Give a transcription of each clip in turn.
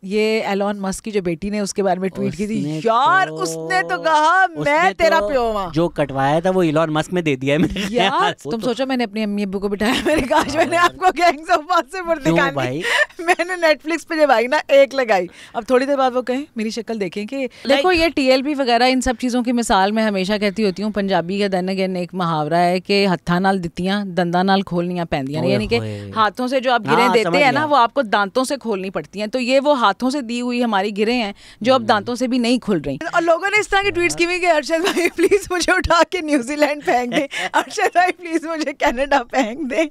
ये Elon Musk की जो बेटी ने उसके बारे में ट्वीट की थी यार, उसने तो कहा मैं तेरा प्यो हूं। जो कटवाया था वो इलॉन मस्क में दे दिया है मेरे यार। तुम सोचो मैंने अपनी अम्मी अब्बू को बिठाया, मैंने कहा आज मैंने आपको गैंग्स ऑफ वासेपुर दिखानी, मैंने नेटफ्लिक्स पे जब आई ना एक लगाई, अब थोड़ी देर बाद वो कहें मेरी शक्ल देखें कि देखो ये टीएलपी वगैरह इन सब चीज़ों की मिसाल मैं हमेशा कहती होती हूँ। पंजाबी का देन अगेन एक मुहावरा है कि हत्था नाल दित्तियां दंदा नाल खोलनियां पैंदियां, यानी कि हाथों से जो आप गिरें देते हैं ना वो आपको दांतों से खोलनी पड़ती हैं। तो ये वो हाथों से दी हुई हमारी गिरें हैं जो अब दांतों से भी नहीं खुल रही। और लोगों ने इस तरह की ट्वीट्स की हुई कि अरशद भाई प्लीज मुझे उठा के न्यूजीलैंड फेंक दे, अरशद भाई प्लीज मुझे कनाडा फेंक दे।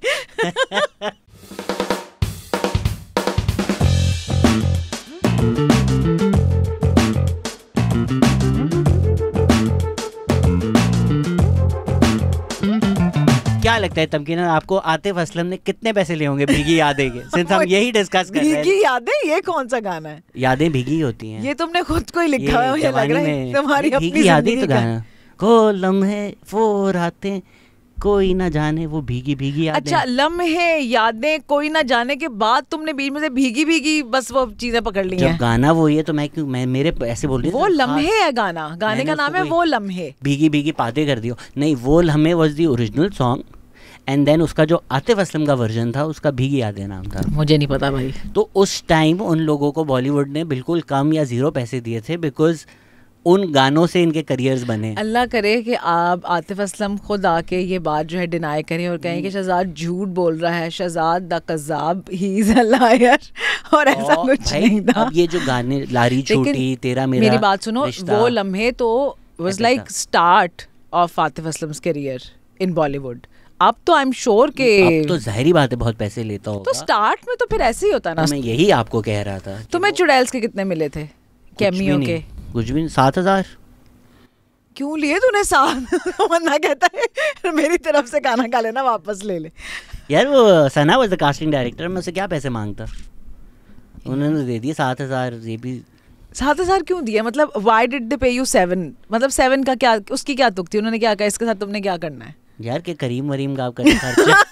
क्या लगता है तमकीना आपको आतिफ असलम ने कितने पैसे लिए होंगे भीगी यादें के? सिंस हम यही डिस्कस कर रहे हैं। भीगी यादें, ये कौन सा गाना है? यादें भीगी होती हैं। ये तुमने खुद को ही लिखा है, मुझे लग रहा है तुम्हारी अपनी यादें। तो गाना को लम्हे वो रातें कोई ना जाने, वो भीगी भीगी यादें। अच्छा, लम्हे यादें कोई ना जाने के बाद तुमने बीच में से भीगी भीगी बस वो चीजें पकड़ ली हैं। जब गाना वो ये तो मैं मेरे ऐसे बोल रही वो लम्हे है गाना, गाने का नाम है वो लम्हे। भीगी भीगी पाते कर दियो नहीं, वो लम्हे was the original song and then उसका जो आतिफ असलम का वर्जन था उसका भीगी यादें नाम था। मुझे नहीं पता भाई। तो उस टाइम उन लोगों को बॉलीवुड ने बिल्कुल कम या जीरो पैसे दिए थे बिकॉज उन गानों से इनके करियर्स बने। अल्लाह करे कि आप आतिफ असलम खुद आके ये बात जो है डिनाई करें और कहें कि शहजाद झूठ बोल रहा है, शहजाद द कज़्ज़ाब, ही इज अ लायर, और ऐसा कुछ नहीं था। अब ये जो गाने लारी छूटी, तेरा मेरा, मेरी बात सुनो, वो लम्हे तो was like start of Atif Aslam's career in Bollywood. अब तो आई एम श्योर के अब तो जाहिर बात है बहुत पैसे लेता होगा। तो स्टार्ट में तो फिर ऐसे ही होता ना। मैं यही आपको कह रहा था। तुम्हें चुड़ैल्स के कितने मिले थे कैमियो के? कुछ भी 7,000। क्यों लिए तूने 7? वरना कहता है मेरी तरफ से खाना खा लेना, वापस ले ले। यार वो सना वाज द कास्टिंग डायरेक्टर, मैं उसे क्या पैसे मांगता, उन्होंने दे दिए 7,000। ये भी 7,000 क्यों दिया? मतलब व्हाई डिड दे पे यू 7? मतलब 7 का क्या, उसकी क्या तुक थी? उन्होंने क्या कहा इसके साथ तुमने क्या करना है? यार के करीम वरीम का आपका खर्चा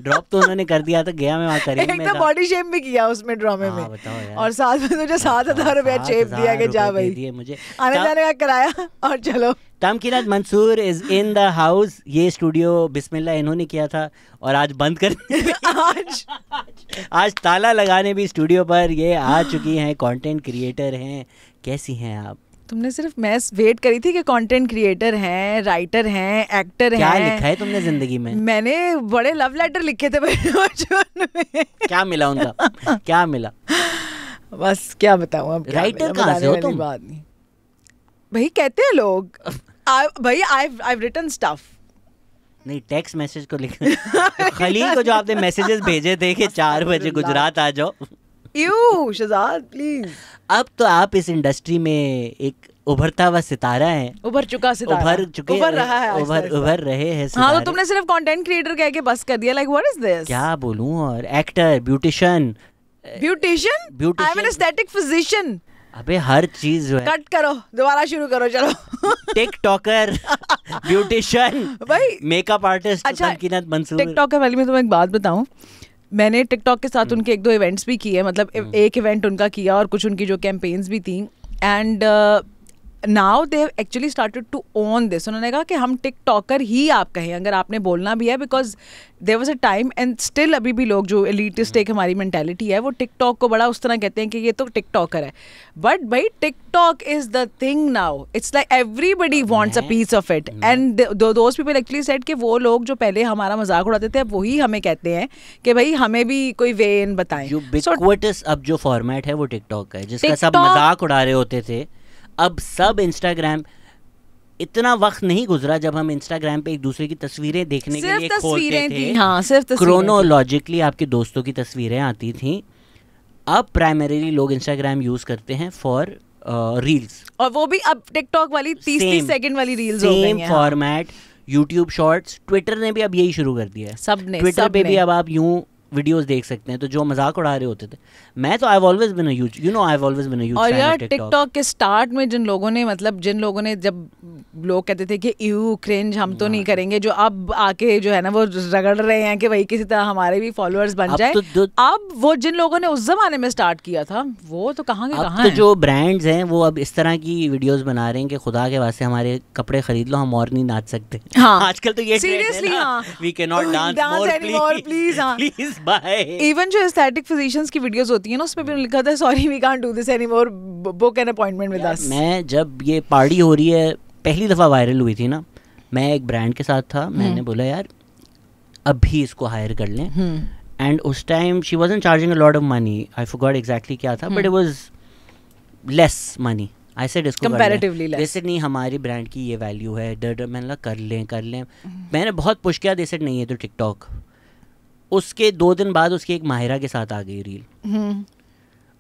ड्रॉप तो उन्होंने कर दिया था, गया मैं वहाँ करीम में। एक तो बॉडी शेम भी किया उसमें ड्रामे में। बताओ यार। और साथ में तुझे 7,000 रुपया चेप दिया कि जा भाई मुझे आने जाने का किराया और चलो। Tamkeena Mansoor is in the house. ये स्टूडियो बिस्मिल्लाह इन्होंने किया था और आज बंद कर आज ताला लगाने भी स्टूडियो पर ये आ चुकी हैं। कंटेंट क्रिएटर हैं, कैसी हैं आप? तुमने सिर्फ मैं वेट करी थी कि कंटेंट क्रिएटर हैं, राइटर हैं, एक्टर हैं। क्या लिखा है तुमने जिंदगी में? मैंने बड़े लव लेटर लिखे थे बचपन में। क्या मिला उनका? क्या मिला? बस क्या बताऊं अब। राइटर कहाँ से हो तुम? बात नहीं भाई, कहते हैं लोग भाई I've written stuff। नहीं, टेक्स्ट मैसेज को लिखना। खलील को जो आपने मैसेजेस भेजे थे कि 4 बजे गुजरात आ जाओ। You Shahzad please. अब तो आप इस इंडस्ट्री में एक उभरता हुआ सितारा है। उभर चुका सितारा। उभर रहा है। उभर रहे हैं सितारे। हाँ, तो तुमने सिर्फ कंटेंट क्रिएटर कह के बस कर दिया। Like what is this? क्या बोलूं? और actor, beautician I am an aesthetic physician. अबे हर चीज जो है। कट करो, दोबारा शुरू करो, चलो। टिकटॉकर, ब्यूटिशियन, भाई मेकअप आर्टिस्ट। अच्छा, तमकीना मंसूर। टिकटॉकर वाली में तुम्हें एक बात बताऊं, मैंने टिकटॉक के साथ उनके 1-2 इवेंट्स भी किए। मतलब एक इवेंट उनका किया और कुछ उनकी जो कैंपेन्स भी थी। And now they have actually started to own this. उन्होंने कहा कि हम टिकटॉकर ही आप कहें अगर आपने बोलना भी है, because there was a time and still अभी भी लोग जो एलिटिस्ट एक हमारी मेंटालिटी है वो टिकटॉक को बड़ा उस तरह कहते हैं कि ये तो टिकटॉकर है। बट भाई TikTok is the thing now. It's like everybody wants a piece of it and those people actually said कि वो लोग जो पहले हमारा मजाक उड़ाते थे अब वही हमें कहते हैं कि भाई हमें भी कोई वे इन बताएं। यूबिक्विटस अब जो फॉर्मेट है वो टिकटॉक का है, जिसका सब मजाक उड़ा रहे होते थे। अब सब इंस्टाग्राम, इतना वक्त नहीं गुजरा जब हम इंस्टाग्राम पे एक दूसरे की तस्वीरें देखने के लिए खोलते थे। हाँ, सिर्फ क्रोनोलॉजिकली आपके दोस्तों की तस्वीरें आती थी। अब प्राइमरीली लोग इंस्टाग्राम यूज करते हैं फॉर रील्स, और वो भी अब टिकटॉक वाली 30 सेकंड वाली रील्स हो गई हैं। Same format. YouTube shorts, Twitter ने भी अब यही शुरू कर दिया है। सबने ट्विटर पे भी अब आप यूं वीडियोस देख सकते हैं, तो जो मजाक उड़ा रहे होते थे, मैं तो I have always been a huge, you know, I have always been a huge और फैन यार ऑफ टिकटॉक। टिकटॉक के स्टार्ट में जिन लोगों ने जब लोग कहते थे कि यू क्रिंज, हम तो नहीं करेंगे, जो अब आके जो है ना वो रगड़ रहे हैं कि भाई किसी तरह हमारे भी फॉलोअर्स बन जाए, अब वो जिन लोगों ने उस जमाने में स्टार्ट किया था वो तो कहाँ के कहाँ तो जो ब्रांड्स हैं वो अब इस तरह की वीडियोस बना रहे हैं कि खुदा के वास्ते हमारे कपड़े खरीद लो, हम और नहीं नाच सकते। हाँ, आजकल तो ये सीरियसली, हाँ, we can not dance anymore, please, हाँ, प्लीज बाय। इवन जो एस्थेटिक फिजिशियंस की वीडियोस होती है ना, उसमें भी लिखा था sorry we can't do this anymore, book an appointment with us. मैं जब ये पार्टी हो रही है पहली दफ़ा वायरल हुई थी ना, मैं एक ब्रांड के साथ था, मैंने बोला यार अभी इसको हायर कर लें, एंड उस time she wasn't charging a lot of money, I forgot exactly क्या था, but it was less money. I said इसको कंपैरेटिवली लेस, दे सेड नहीं हमारी ब्रांड की ये वैल्यू है, मैंने कहा कर लें। मैंने बहुत पुश किया, दे सेड नहीं है तो टिकटॉक। उसके 2 दिन बाद उसकी एक माहिरा के साथ आ गई रील,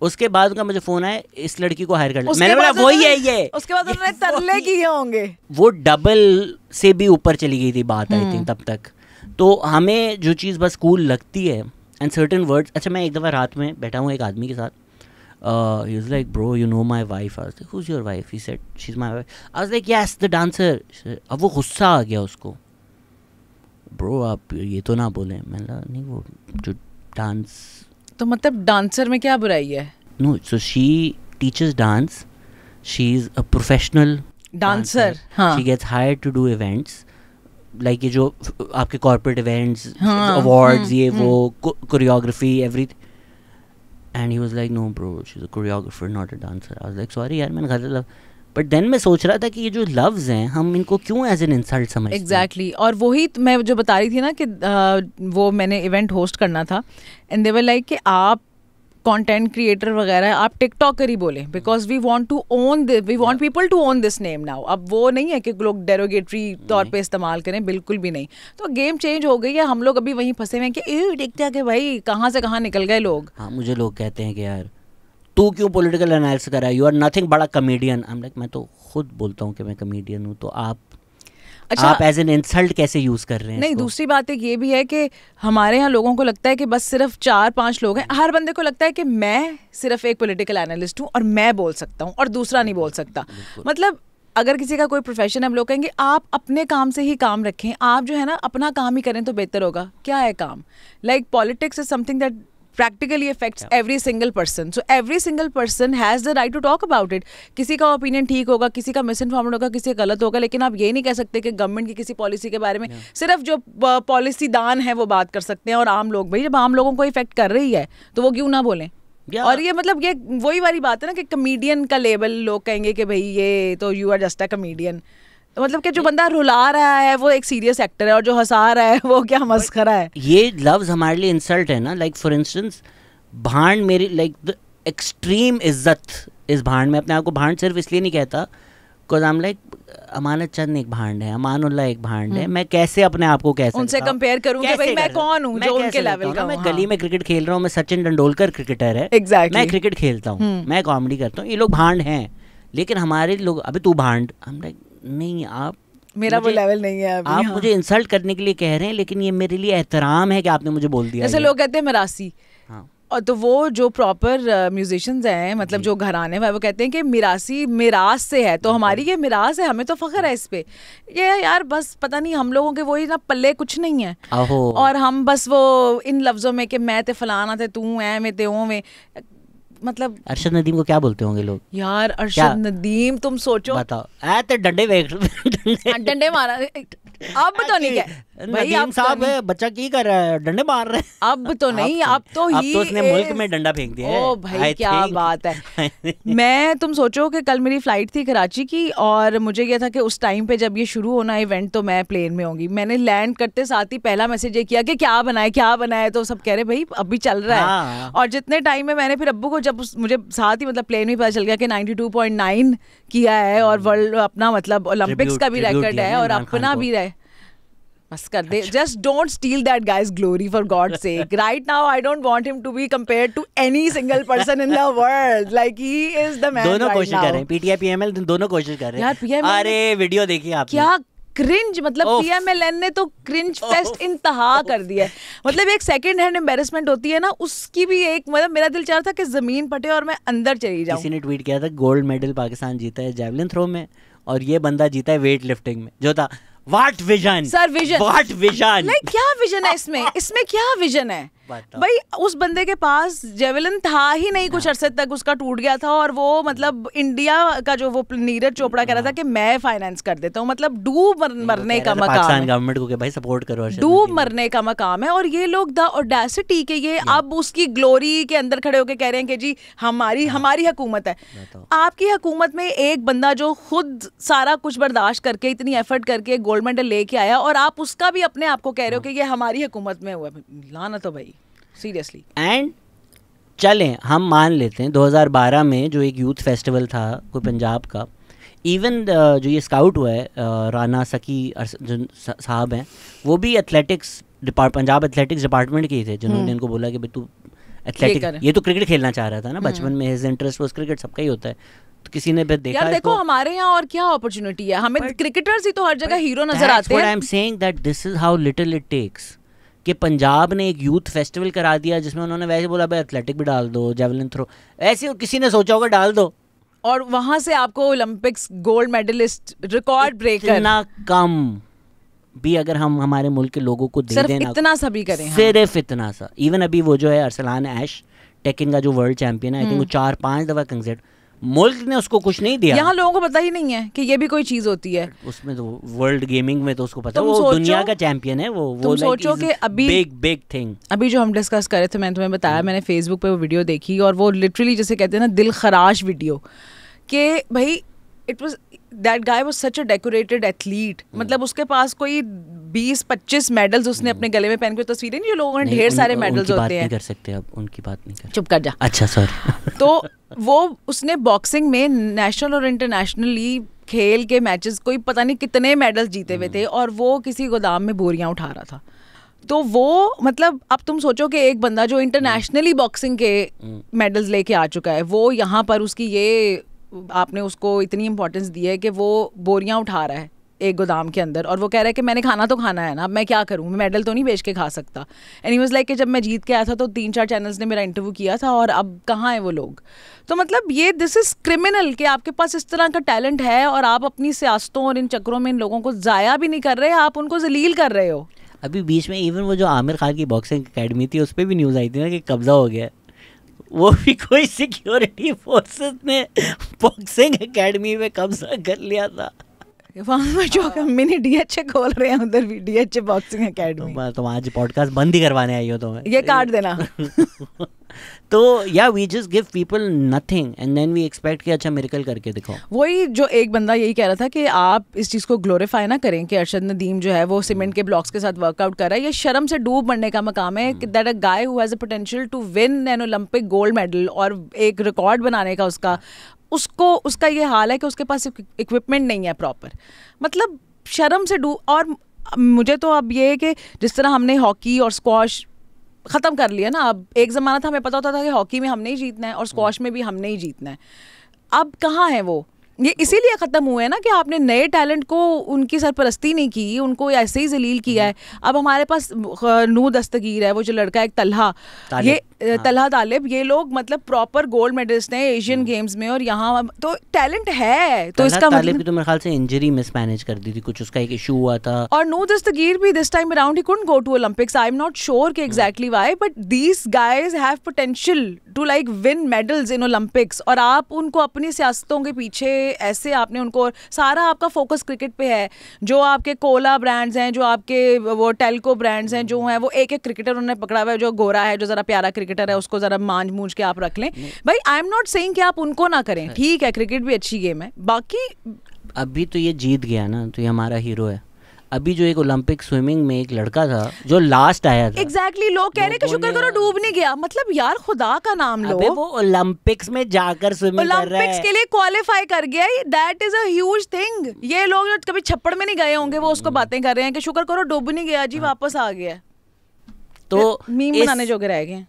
उसके बाद उनका मुझे फोन आया इस लड़की को हायर कर ले, मैंने बोला वही है ये। उसके बाद उन्होंने तरले किए होंगे, वो डबल से भी ऊपर चली गई थी बात, आई थिंक तब तक। तो हमें जो चीज़ बस कूल लगती है एंड सर्टेन वर्ड्स। अच्छा, मैं एक दफ़ा रात में बैठा हूँ एक आदमी के साथ, he was like bro you know my wife, I was like who's your wife, he said she's my wife, I was like yes the dancer। अब वो गुस्सा आ गया उसको, ब्रो आप ये तो ना बोलें। मैंने कहा नहीं वो जो डांस, तो मतलब डांसर में क्या बुराई है? No, so she teaches dance, she is a professional dancer, हाँ, she gets hired to do events like ये जो आपके कॉर्पोरेट इवेंट्स, अवार्ड्स, ये वो choreography everything. And he was like, no bro, she's a choreographer, not a dancer. I was like, sorry यार, मैंने गलत। But then मैं सोच रहा था कि ये जो लव्स हैं हम इनको क्यों एज एन इंसल्ट समझते हैं। एग्जैक्टली, और वही मैं जो बता रही थी ना कि वो मैंने इवेंट होस्ट करना था, एंड दे वर लाइक कि आप कंटेंट क्रिएटर वगैरह आप टिकटॉकर ही बोले, because we want to own this, we want people to own this name now. अब वो नहीं है कि लोग डेरोगेटरी तौर पे इस्तेमाल करें, बिल्कुल भी नहीं। तो गेम चेंज हो गई है, हम लोग अभी वहीं फंसे हुए हैं कि टिकटॉक है भाई, कहाँ से कहाँ निकल गए लोग। हाँ, मुझे लोग कहते हैं कि यार तू क्यों पॉलिटिकल एनालिसिस कर रहा है, you are nothing but a comedian. I am like मैं तो खुद बोलता हूँ कि मैं कॉमेडियन हूँ, तो आप अच्छा, आप एज एन इंसल्ट कैसे यूज कर रहे हैं? नहीं, दूसरी बात एक ये भी है कि हमारे यहाँ लोगों को लगता है कि बस सिर्फ 4-5 लोग हैं, हर बंदे को लगता है कि मैं सिर्फ एक पॉलिटिकल एनालिस्ट हूँ और मैं बोल सकता हूँ और दूसरा नहीं बोल सकता। मतलब अगर किसी का कोई प्रोफेशन है, हम लोग कहेंगे आप अपने काम से ही काम रखें, आप जो है ना अपना काम ही करें तो बेहतर होगा। क्या है काम? Like politics is something that practically affects every single person, so every single person has the right to talk about it। किसी का ओपिनियन ठीक होगा, किसी का मिस इन्फॉर्म्ड होगा, किसी का गलत होगा, लेकिन आप ये नहीं कह सकते कि गवर्नमेंट की किसी पॉलिसी के बारे में सिर्फ जो पॉलिसी दान है वो बात कर सकते हैं, और आम लोग, भाई जब आम लोगों को इफेक्ट कर रही है तो वो क्यों ना बोलें। और ये मतलब ये वही वाली बात है ना कि कमेडियन का लेबल, लोग कहेंगे कि भाई ये तो you are just a comedian, मतलब कि जो बंदा रुला रहा है वो एक सीरियस एक्टर है और जो हंसा रहा है वो क्या मस्खरा है। ये लफ्ज हमारे लिए इंसल्ट है ना। लाइक फॉर इंस्टेंस भांड, मेरी लाइक द एक्सट्रीम इज्जत इस भांड में, अपने आप को भांड सिर्फ इसलिए नहीं कहता बिकॉज आई एम लाइक अमानत चंद एक भांड है, अमानुल्लाह एक भांड है, मैं कैसे अपने आप को कैसे उनसे कंपेयर करूं कि भाई मैं कौन हूं जो उनके लेवल का हूं। मैं गली में क्रिकेट खेल रहा हूं, मैं सचिन तेंदुलकर क्रिकेटर है, एग्जैक्टली, मैं क्रिकेट खेलता हूं, मैं कॉमेडी करता हूं, ये लोग भांड हैं, लेकिन हमारे लोग अभी तू भांड, आई एम लाइक नहीं, आप मेरा वो लेवल नहीं है अभी। आप मुझे इंसल्ट करने के लिए कह रहे हैं, लेकिन ये मेरे लिए एहतराम है कि आपने मुझे बोल दिया। जैसे लोग कहते हैं मिरासी, हाँ, और तो वो जो प्रॉपर म्यूजिशियंस हैं, मतलब जो घराने वाले, वो कहते हैं कि मिरासी मिरास से है, तो हमारी ये मिरास है, हमें तो फख्र है इस पे। ये यार बस पता नहीं हम लोगों के वही ना पल्ले कुछ नहीं है, और हम बस वो इन लफ्जों में कि मैं ते फलाना थे तू है मैं ते हूँ में, मतलब अरशद नदीम को क्या बोलते होंगे लोग यार? अरशद नदीम तुम सोचो, बताओ तो डंडे मारा, अब तो नहीं, भाई आप साहब बच्चा की कर रहा है, डंडे मार रहे हैं। अब तो नहीं, अब तो ही उसने मुल्क में डंडा फेंक दिया है। ओ भाई क्या बात है। मैं तुम सोचो कि कल मेरी फ्लाइट थी कराची की, और मुझे ये था कि उस टाइम पे जब ये शुरू होना इवेंट तो मैं प्लेन में होंगी। मैंने लैंड करते साथ ही पहला मैसेज ये किया कि क्या बनाए, तो सब कह रहे भाई अभी चल रहा है। और जितने टाइम में मैंने फिर अब्बू को, जब मुझे साथ ही मतलब प्लेन में पता चल गया कि 92.9 किया है और वर्ल्ड अपना मतलब ओलंपिक्स का भी रिकॉर्ड है और अपना भी रहे, बस कर दे। Just don't steal that guy's glory for God's sake. Right now I don't want him to be compared to any single person in the world, like he is the man. दोनों कोशिश कर रहे हैं, पीटीआई पीएमएल दोनों कोशिश कर रहे हैं। यार पीएमएल, अरे वीडियो देखिए आपने, क्या क्रिंज, मतलब PMLN ने तो क्रिंज फेस्ट इंतहा कर दिया है। मतलब एक सेकंड हैंड एम्बेरसमेंट होती है ना, उसकी भी एक, मतलब मेरा दिल चाह रहा था कि जमीन फटे और मैं अंदर चली जाऊं। किसी ने ट्वीट किया था गोल्ड मेडल पाकिस्तान जीता है जेवलिन थ्रो में और ये बंदा जीता है वेट लिफ्टिंग में, जो था what vision sir, vision what vision, like क्या विजन है इसमें क्या विजन है भाई? उस बंदे के पास जेवलिन था ही नहीं, कुछ अरसे तक उसका टूट गया था, और वो मतलब इंडिया का जो वो नीरज चोपड़ा कह रहा था कि मैं फाइनेंस कर देता हूँ, मतलब डूब मरने का मकाम पाकिस्तान है, गवर्नमेंट को कि भाई सपोर्ट करो, डूब मरने का मकाम है। और ये लोग द ऑडेसिटी के ये अब उसकी ग्लोरी के अंदर खड़े होके कह रहे हैं कि जी हमारी हुकूमत है। आपकी हुकूमत में एक बंदा जो खुद सारा कुछ बर्दाश्त करके इतनी एफर्ट करके गोल्ड मेडल लेके आया, और आप उसका भी अपने आप को कह रहे हो कि ये हमारी हुकूमत में हुआ। लाना तो भाई सीरियसली। एंड चलें हम मान लेते हैं 2012 में जो एक यूथ फेस्टिवल था कोई पंजाब का, इवन जो ये स्काउट हुआ है राना सकी जो साहब हैं, वो भी एथलेटिक्स पंजाब एथलेटिक्स डिपार्टमेंट के ही थे, जिन्होंने इनको बोला कि भाई तू एथलेटिक्स, ये तो क्रिकेट खेलना चाह रहा था ना बचपन में, हिज इंटरेस्ट वाज क्रिकेट, सबका ही होता है, तो किसी ने फिर देखा। यार देखो हमारे यहाँ और क्या अपॉर्चुनिटी है, हमें क्रिकेटर्स ही तो हर जगह हीरो नजर आते हैं। I am saying that this is how little it takes, कि पंजाब ने एक यूथ फेस्टिवल करा दिया जिसमें उन्होंने वैसे बोला भाई एथलेटिक भी डाल दो, जेवलिन थ्रो, ऐसे किसी ने सोचा होगा डाल दो, और वहां से आपको Olympics gold medallist, record breaker. इतना कम भी अगर हम हमारे मुल्क के लोगों को दे देना, इतना सा भी करें, सिर्फ इतना सा। इवन अभी वो जो है अरसलान ऐश टेकिन का जो वर्ल्ड चैंपियन है, आई थिंक वो 4-5 दफा कंसेट, मुल्क ने उसको कुछ नहीं दिया। यहाँ लोगों को पता ही नहीं है कि ये भी कोई चीज होती है। उसमें तो वर्ल्ड गेमिंग में तो उसको पता है, वो दुनिया का चैंपियन है, वो सोचो कि अभी बिग थिंग। अभी जो हम डिस्कस कर रहे थे, मैंने तुम्हें बताया, मैंने फेसबुक पे वो वीडियो देखी, और वो लिटरली जैसे कहते हैं ना दिल खराश वीडियो, कि भाई it was that guy was such a decorated athlete, मतलब उसके पास कोई 20-25 मेडल्स उसने अपने गले में पहन के, तस्वीरें नहीं जो लोगों ने ढेर सारे मेडल्स होते हैं, नहीं कर सकते अब, उनकी बात नहीं कर, चुप कर जा। अच्छा सॉरी। तो वो उसने बॉक्सिंग में नेशनल और इंटरनेशनली खेल के मैचेस कोई पता नहीं कितने मेडल्स जीते हुए थे, और वो किसी गोदाम में बोरियां उठा रहा था। तो वो मतलब अब तुम सोचो कि एक बंदा जो इंटरनेशनली बॉक्सिंग के मेडल्स लेके आ चुका है, वो यहाँ पर उसकी ये आपने उसको इतनी इंपॉर्टेंस दी है कि वो बोरियां उठा रहा है एक गोदाम के अंदर, और वो कह रहा है कि मैंने खाना तो खाना है ना, अब मैं क्या करूँ, मैं मेडल तो नहीं बेच के खा सकता। एंड ही वाज लाइक कि जब मैं जीत के आया था तो 3-4 चैनल्स ने मेरा इंटरव्यू किया था, और अब कहाँ है वो लोग। तो मतलब ये दिस इज़ क्रिमिनल कि आपके पास इस तरह का टैलेंट है, और आप अपनी सियासतों और इन चक्रों में इन लोगों को ज़ाया भी नहीं कर रहे, आप उनको जलील कर रहे हो। अभी बीच में इवन वो जो आमिर खान की बॉक्सिंग अकेडमी थी, उस पर भी न्यूज़ आई थी ना कि कब्जा हो गया, वो भी कोई सिक्योरिटी फोर्सेस ने बॉक्सिंग एकेडमी में कब्जा कर लिया था। वहाँ जो मिनी DHA खोल रहे हैं उधर भी, DHA बॉक्सिंग एकेडमी। तो आज पॉडकास्ट बंद ही करवाने आई हो तुम्हें, ये काट देना। तो या we just give people nothing and then we expect कि अच्छा मिरेकल करके दिखाओ। वही जो एक बंदा यही कह रहा था कि आप इस चीज़ को ग्लोरीफाई ना करें कि अरशद नदीम जो है वो सीमेंट के ब्लॉक्स के साथ वर्कआउट कर रहा है, ये शर्म से डूब मरने का मकाम है। That a guy who has a potential to win an Olympic gold medal और एक रिकॉर्ड बनाने का उसका ये हाल है कि उसके पास इक्विपमेंट नहीं है प्रॉपर, मतलब शर्म से डूब। और मुझे तो अब ये है कि जिस तरह हमने हॉकी और स्क्वॉश ख़त्म कर लिया ना, अब एक ज़माना था हमें पता होता था कि हॉकी में हमने ही जीतना है और स्क्वॉश में भी हमने ही जीतना है, अब कहाँ है वो। ये इसीलिए ख़त्म हुए हैं ना कि आपने नए टैलेंट को उनकी सरपरस्ती नहीं की, उनको ऐसे ही जलील किया है। अब हमारे पास नू दस्तगीर है, वो जो लड़का एक तलहा तालिब, ये लोग मतलब प्रॉपर गोल्ड मेडलिस्ट हैं एशियन गेम्स में, और यहाँ तो टैलेंट है। तो इसका मतलब तो मेरे ख्याल से इंजरी मिसमैनेज कर दी थी, कुछ उसका एक इशू हुआ था। और नू दस्तगीर भी this time around he couldn't go to Olympics. I am not sure कि exactly why, but these guys have potential to like win medals in Olympics, और आप उनको अपनी सियासतों के पीछे ऐसे आपने उनको, सारा आपका फोकस क्रिकेट पे है। जो आपके कोला ब्रांड्स हैं, जो आपके वो टेल्को ब्रांड्स हैं, जो हैं वो एक एक क्रिकेटर उन्होंने पकड़ा हुआ है, जो गोरा है, जो ज़रा प्यारा क्रिकेटर है, उसको ज़रा मांझ मूंझ के आप रख लें। भाई आई एम नॉट सेइंग कि आप उनको ना करें, ठीक है क्रिकेट भी अच्छी गेम है, बाकी अभी तो ये जीत गया ना, तो ये हमारा हीरो है। अभी जो एक ओलंपिक स्विमिंग में एक लड़का था जो लास्ट आया था, एग्जैक्टली लोग कह रहे कि शुक्र करो डूब नहीं गया। मतलब यार खुदा का नाम लो, अबे वो ओलंपिक्स में जाकर स्विमिंग कर रहा है, ओलंपिक्स के लिए क्वालिफाई कर गया, that is a huge thing. ये लोग जो कभी छप्पड़ में नहीं गए होंगे वो उसको बातें कर रहे हैं कि शुक्र करो डूब नहीं गया जी, वापस आ गया। तो मीम बनाने जोगे रह गए।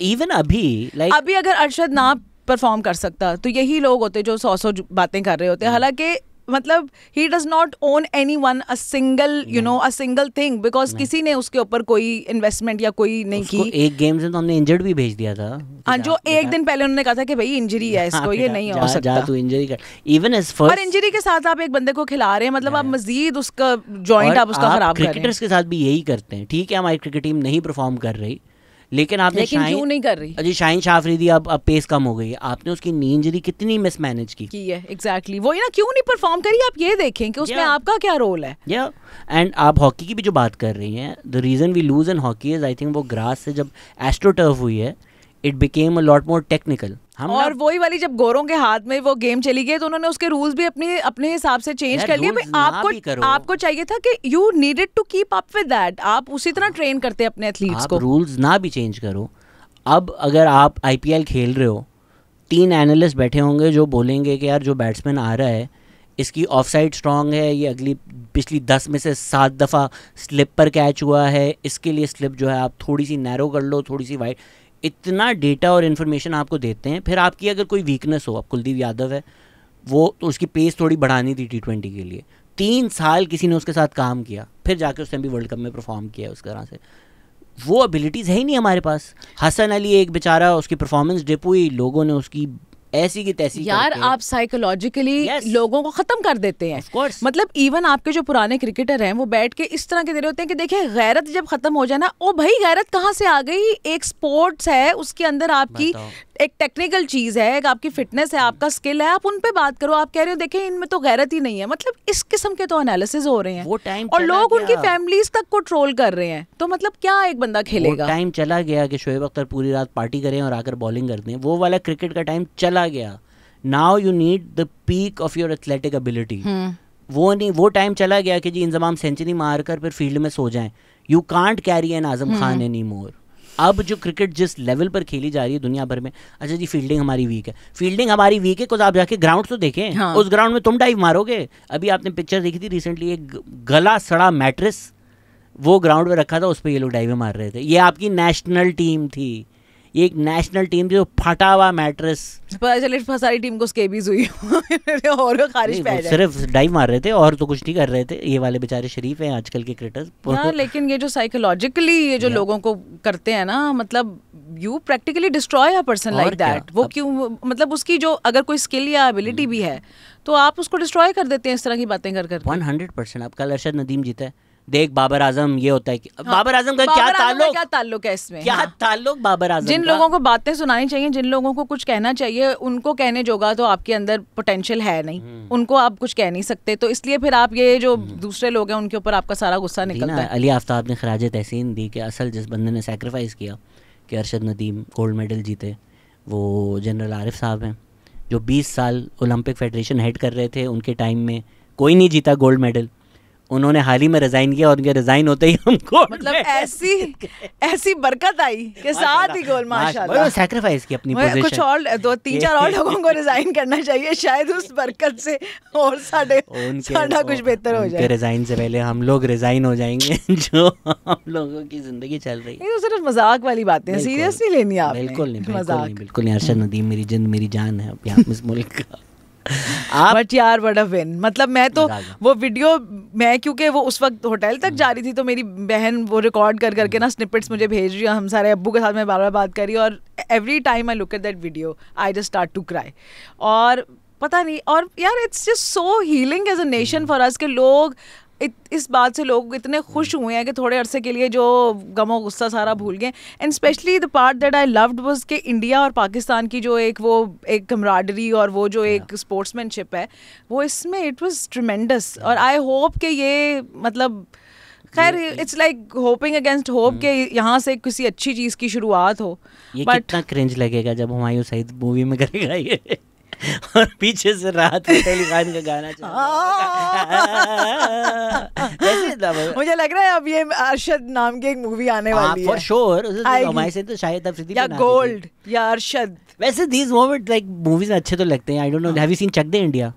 इवन अभी अगर अरशद ना परफॉर्म कर सकता तो यही लोग होते जो 100 बातें कर रहे होते। हालांकि मतलब he does not own anyone a single you know a single thing because किसी ने उसके ऊपर कोई इन्वेस्टमेंट या कोई नहीं की। एक गेम से तो हमने इंजर्ड भी भेज दिया था। हाँ, जो एक दिन पहले उन्होंने कहा था कि भाई इंजरी है इसको, ये नहीं हो सकता। जा तू इंजरी कर। इवन एज फर्स्ट, और इंजरी के साथ आप एक बंदे को खिला रहे हैं, मतलब आप मजीद उसका जॉइंट आप उसका खराब कर रहे हैं। क्रिकेटर्स के साथ भी यही करते हैं। ठीक है, हमारी क्रिकेट टीम नहीं परफॉर्म कर रही, लेकिन आपने क्यों नहीं कर रही? अजी शाहीन शाह अफरीदी अब पेस कम हो गई है, आपने उसकी नी इंजरी कितनी मिसमैनेज की है। एग्जैक्टली वो ही ना, क्यों नहीं परफॉर्म करी? आप ये देखें कि उसमें आपका क्या रोल है। एंड आप हॉकी की भी जो बात कर रही हैं, the reason we lose in hockey is I think वो ग्रास से जब एस्ट्रोटर्फ हुई है, it became a lot more technical. और वही वाली जब गोरों के हाथ में वो गेम चली गई तो उन्होंने उसके रूल्स भी अपने हिसाब से चेंज कर लिए। आपको चाहिए था कि you needed to keep up with that, आप उसी तरह ट्रेन करते अपने एथलीट्स को। रूल्स ना भी चेंज करो। अब अगर आप आईपीएल खेल रहे हो, 3 एनालिस्ट बैठे होंगे जो बोलेंगे कि यार जो बैट्समैन आ रहा है इसकी ऑफ साइड स्ट्रॉन्ग है, ये पिछली 10 में से 7 दफ़ा स्लिप पर कैच हुआ है, इसके लिए स्लिप जो है आप थोड़ी सी नैरो कर लो, थोड़ी सी वाइड। इतना डेटा और इन्फॉर्मेशन आपको देते हैं। फिर आपकी अगर कोई वीकनेस हो, अब कुलदीप यादव है, वो तो उसकी पेस थोड़ी बढ़ानी थी T20 के लिए, 3 साल किसी ने उसके साथ काम किया, फिर जाके उसने भी वर्ल्ड कप में परफॉर्म किया उस तरह से। वो एबिलिटीज़ है ही नहीं हमारे पास। हसन अली एक बेचारा, उसकी परफॉर्मेंस डिप हुई, लोगों ने उसकी ऐसी की तैसी यार आप साइकोलॉजिकली लोगों को खत्म कर देते हैं। मतलब इवन आपके जो पुराने क्रिकेटर हैं वो बैठ के इस तरह के दे रहे होते हैं कि देखिए गैरत जब खत्म हो जाए ना, ओ भाई गैरत कहाँ से आ गई? एक स्पोर्ट्स है, उसके अंदर आपकी एक टेक्निकल चीज है, एक आपकी फिटनेस है, आपका स्किल है, आप उन पे बात करो। आप कह रहे हो देखिए इनमें तो गैरत ही नहीं है। मतलब इस किस्म के तो एनालिसिस हो रहे हैं वो टाइम, और लोग उनकी फैमिलीज तक को ट्रोल कर रहे हैं। तो मतलब क्या एक बंदा खेलेगा? टाइम चला गया कि शोएब अख्तर पूरी रात पार्टी करें और आकर बॉलिंग करते हैं। वो वाला क्रिकेट का टाइम चला गया। Now you need the peak of your athletic ability. वो नहीं, वो टाइम चला गया कि जी इंजमाम सेंचुरी मारकर फिर फील्ड में सो जाएं। You can't carry N Azam Khan any more. अब जो क्रिकेट जिस लेवल पर खेली जा रही है दुनिया भर में, अच्छा जी फील्डिंग हमारी वीक है, फील्डिंग हमारी वीक है कुछ आप जाके ग्राउंड तो देखें। हाँ। उस ग्राउंड में तुम डाइव मारोगे? अभी आपने पिक्चर देखी थी रिसेंटली, एक गला सड़ा मैट्रेस वो ग्राउंड में रखा था, उस पर ये लोग डाइव मार रहे थे। ये आपकी नेशनल टीम थी, ये एक नेशनल टीम थी, जो फटा हुआ मैट्रेस। पता चले सारी टीम को स्केबीज हुई और खारिश पे सिर्फ डाइव मार रहे थे और तो कुछ नहीं कर रहे थे। ये वाले बेचारे शरीफ हैं आजकल के क्रिकेटर्स। लेकिन ये जो साइकोलॉजिकली ये जो लोगों को करते हैं ना, मतलब you practically destroy a person like that. वो क्यों, मतलब उसकी जो अगर कोई स्किल या एबिलिटी भी है तो आप उसको डिस्ट्रॉय कर देते हैं इस तरह की बातें कर कर। 100%। अब कल अरशद नदीम जीता है, देख बाबर आजम ये होता है कि बाबर आजम का क्या ताल्लुक है इसमें? क्या ताल्लुक बाबर आजम? जिन लोगों को बातें सुनानी चाहिए, जिन लोगों को कुछ कहना चाहिए, उनको कहने जोगा तो आपके अंदर पोटेंशियल है नहीं, उनको आप कुछ कह नहीं सकते। तो इसलिए फिर आप ये जो दूसरे लोग हैं उनके ऊपर आपका सारा गुस्सा निकलता है। अली आफ्ताब ने खराज तहसीन दी कि असल जिस बंदे ने सेक्रीफाइस किया कि अरशद नदीम गोल्ड मेडल जीते, वो जनरल आरिफ साहब हैं, जो 20 साल ओलंपिक फेडरेशन हेड कर रहे थे। उनके टाइम में कोई नहीं जीता गोल्ड मेडल, उन्होंने हाल ही में रिजाइन किया और उनके रिजाइन होते ही हमको मतलब ऐसी बरकत आई के साथ ही गोल माशाल्लाह सैक्रिफाइस की अपनी पोजीशन। कुछ और 2-3-4 और लोगों को रिजाइन करना चाहिए शायद उस बरकत से और साਡਾ कुछ बेहतर हो जाए। रिजाइन से पहले हम लोग रिजाइन हो जाएंगे जो हम लोगों की जिंदगी चल रही है। ये तो सिर्फ मजाक वाली बातें हैं, सीरियस नहीं लेनी आपने। बिल्कुल नहीं। अरशद नदीम मेरी जिंद मेरी जान है यहाँ इस मुल्क का। बट यार बड़ा विन। मतलब मैं तो वो वीडियो मैं क्योंकि वो उस वक्त होटल तक जा रही थी तो मेरी बहन वो रिकॉर्ड कर करके ना स्निपेट्स मुझे भेज रही है। हम सारे अब्बू के साथ मैं बार बार बात करी और every time I look at that video I just start to cry. और पता नहीं, और यार it's just so healing as a nation for us के लोग इस बात से लोग इतने खुश हुए हैं कि थोड़े अरसे के लिए जो गमो गुस्सा सारा भूल गए। And specially the part that I loved was कि इंडिया और पाकिस्तान की जो एक कमराडरी और वो जो एक स्पोर्ट्समैनशिप है वो इसमें इट वाज ट्रिमेंडस। और आई होप कि ये मतलब खैर it's like hopping against hope कि यहाँ से किसी अच्छी चीज़ की शुरुआत हो। ये कितना क्रिंज लगेगा जब हुमायूं सईद मूवी में करेगा ये और पीछे से राहत फतेह अली खान का गाना मुझे लग रहा है अब ये अरशद नाम की एक मूवी आने वाली है फॉर श्योर। हमारे से तो शायद अफरीदी या गोल्ड या अरशद। वैसे दीज मोमेंट लाइक मूवीज अच्छे तो लगते हैं। I don't know, have you seen Chak De India?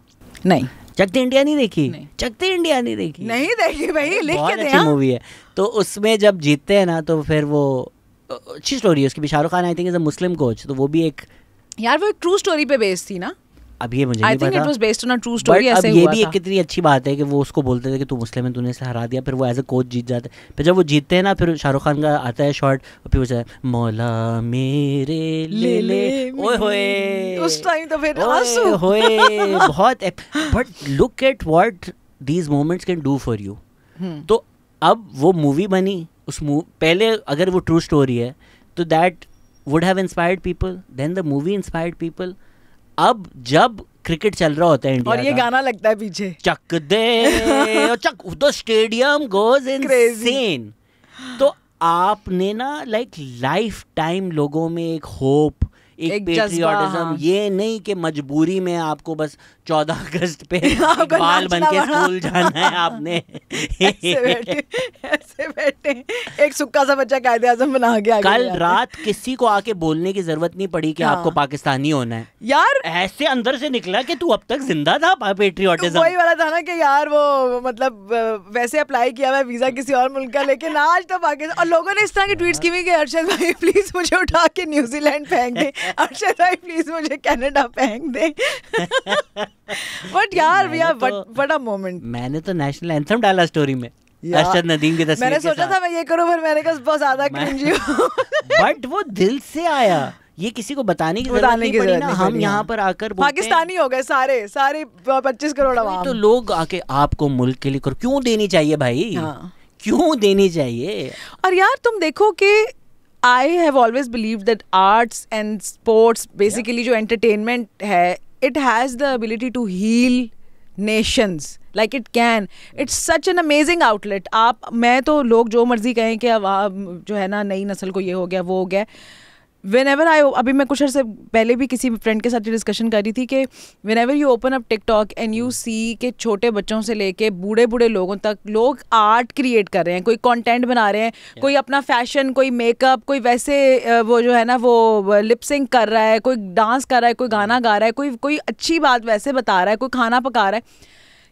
नहीं, चक दे इंडिया नहीं देखी? चक दे इंडिया नहीं देखी भाई, लिख के दे। अच्छी मूवी है। तो उसमें जब जीतते हैं ना तो फिर वो अच्छी स्टोरी है उसकी भी। Shahrukh Khan I think is a Muslim coach, तो वो भी एक यार वो एक ट्रू स्टोरी पे बेस्ड थी ना। अब ये मुझे नहीं पता। I think it was based on a true story, अब ऐसे ये हुआ भी था। कितनी अच्छी बात है कि वो उसको बोलते थे कि तू मुस्लिम है, तूने इसे हरा दिया, फिर वो एज ए कोच जीत जाते हैं। फिर जब वो जीतते हैं ना, फिर शाहरुख खान का आता है शॉट और फिर वो मौला मेरे ले ओए होए, उस टाइम तो फिर ओए आंसू होए बहुत। But look at what these moments can do for you. तो अब वो मूवी बनी, पहले अगर वो ट्रू स्टोरी है तो that would have inspired people, then the movie inspired people. अब जब क्रिकेट चल रहा होता है इंडिया और ये गाना लगता है पीछे, चक दे चक, द स्टेडियम गोज इनसेन। तो आपने ना लाइक लाइफ टाइम लोगों में एक होप, एक पेट्रियोटिज्म, ये नहीं कि मजबूरी में आपको बस 14 अगस्त पे बाल बन के स्कूल जाना है आपने। ऐसे बैठे एक सुक्का सा बच्चा कायदे आज़म बना के आगे। कल रात किसी को आके बोलने की जरूरत नहीं पड़ी कि आपको पाकिस्तानी होना है यार, ऐसे अंदर से निकला कि तू अब तक जिंदा था। पेट्रियोटिज्म वही वाला था ना कि यार वो मतलब वैसे अप्लाई किया हुआ वीजा किसी और मुल्क का, लेकिन आज तो पाकिस्तान। और लोगों ने इस तरह के ट्वीट्स किए कि अरशद भाई प्लीज मुझे उठा के न्यूजीलैंड फेंक दे, अरशद भाई प्लीज मुझे कनाडा फेंक दे। बट यार व्हाट अ मोमेंट। मैंने तो नेशनल एंथम डाला स्टोरी में अरशद नदीम की तस्वीर। मैंने सोचा था मैं ये करूं, पर मैंने कहा बहुत ज्यादा क्रिंजी हो। बट वो दिल से आया, ये किसी को बताने की जरूरत नहीं पड़ी ना। हम यहाँ पर आकर पाकिस्तानी हो गए सारे 25 करोड़ आवाम। तो लोग आके आपको मुल्क के लिए करो, क्यों देनी चाहिए भाई? क्यों देनी चाहिए? और यार तुम देखो कि I have always believed that arts and sports, basically जो entertainment है, it has the ability to heal nations. Like it can. It's such an amazing outlet. मैं तो लोग जो मर्जी कहें कि अब जो है ना नई नस्ल को ये हो गया वो हो गया। Whenever अभी मैं कुछ अर्से पहले भी किसी फ्रेंड के साथ डिस्कशन कर रही थी कि whenever you open up TikTok and you see कि छोटे बच्चों से लेके बूढ़े बूढ़े लोगों तक लोग आर्ट क्रिएट कर रहे हैं, कोई कंटेंट बना रहे हैं, कोई अपना फैशन, कोई मेकअप, कोई वैसे वो जो है ना वो लिपसिंग कर रहा है, कोई डांस कर रहा है, कोई गाना गा रहा है, कोई अच्छी बात वैसे बता रहा है, कोई खाना पका रहा है।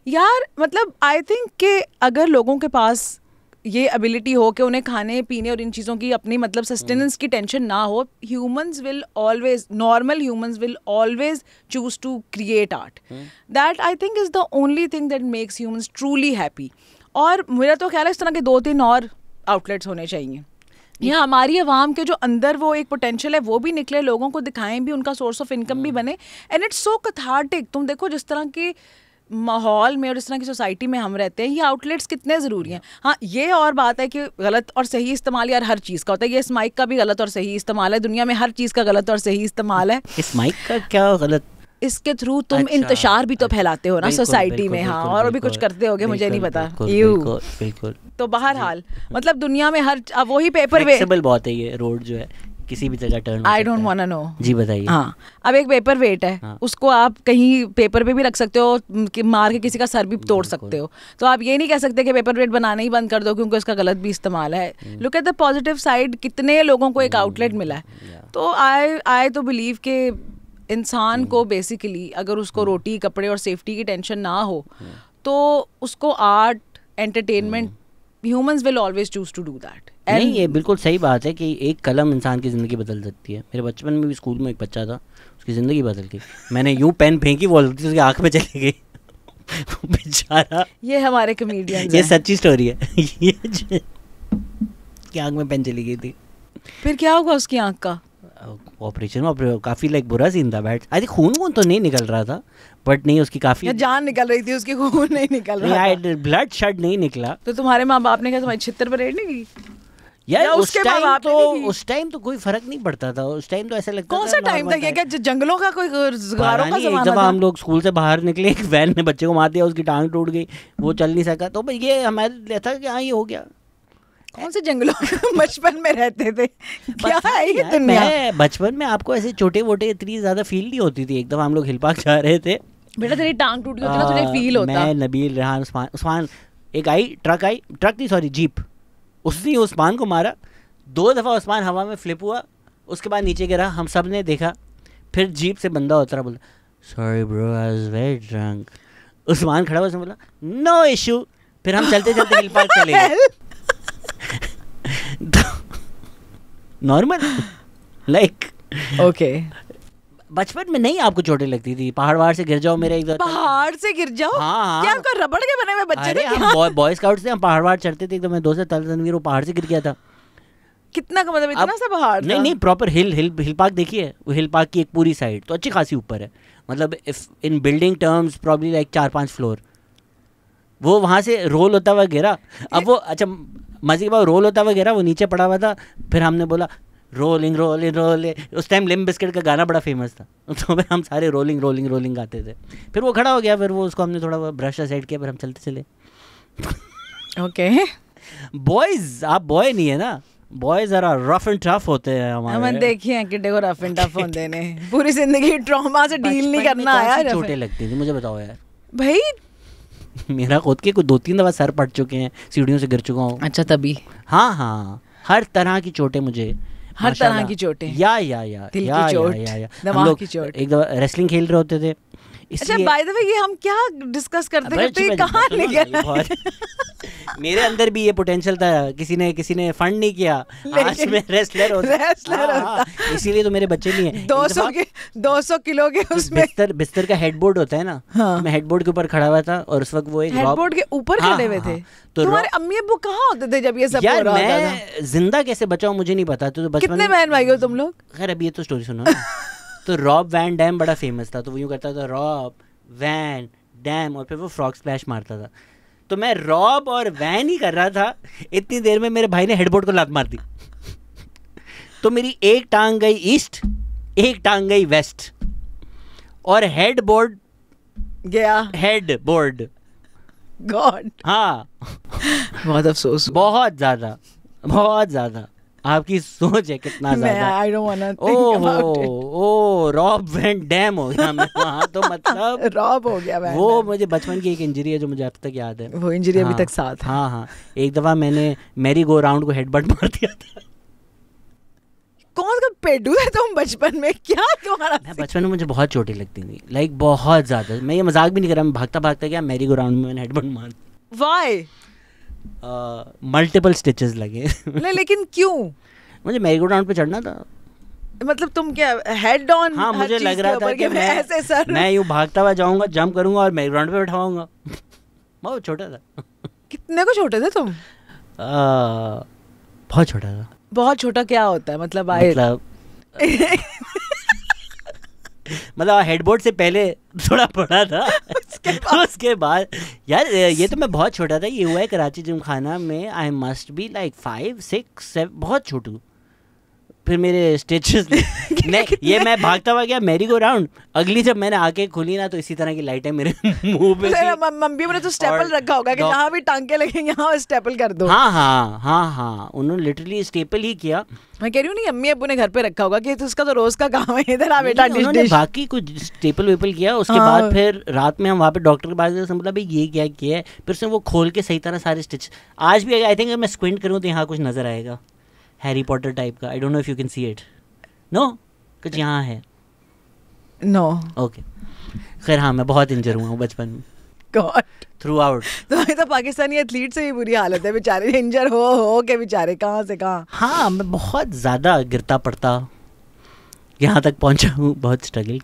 यार मतलब आई थिंक कि अगर लोगों के पास ये एबिलिटी हो कि उन्हें खाने पीने और इन चीज़ों की अपनी मतलब सस्टेनेंस की टेंशन ना हो, normal humans will always choose to create art. That I think is the only thing that makes humans truly happy. और मेरा तो ख्याल है इस तरह के 2-3 और आउटलेट्स होने चाहिए। यहाँ हमारी आवाम के जो अंदर वो एक पोटेंशियल है वो भी निकले, लोगों को दिखाएं भी, उनका सोर्स ऑफ इनकम भी बने। And it's so cathartic. तुम देखो जिस तरह की माहौल में और इस तरह की सोसाइटी में हम रहते हैं, ये आउटलेट्स कितने ज़रूरी हैं। हाँ, ये और बात है कि गलत और सही इस्तेमाल यार हर चीज़ का होता है। ये इस माइक का भी गलत और सही इस्तेमाल है, दुनिया में हर चीज़ का गलत और सही इस्तेमाल है। इस माइक का क्या गलत? इसके थ्रू तुम इंतशार भी तो फैलाते हो ना सोसाइटी में। हाँ, और भी कुछ करते होगे, मुझे नहीं पता। बिल्कुल। तो बहरहाल मतलब दुनिया में हर वही पेपर वेट बहुत है, ये रोड जो है किसी भी जगह turn. I don't want to know. जी बताइए। हाँ, अब एक पेपर वेट है। हाँ. उसको आप कहीं पेपर पे भी रख सकते हो, मार के किसी का सर भी तोड़ सकते हो। तो आप ये नहीं कह सकते कि पेपर वेट बनाना ही बंद कर दो क्योंकि उसका गलत भी इस्तेमाल है। Look at the positive side, कितने लोगों को एक आउटलेट मिला है। तो आई तो बिलीव के इंसान को बेसिकली अगर उसको रोटी, कपड़े और सेफ्टी की टेंशन ना हो तो उसको art, entertainment, humans will always choose to do that. नहीं, ये बिल्कुल सही बात है कि एक कलम इंसान की ज़िंदगी बदल सकती है। मेरे बचपन में भी स्कूल में एक बच्चा था, उसकी ज़िंदगी बदल गई। मैंने यूं पेन फेंकी, वो उसकी आँख में चली गई बेचारा। ये हमारे कॉमेडियंस ये सच्ची स्टोरी है। ये की आँख में पेन चली गई थी। फिर क्या होगा उसकी आँख का? ऑपरेशन में काफ़ी लाइक बुरा सीन था। बैठ आई थिंक खून तो नहीं निकल रहा था, बट नहीं उसकी काफ़ी जान निकल रही थी, उसकी खून नहीं निकल रहा था, ब्लड शड नहीं निकला। तो तुम्हारे माँ बाप ने क्या तुम्हारी छितर परेड नहीं की? यार उस टाइम तो कोई फर्क नहीं पड़ता था। उस टाइम तो ऐसा लगता था। कौन सा टाइम था? ये क्या जंगलों का कोई गारों का ज़माना था? जब हम लोग स्कूल से बाहर निकले, एक वैन ने बच्चे को मार दिया, उसकी टांग टूट गई, वो चल नहीं सका। तो ये हमारे लिए था कि हाँ ये हो गया। कौन से जंगलों बचपन में रहते थे? क्या है ये दुनिया? बचपन में आपको ऐसे छोटे मोटे इतनी ज्यादा फील नहीं होती थी। एकदम हम लोग हिल पार्क जा रहे थे, बेटा तेरी टांग टूट गई होती ना, तुझे फील होता। मैं, नबील, रेहान, उस्मान एक ट्रक नहीं सॉरी जीप, उसने उस्मान को मारा। 2 दफ़ा उस्मान हवा में फ्लिप हुआ, उसके बाद नीचे गिरा। हम सब ने देखा। फिर जीप से बंदा उतरा, बोला sorry bro I was very drunk. Usman खड़ा हुआ, उसने बोला नो इशू। फिर हम चलते चलते हिल पार्क चले गए। Normal like okay. बचपन में नहीं आपको चोटें लगती थी? पहाड़ से गिर जाओ, मेरे एक पहाड़ से गिर जाओ? हाँ, क्या आपको रबड़ के बने हुए बच्चे थे? हम बॉय स्काउट्स थे, हम पहाड़ चढ़ते थे। एकदम मैं दोस्त तनवीर वो पहाड़ से गिर गया था। कितना का मतलब इतना सा पहाड़ था? नहीं प्रॉपर हिल पार्क देखिए, वो हिल पार्क की एक पूरी साइड तो अच्छी खासी ऊपर है, मतलब if in building terms probably like 4-5 floor. वो वहाँ से रोल होता हुआ गिरा। अब वो अच्छा मजे की बात, रोल होता हुआ गिरा, वो नीचे पड़ा हुआ था। फिर हमने बोला रोलिंग रोलिंग रोलिंग, उस टाइम लिम्ब बिस्किट का गाना बड़ा फेमस था, तो फिर हम सारे रोलिंग रोलिंग रोलिंग गाते थे। फिर वो खड़ा हो गया, फिर वो उसको हमने थोड़ा ब्रश साइड किया, फिर हम चलते चले। ओके बॉयज, आप बॉय नहीं है ना, boys are rough and tough होते हैं हमारे। हम देखिए हैं किड्डे को रफ एंड टफ होते ने, पूरी जिंदगी ट्रॉमा से डील नहीं करना आया। चोटें लगती थी मुझे बताओ यार भाई। मेरा खुद के 2-3 दफा सर पट चुके हैं, सीढ़ियों से गिर चुका हूँ। अच्छा तभी। हाँ हर तरह की चोटें मुझे, हर तरह की चोटें, या दिल की चोट, दिमाग की चोट। एक दफा रेसलिंग खेल रहे होते थे। अच्छा बाय द वे ये हम क्या डिस्कस करते करते कहाँ निकल मेरे अंदर भी ये पोटेंशियल था, किसी ने फंड नहीं किया, आज मैं रेसलर होता। इसीलिए तो मेरे बच्चे नहीं है। 200 किलो के उसमें बिस्तर का हेडबोर्ड होता है ना, मैं हेडबोर्ड के ऊपर खड़ा हुआ था और उस वक्त वो एक हेडबोर्ड के ऊपर खड़े हुए थे। तो तुम्हारे अम्मी अब्बू कहाँ होते थे जब ये सब हो रहा था? मैं जिंदा कैसे बचा हूँ मुझे नहीं पता। तो कितने बहन भाई हो तुम लोग? खैर अभी ये तो स्टोरी सुनो ना। तो रॉब वैन डैम बड़ा फेमस था, तो वो यूँ करता था रॉब वैन डैम, और फिर वो फ्रॉग स्प्लैश मारता था। तो मैं रॉब और वैन ही कर रहा था, इतनी देर में मेरे भाई ने हेडबोर्ड को लात मार दी। तो मेरी एक टांग गई ईस्ट, एक टांग गई वेस्ट, और हेडबोर्ड गया। Headboard God. हाँ बहुत अफसोस, बहुत ज़्यादा। आपकी सोच है कितना ज्यादा। I don't wanna think about it. Oh Rob Van Dam हो गया मैं वहाँ, तो मतलब रॉब हो गया मैं। वो मुझे बचपन की एक इंजरी है जो मुझे अब तक याद है। वो इंजरी अभी तक साथ है। हाँ एक दफा मैंने मैरी गो राउंड को हेडबट मार दिया था। कौन सा पेडू है तुम बचपन में? क्या तुम्हारा? बचपन में मुझे बहुत चोटें लगती थी, लाइक बहुत ज्यादा। मैं ये मजाक भी नहीं कर रहा, मैं भागता गया मैरी गो राउंड में, मैंने हेडबट मार दिया। व्हाई? मल्टीपल स्टिचेस लगे। लेकिन क्यों? मुझे मैरी गो राउंड पे चढ़ना था। मतलब तुम क्या हेड ऑन? हाँ मुझे लग रहा था कि मैं यूँ भागता हुआ जाऊंगा, जंप करूंगा और मैरी गो राउंड पे बैठाऊंगा। बहुत छोटा था। कितने को छोटे थे तुम? बहुत छोटा था। बहुत छोटा क्या होता है मतलब? मतलब हेडबोर्ड से पहले थोड़ा बड़ा था। उसके बाद यार ये तो मैं बहुत छोटा था। ये हुआ है कराची जिमखाना में। आई मस्ट बी लाइक 5, 6, 7, बहुत छोटू। फिर मेरे स्टिचेस ये मैं भागता हुआ गया मैरी गो राउंड। अगली जब मैंने आंखें खोली ना तो इसी तरह की लाइटें मेरे मुंह पे। मम्मी ने तो स्टेपल रखा होगा कि जहाँ भी टांके लगेंगे यहाँ स्टेपल कर दो। हाँ उन्होंने लिटरली स्टेपल ही किया। मैं कह रही हूँ नहीं, अम्मी अब्बू ने घर पे रखा होगा कि तो उसका तो रोज का काम है, इधर आ बेटा डिश। बाकी कुछ स्टेपल वेपल किया। उसके बाद फिर रात में हम वहाँ पे डॉक्टर के पास गए, मतलब ये क्या किया है। फिर उसने वो खोल के सही तरह सारे स्टिच। आज भी आई थिंक मैं स्क्विंट करूँ तो यहाँ कुछ नजर आएगा, हैरी पॉटर टाइप का। I don't know if you can see it. No कुछ यहाँ है। नो ओके खैर हाँ मैं बहुत इंजर हुआ हूँ बचपन में। God through out. तो पाकिस्तानी एथलीट से भी बुरी हालत है बेचारे, इंजर हो के बेचारे कहाँ से कहाँ। हाँ मैं बहुत ज़्यादा गिरता पड़ता यहाँ तक पहुँचा हूँ। बहुत स्ट्रगल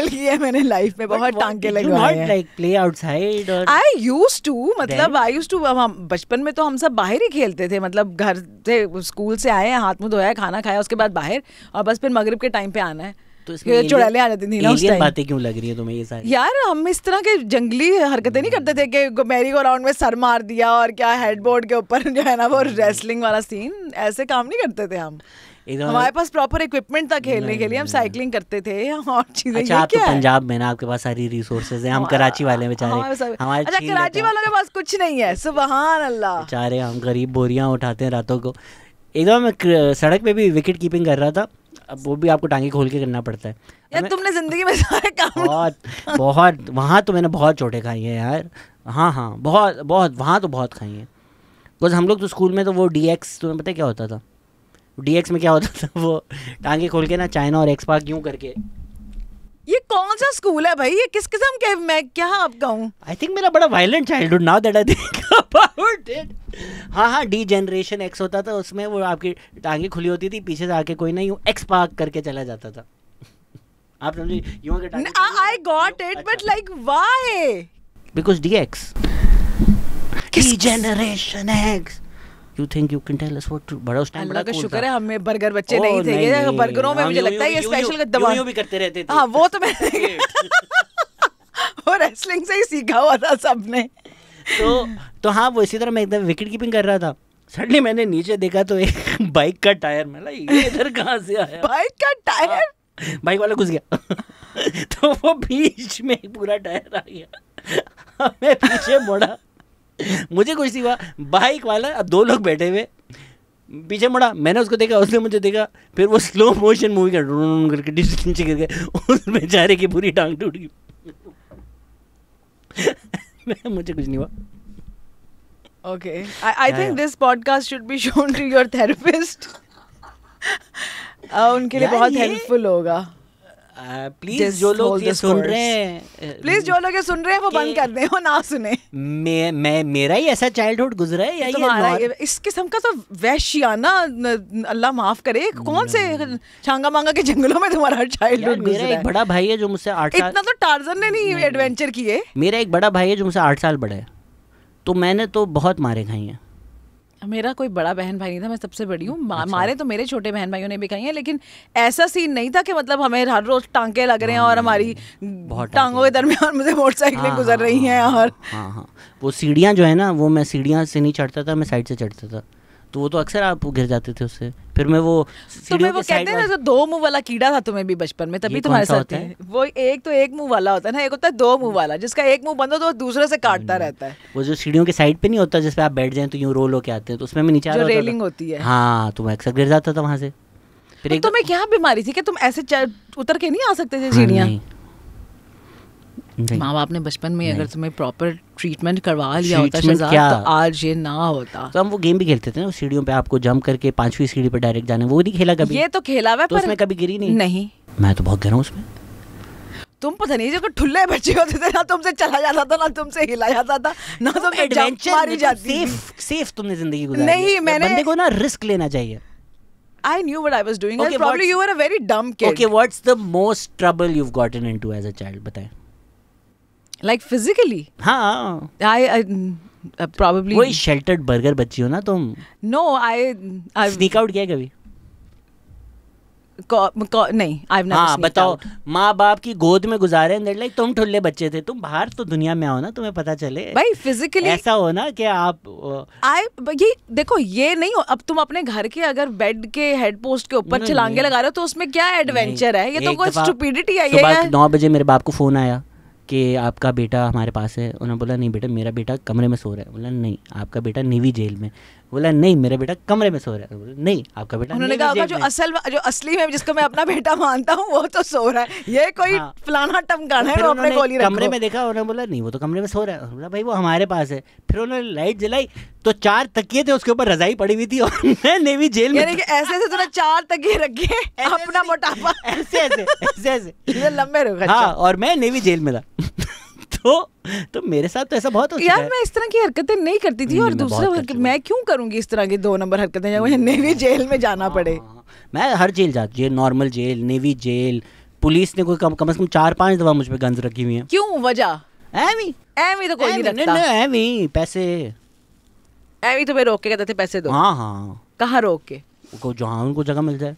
किया मैंने लाइफ में, बहुत टांके लगवाए हैं। लाइक प्ले आउटसाइड और आई यूज्ड टू हम बचपन में तो हम सब बाहर ही खेलते थे। मतलब घर से स्कूल से आए, हाथ मुंह धोया, खाना खाया, उसके बाद बाहर, और बस फिर मगरिब के टाइम पे आना है। तो इसमें चुड़ैलें आ जाती थी ना उस टाइम। बातें क्यों लग रही है तुम्हें ये सारी? यार हम इस तरह के जंगली हरकतें नहीं करते थे कि मैरी गो राउंड में सर मार दिया और क्या हेडबोर्ड के ऊपर जो है ना वो रेसलिंग वाला सीन, ऐसे काम नहीं करते थे हम। हमारे पास प्रॉपर इक्विपमेंट था खेलने के लिए, हम साइकिलिंग करते थे और चीजें। अच्छा आप तो पंजाब में ना, आपके पास सारी रिसोर्सेज हैं। हम कराची वाले बेचारे, हमारे अच्छा कराची वालों के पास कुछ नहीं है। सुभान अल्लाह। बेचारे हम गरीब बोरियां उठाते हैं रातों को। एकदम मैं सड़क पे भी विकेट कीपिंग कर रहा था। अब वो भी आपको टांगे खोल के करना पड़ता है यार। तुमने जिंदगी में सारे काम बहुत वहाँ तो मैंने बहुत चोटें खाई हैं यार। हाँ बहुत वहाँ तो बहुत खाई हैं। बिकॉज हम लोग तो स्कूल में तो वो DX, तुम्हें पता है क्या होता था? DX में क्या होता था? वो टांगे खोल के ना चाइना और एक्सपार्क यूं करके। ये कौन सा स्कूल है भाई? ये किस किस्म के? मैं क्या आपका हूँ? आई थिंक मेरा बड़ा violent childhood now that I think about it. हाँ डी जनरेशन X होता था, उसमें वो आपकी टांगे खुली होती थी, पीछे से आके कोई नहीं एक्स पार्क करके चला जाता था। आप समझे युवा के target I got it, but like why? because DX Generation X you think you can tell us what to बड़ा उस टाइम बड़ा अल्लाह का cool शुक्र था। है हमें बर्गर बच्चे नहीं थे, बर्गरों में मुझे लगता है ये स्पेशल दबा भी करते रहते थे। हाँ वो तो मैंने वो रेसलिंग से ही सीखा हुआ था सबने। तो हाँ वो इसी तरह मैं एकदम विकेट कीपिंग कर रहा था, सडनली मैंने नीचे देखा तो एक बाइक का टायर, मैं ये इधर कहाँ से आया? बाइक का टायर? बाइक वाला घुस गया तो वो बीच में पूरा टायर आ गया। मैं पीछे मुड़ा, मुझे कुछ नहीं हुआ, बाइक वाला अब 2 लोग बैठे हुए, पीछे मुड़ा, मैंने उसको देखा, उसने मुझे देखा, फिर वो स्लो मोशन मूवी करके नीचे गिर गए, उस बेचारे की पूरी टांग टूट गई। मुझे कुछ नहीं हुआ। Okay, I think this podcast should be shown to your therapist. उनके लिए बहुत हेल्पफुल होगा। प्लीज जो लोग ये सुन रहे हैं, प्लीज जो लोग ये सुन रहे हैं वो बंद कर दें, वो ना सुने। मैं मेरा ही ऐसा चाइल्डहुड गुजरा है या तुम्हारा इस किस्म का तो वैश्याना, अल्लाह माफ करे, कौन से छांगा मांगा के जंगलों में तुम्हारा चाइल्डहुड गुजरा है? मेरा एक बड़ा भाई है जो मुझसे 8 साल, इतना तो टार्जन ने नहीं एडवेंचर किए। मेरा एक बड़ा भाई है जो मुझसे 8 साल बड़ा है, तो मैंने तो बहुत मारे खाई हैं। मेरा कोई बड़ा बहन भाई नहीं था, मैं सबसे बड़ी हूँ। मारे तो मेरे छोटे बहन भाइयों ने भी खाई हैं, लेकिन ऐसा सीन नहीं था कि मतलब हमें हर रोज टांके लग रहे हैं और हमारी टांगों के दरमियान मुझे मोटरसाइकिलें गुजर रही हैं। और हाँ वो सीढ़ियाँ जो है ना, वो मैं सीढ़ियाँ से नहीं चढ़ता था, मैं साइड से चढ़ता था, तो वो तो अक्सर आप गिर जाते थे उससे। फिर मैं वो तुम्हें वो कहते हैं ना, 2 मुंह वाला कीड़ा था तुम्हें भी बचपन में, तभी तुम्हारे साथ है वो। एक तो 1 मुंह वाला होता है ना, एक होता है 2 मुंह वाला, जिसका 1 मुंह बंद हो तो वो दूसरे से काटता रहता है। वो जो सीढ़ियों के साइड पे नहीं होता जिसपे आप बैठ जाएं तो यूं रोल होके आते हैं, तो उसमें मैं नीचे आ रहा होता था, रेलिंग होती है। हाँ, तो मैं अक्सर गिर जाता था वहां से। फिर तुम्हें क्या बीमारी थी कि तुम ऐसे उतर के नहीं आ सकते थे सीढ़ियाँ? माँ बाप ने बचपन में अगर तुम्हें प्रॉपर ट्रीटमेंट करवा लिया होता शहजाद, तो आज ये ना होता। तो हम वो गेम भी खेलते थे ना, सीढ़ियों पे आपको जंप करके 5वीं सीढ़ी पे डायरेक्ट जाने, वो नहीं खेला कभी? ये तो खेला हुआ, तो उसमें कभी गिरी नहीं। मैं तो बहुत गिरा हूँ उसमें। तुम पता नहीं, जो ठुल्ले बच्चे होते थे ना, तुमसे चला जाता था ना तुमसे हिला जाता था ना, तुम एडवेंचर मारी जाती। सेफ तुमने जिंदगी गुजारी नहीं। मैंने बंदे को ना रिस्क लेना चाहिए। I knew what I was doing. Okay, probably you were a very dumb kid. Okay, what's the most trouble you've gotten into as a child? बताएं। Like physically? हाँ। I probably. वही sheltered burger बच्ची हो ना तुम? No, I sneak out किया कभी? नहीं, I've never sneaked बताओ, out. माँ बाप की गोद में गुजारे, लाइक तुम ठुल्ले बच्चे थे, तुम बाहर तो दुनिया में आओ ना, तुम्हें पता चले। भाई फिजिकली ऐसा हो ना कि आप ये देखो, ये नहीं हो, अब तुम अपने घर के अगर बेड के हेड पोस्ट के ऊपर छलांगे लगा रहे हो तो उसमें क्या एडवेंचर है? ये तो कोई स्टुपिडिटी है। सुबह 9 बजे मेरे बाप को फोन आया कि आपका बेटा हमारे पास है। उन्होंने बोला नहीं बेटा, मेरा बेटा कमरे में सो रहा है। बोला नहीं, आपका बेटा नेवी जेल में। बोला नहीं, मेरा बेटा कमरे में सो रहा है। बोला नहीं, आपका बेटा उन्होंने कहा जो असली में जिसको मैं अपना बेटा मानता हूँ वो तो सो रहा है, ये कोई फलाना टमकाना है, वो अपने गोली रखो। कमरे में देखा, उन्होंने बोला नहीं वो तो कमरे में सो रहा है। बोला भाई वो हमारे पास है। फिर उन्होंने लाइट जलाई तो 4 तकिए थे, उसके ऊपर रजाई पड़ी हुई थी और मैं नेवी जेल में। यानी कि ऐसे ऐसे तूने 4 तकिए रखे, अपना मोटापा ऐसे लंबे रखा। हाँ, और मैं नेवी जेल में था। तो मेरे साथ तो ऐसा बहुत होता है यार, मैं इस तरह की हरकतें नहीं करती थी, और दूसरा मैं क्यों करूंगी इस तरह की 2 नंबर हरकतें जब मुझे नेवी जेल में जाना पड़े। मैं हर जेल जाती हूँ, normal jail, navy jail. Police ने कोई कम से कम 4-5 दफा मुझ पे गन्स रखी हुई है। क्यों? वजह एवी तो कोई नहीं रखता। एवी पैसे, एवी तो मैं रोक के कहते थे पैसे दो। हाँ। कहाँ रोक के? जहाँ उनको जगह मिल जाए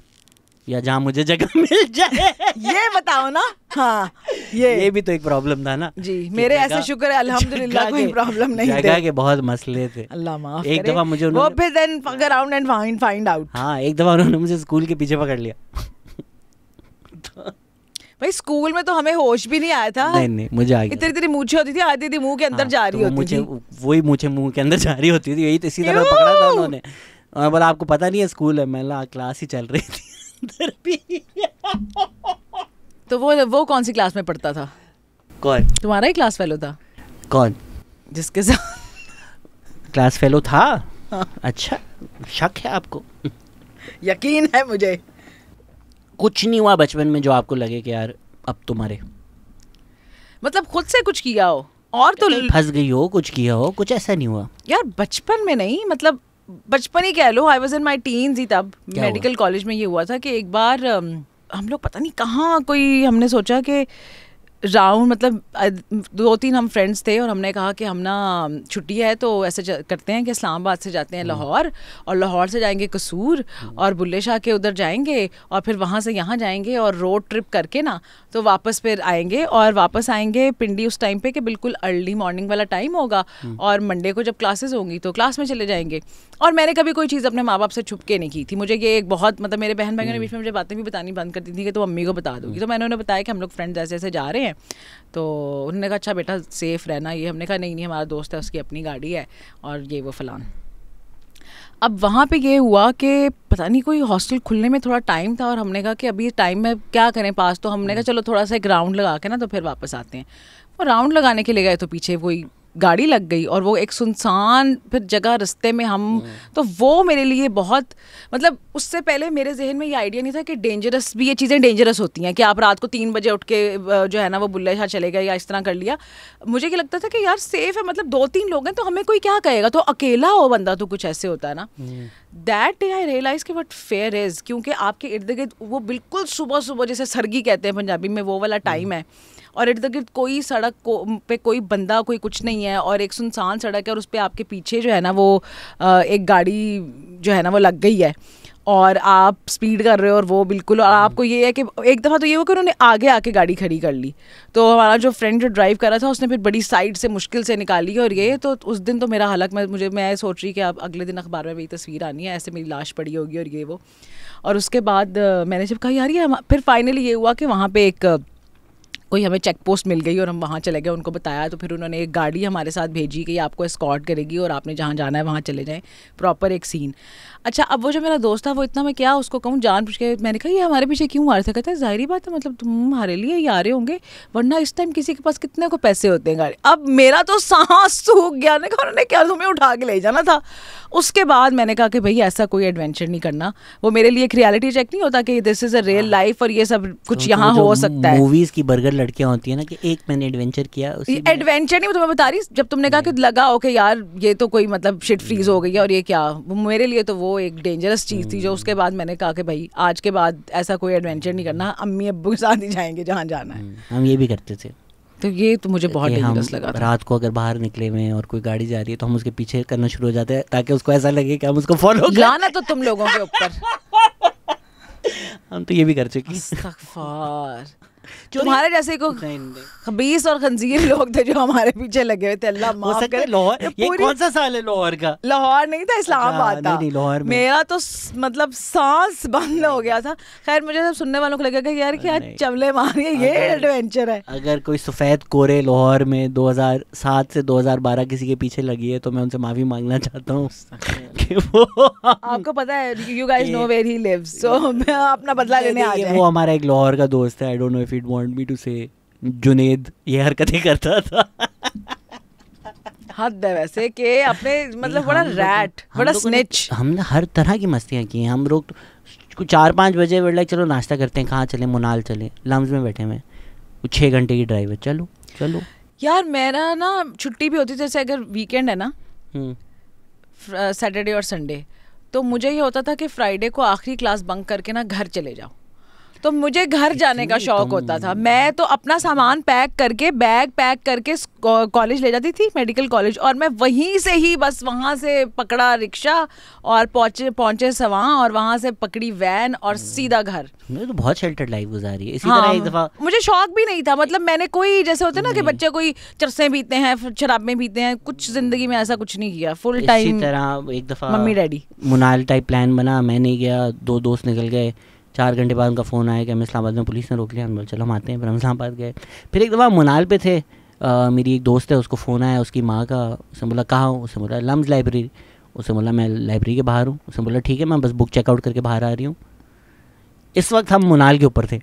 या जहाँ मुझे जगह मिल जाए। ये बताओ ना। हाँ, ये भी तो एक प्रॉब्लम था ना जी। मेरे ऐसे शुक्र है अल्हम्दुलिल्लाह कोई प्रॉब्लम नहीं थे। जगह के बहुत मसले थे, अल्लाह माफ करे। एक दफा मुझे वो फिर then fuck around and find out। हाँ, एक दफा उन्होंने मुझे स्कूल के पीछे पकड़ लिया। भाई स्कूल में तो हमें होश भी नहीं आया था। नहीं मुझे आ गया। इतनी मूछें होती थी, आधी थी मुंह के अंदर जा रही होती थी। वही मूछें मुंह के अंदर जा रही होती थी, यही तो इसी तरह पकड़ा था उन्होंने। और बोला आपको पता नहीं है स्कूल है? मैं क्लास ही चल रही थी। तो वो कौन सी क्लास में पढ़ता था? कौन? तुम्हारा ही क्लास फेलो था? कौन जिसके साथ क्लास फेलो था? हाँ। अच्छा, शक है आपको? यकीन है मुझे। कुछ नहीं हुआ बचपन में जो आपको लगे कि यार अब तो मरे? मतलब खुद से कुछ किया हो और तो फंस गई हो, कुछ किया हो, कुछ ऐसा नहीं हुआ? यार बचपन में नहीं, बचपन ही कह लो, I was in my teens ही तब। मेडिकल कॉलेज में ये हुआ था कि एक बार हम लोग पता नहीं कहाँ कोई हमने सोचा कि राउंड मतलब 2-3 हम फ्रेंड्स थे और हमने कहा कि हम ना छुट्टी है तो ऐसे करते हैं कि इस्लामाबाद से जाते हैं लाहौर और लाहौर से जाएंगे कसूर और बुल्ले शाह के उधर जाएंगे और फिर वहाँ से यहाँ जाएंगे और रोड ट्रिप करके ना तो वापस फिर आएंगे और वापस आएंगे पिंडी उस टाइम पे कि बिल्कुल अर्ली मॉर्निंग वाला टाइम होगा और मंडे को जब क्लासेस होंगी तो क्लास में चले जाएंगे। और मैंने कभी कोई चीज़ अपने माँ बाप से छुप के नहीं की थी। मुझे ये एक बहुत मतलब मेरे बहन भाइयों ने बीच में मुझे बातें भी बतानी बंद कर दी थी कि तो मम्मी को बता दूँगी। तो मैंने उन्हें बताया कि हम लोग फ्रेंड्स ऐसे ऐसे जा रहे हैं। तो उन्होंने कहा अच्छा बेटा सेफ़ रहना। ये हमने कहा नहीं नहीं हमारा दोस्त है उसकी अपनी गाड़ी है और ये वो फलान। अब वहाँ पे ये हुआ कि पता नहीं कोई हॉस्टल खुलने में थोड़ा टाइम था और हमने कहा कि अभी टाइम में क्या करें पास। तो हमने कहा चलो थोड़ा सा एक राउंड लगा के ना तो फिर वापस आते हैं। वो राउंड लगाने के लिए गए तो पीछे कोई गाड़ी लग गई और वो एक सुनसान फिर जगह रास्ते में हम तो वो मेरे लिए बहुत मतलब उससे पहले मेरे जहन में ये आइडिया नहीं था कि डेंजरस भी ये चीज़ें डेंजरस होती हैं कि आप रात को 3 बजे उठ के जो है ना वो बुल्ले शाह चले गए या इस तरह कर लिया। मुझे क्या लगता था कि यार सेफ है मतलब 2-3 लोग हैं तो हमें कोई क्या कहेगा। तो अकेला हो बंदा तो कुछ ऐसे होता है ना। दैट डे आई रियलाइज कि व्हाट फेयर इज़ क्योंकि आपके इर्द गिर्द वो बिल्कुल सुबह सुबह जैसे सरगी कहते हैं पंजाबी में वो वाला टाइम है और इर्द गिर्द कोई सड़क पे कोई बंदा कोई कुछ नहीं है और एक सुनसान सड़क है और उस पर आपके पीछे जो है ना वो एक गाड़ी जो है ना वो लग गई है और आप स्पीड कर रहे हो और वो बिल्कुल और आपको ये है कि एक दफ़ा तो ये हुआ कि उन्होंने आगे आके गाड़ी खड़ी कर ली। तो हमारा जो फ्रेंड जो ड्राइव कर रहा था उसने फिर बड़ी साइड से मुश्किल से निकाली और ये तो उस दिन तो मेरा हालत मैं सोच रही कि अब अगले दिन अखबार में मेरी तस्वीर आनी है ऐसे मेरी लाश पड़ी होगी और ये वो। और उसके बाद मैंने जब कहा यार ये फिर फाइनली ये हुआ कि वहाँ पे एक कोई हमें चेक पोस्ट मिल गई और हम वहाँ चले गए। उनको बताया तो फिर उन्होंने एक गाड़ी हमारे साथ भेजी कि आपको एस्कॉर्ट करेगी और आपने जहाँ जाना है वहाँ चले जाएं। प्रॉपर एक सीन। अच्छा अब वो जो मेरा दोस्त था वो इतना मैं क्या उसको कहूँ जान पूछ के मैंने कहा ये हमारे पीछे क्यों आ रहे थे। कहता है ज़ाहिरी बात है मतलब तुम्हारे लिए ही आ रहे होंगे वरना इस टाइम किसी के पास कितने को पैसे होते हैं गाड़ी। अब मेरा तो सांस सूख गया। ने कहा उन्होंने क्या तुम्हें उठा के ले जाना था। उसके बाद मैंने कहा कि भाई ऐसा कोई एडवेंचर नहीं करना। वो मेरे लिए एक रियलिटी चेक नहीं होता कि this is a real life और ये सब कुछ यहाँ हो सकता है। मूवीज़ की बर्गर लड़कियाँ होती है ना कि एक मैंने एडवेंचर किया। एडवेंचर नहीं मैं तुम्हें बता रही जब तुमने कहा कि लगा ओके यार ये तो कोई मतलब शिट फ्रीज हो गई है और ये क्या मेरे लिए तो वो एक डेंजरस चीज़ थी। जो उसके बाद मैंने कहा कि भाई आज के बाद ऐसा कोई एडवेंचर नहीं करना। अम्मी अब्बू के साथ ही जाएंगे जहाँ जाना है। हम ये भी करते थे। तो ये तो मुझे बहुत डेंजरस लगा था। रात को अगर बाहर निकले हुए और कोई गाड़ी जा रही है तो हम उसके पीछे करना शुरू हो जाते हैं ताकि उसको ऐसा लगे कि हम उसको फॉलो कर। लाना तो तुम लोगों के ऊपर। हम तो ये भी कर चुके। तुम्हारे जैसे को खबीस और खंजीर लोग थे जो हमारे पीछे लगे हुए थे। अल्लाह माफ करे। लाहौर ये कौन सा साल है लाहौर का? लाहौर नहीं था इस्लामाबाद था। नहीं, लाहौर में मेरा तो मतलब सांस बंद हो गया था। खैर मुझे सब सुनने वालों को लगेगा कि यार क्या चमले मारिए ये एडवेंचर है। अगर कोई सफ़ेद कोरे लाहौर में 2007 से 2012 किसी के पीछे लगी है तो मैं उनसे माफ़ी मांगना चाहता हूँ कि वो आपको पता है you guys know where he lives so मैं अपना बदला लेने आ जाए। वो हमारा एक लाहौर का दोस्त है। I don't know if it want me to say Junaid ये हरकतें करता था। हद है वैसे कि अपने मतलब बड़ा रैट बड़ा स्निच। हमने हर तरह की मस्तियाँ की हैं। हम लोग 4-5 बजे लाइक चलो नाश्ता करते हैं कहाँ चले मुनाल चले लम्स में बैठे हुए 6 घंटे की ड्राइव है चलो चलो। यार मेरा ना छुट्टी भी होती है जैसे अगर वीकेंड है ना सैटरडे और संडे तो मुझे ये होता था कि फ्राइडे को आखिरी क्लास बंक करके ना घर चले जाओ। तो मुझे घर जाने का शौक होता था। मैं तो अपना सामान पैक करके बैग पैक करके कॉलेज ले जाती थी मेडिकल कॉलेज और मैं वहीं से ही बस वहाँ से पकड़ा रिक्शा और पहुँचे सवां और वहाँ से पकड़ी वैन और सीधा घर। मैंने तो बहुत शेल्टर्ड लाइफ गुजारी है। इसी तरह एक दफ़ा मुझे शौक भी नहीं था मतलब मैंने कोई जैसे होते ना कि बच्चे कोई चरसे पीते हैं शराबें पीते हैं कुछ ज़िंदगी में ऐसा कुछ नहीं किया फुल टाइम। इसी तरह एक दफ़ा मम्मी डैडी मुनाल टाइप प्लान बना मैं नहीं गया 2 दोस्त निकल गए 4 घंटे बाद उनका फ़ोन आया कि हमें इस्लामाबाद में पुलिस ने रोक लिया। हम बोले चलो हम आते हैं। फिर हम इस्लामाबाद गए। फिर एक दफ़ा मुनाल पे थे मेरी एक दोस्त है उसको फ़ोन आया उसकी माँ का। उसने बोला कहाँ हूँ? उसने बोला लम्स लाइब्रेरी। उसने बोला मैं लाइब्रेरी के बाहर हूँ। उसने बोला ठीक है मैं बस बुक चेकआउट करके बाहर आ रही हूँ। इस वक्त हम मुनाल के ऊपर थे।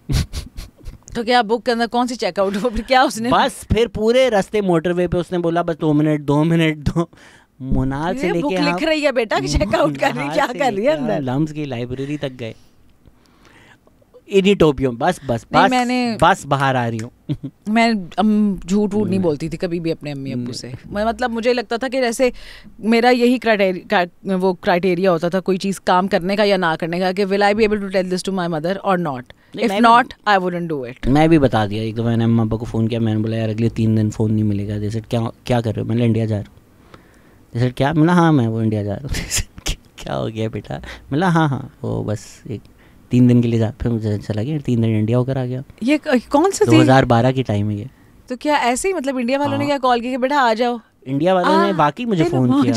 तो क्या बुक के अंदर कौन सी चेकआउट हो क्या उसने? बस फिर पूरे रास्ते मोटरवे पे उसने बोला बस 2 मिनट दो। मुनाल से लेके लिख रही है बेटा कि चेकआउट कर रही क्या कर रही है अंदर। लम्स की लाइब्रेरी तक गए। इनिटोपियम बस बाहर आ रही हूँ। मैं झूठ वूठ नहीं बोलती थी कभी भी अपने अम्मी अब्बू से। मैं मतलब मुझे लगता था कि जैसे मेरा यही क्राइटेरिया होता था कोई चीज़ काम करने का या ना करने का, कि will I be able to tell this to my mother और not, if not I wouldn't do it. मैं भी बता दिया। एक तो मैंने अम्मा अब्बा को फ़ोन किया, मैंने बोला यार अगले 3 दिन फ़ोन नहीं मिलेगा। जैसे क्या कर रहे हो? मैंने इंडिया जा रहा हूँ। जैसे क्या? मैंने हाँ मैं वो इंडिया जा रहा हूँ। क्या हो गया बेटा? मैंने हाँ वो बस 3 दिन के लिए फिर मुझे चला गया, 3 दिन इंडिया होकर आ गया। ये कौन सा 2012 की टाइम है ये। तो क्या ऐसे ही मतलब इंडिया वालों ने क्या कॉल किया कि बेटा आ जाओ? इंडिया वालों ने बाकी मुझे फ़ोन किया।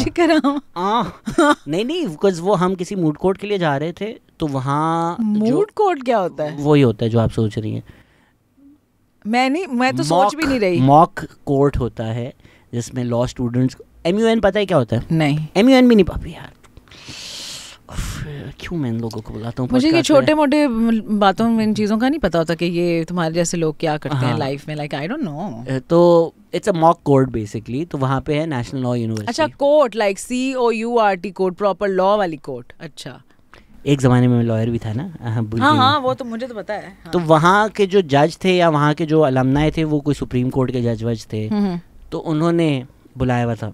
नहीं बिकॉज वो हम किसी मूड कोर्ट के लिए जा रहे थे, तो वहाँ मूड कोर्ट क्या होता है? वही होता है जो आप सोच रही हैं। मैं तो सोच भी नहीं रही। मॉक कोर्ट होता है जिसमें लॉ स्टूडेंट्स, MUN पता है क्या होता है? नहीं, MUN भी नहीं पापी यार। क्यों मैं इन लोगों को बुलाता हूँ? मुझे ये छोटे मोटे बातों में इन चीज़ों का नहीं पता होता कि ये तुम्हारे जैसे लोग क्या करते हैं लाइफ में, लाइक आई डोंट नो। तो it's a mock court basically. तो वहाँ पे है नेशनल लॉ यूनिवर्सिटी। अच्छा, court like COURT court, proper law वाली कोर्ट। अच्छा, एक ज़माने में मैं लॉयर भी था ना। हाँ वो तो मुझे तो पता है। हाँ। तो वहाँ के जो जज थे या वहाँ के जो अलमनाए थे वो कोई सुप्रीम कोर्ट के जज वज थे, तो उन्होंने बुलाया हुआ था।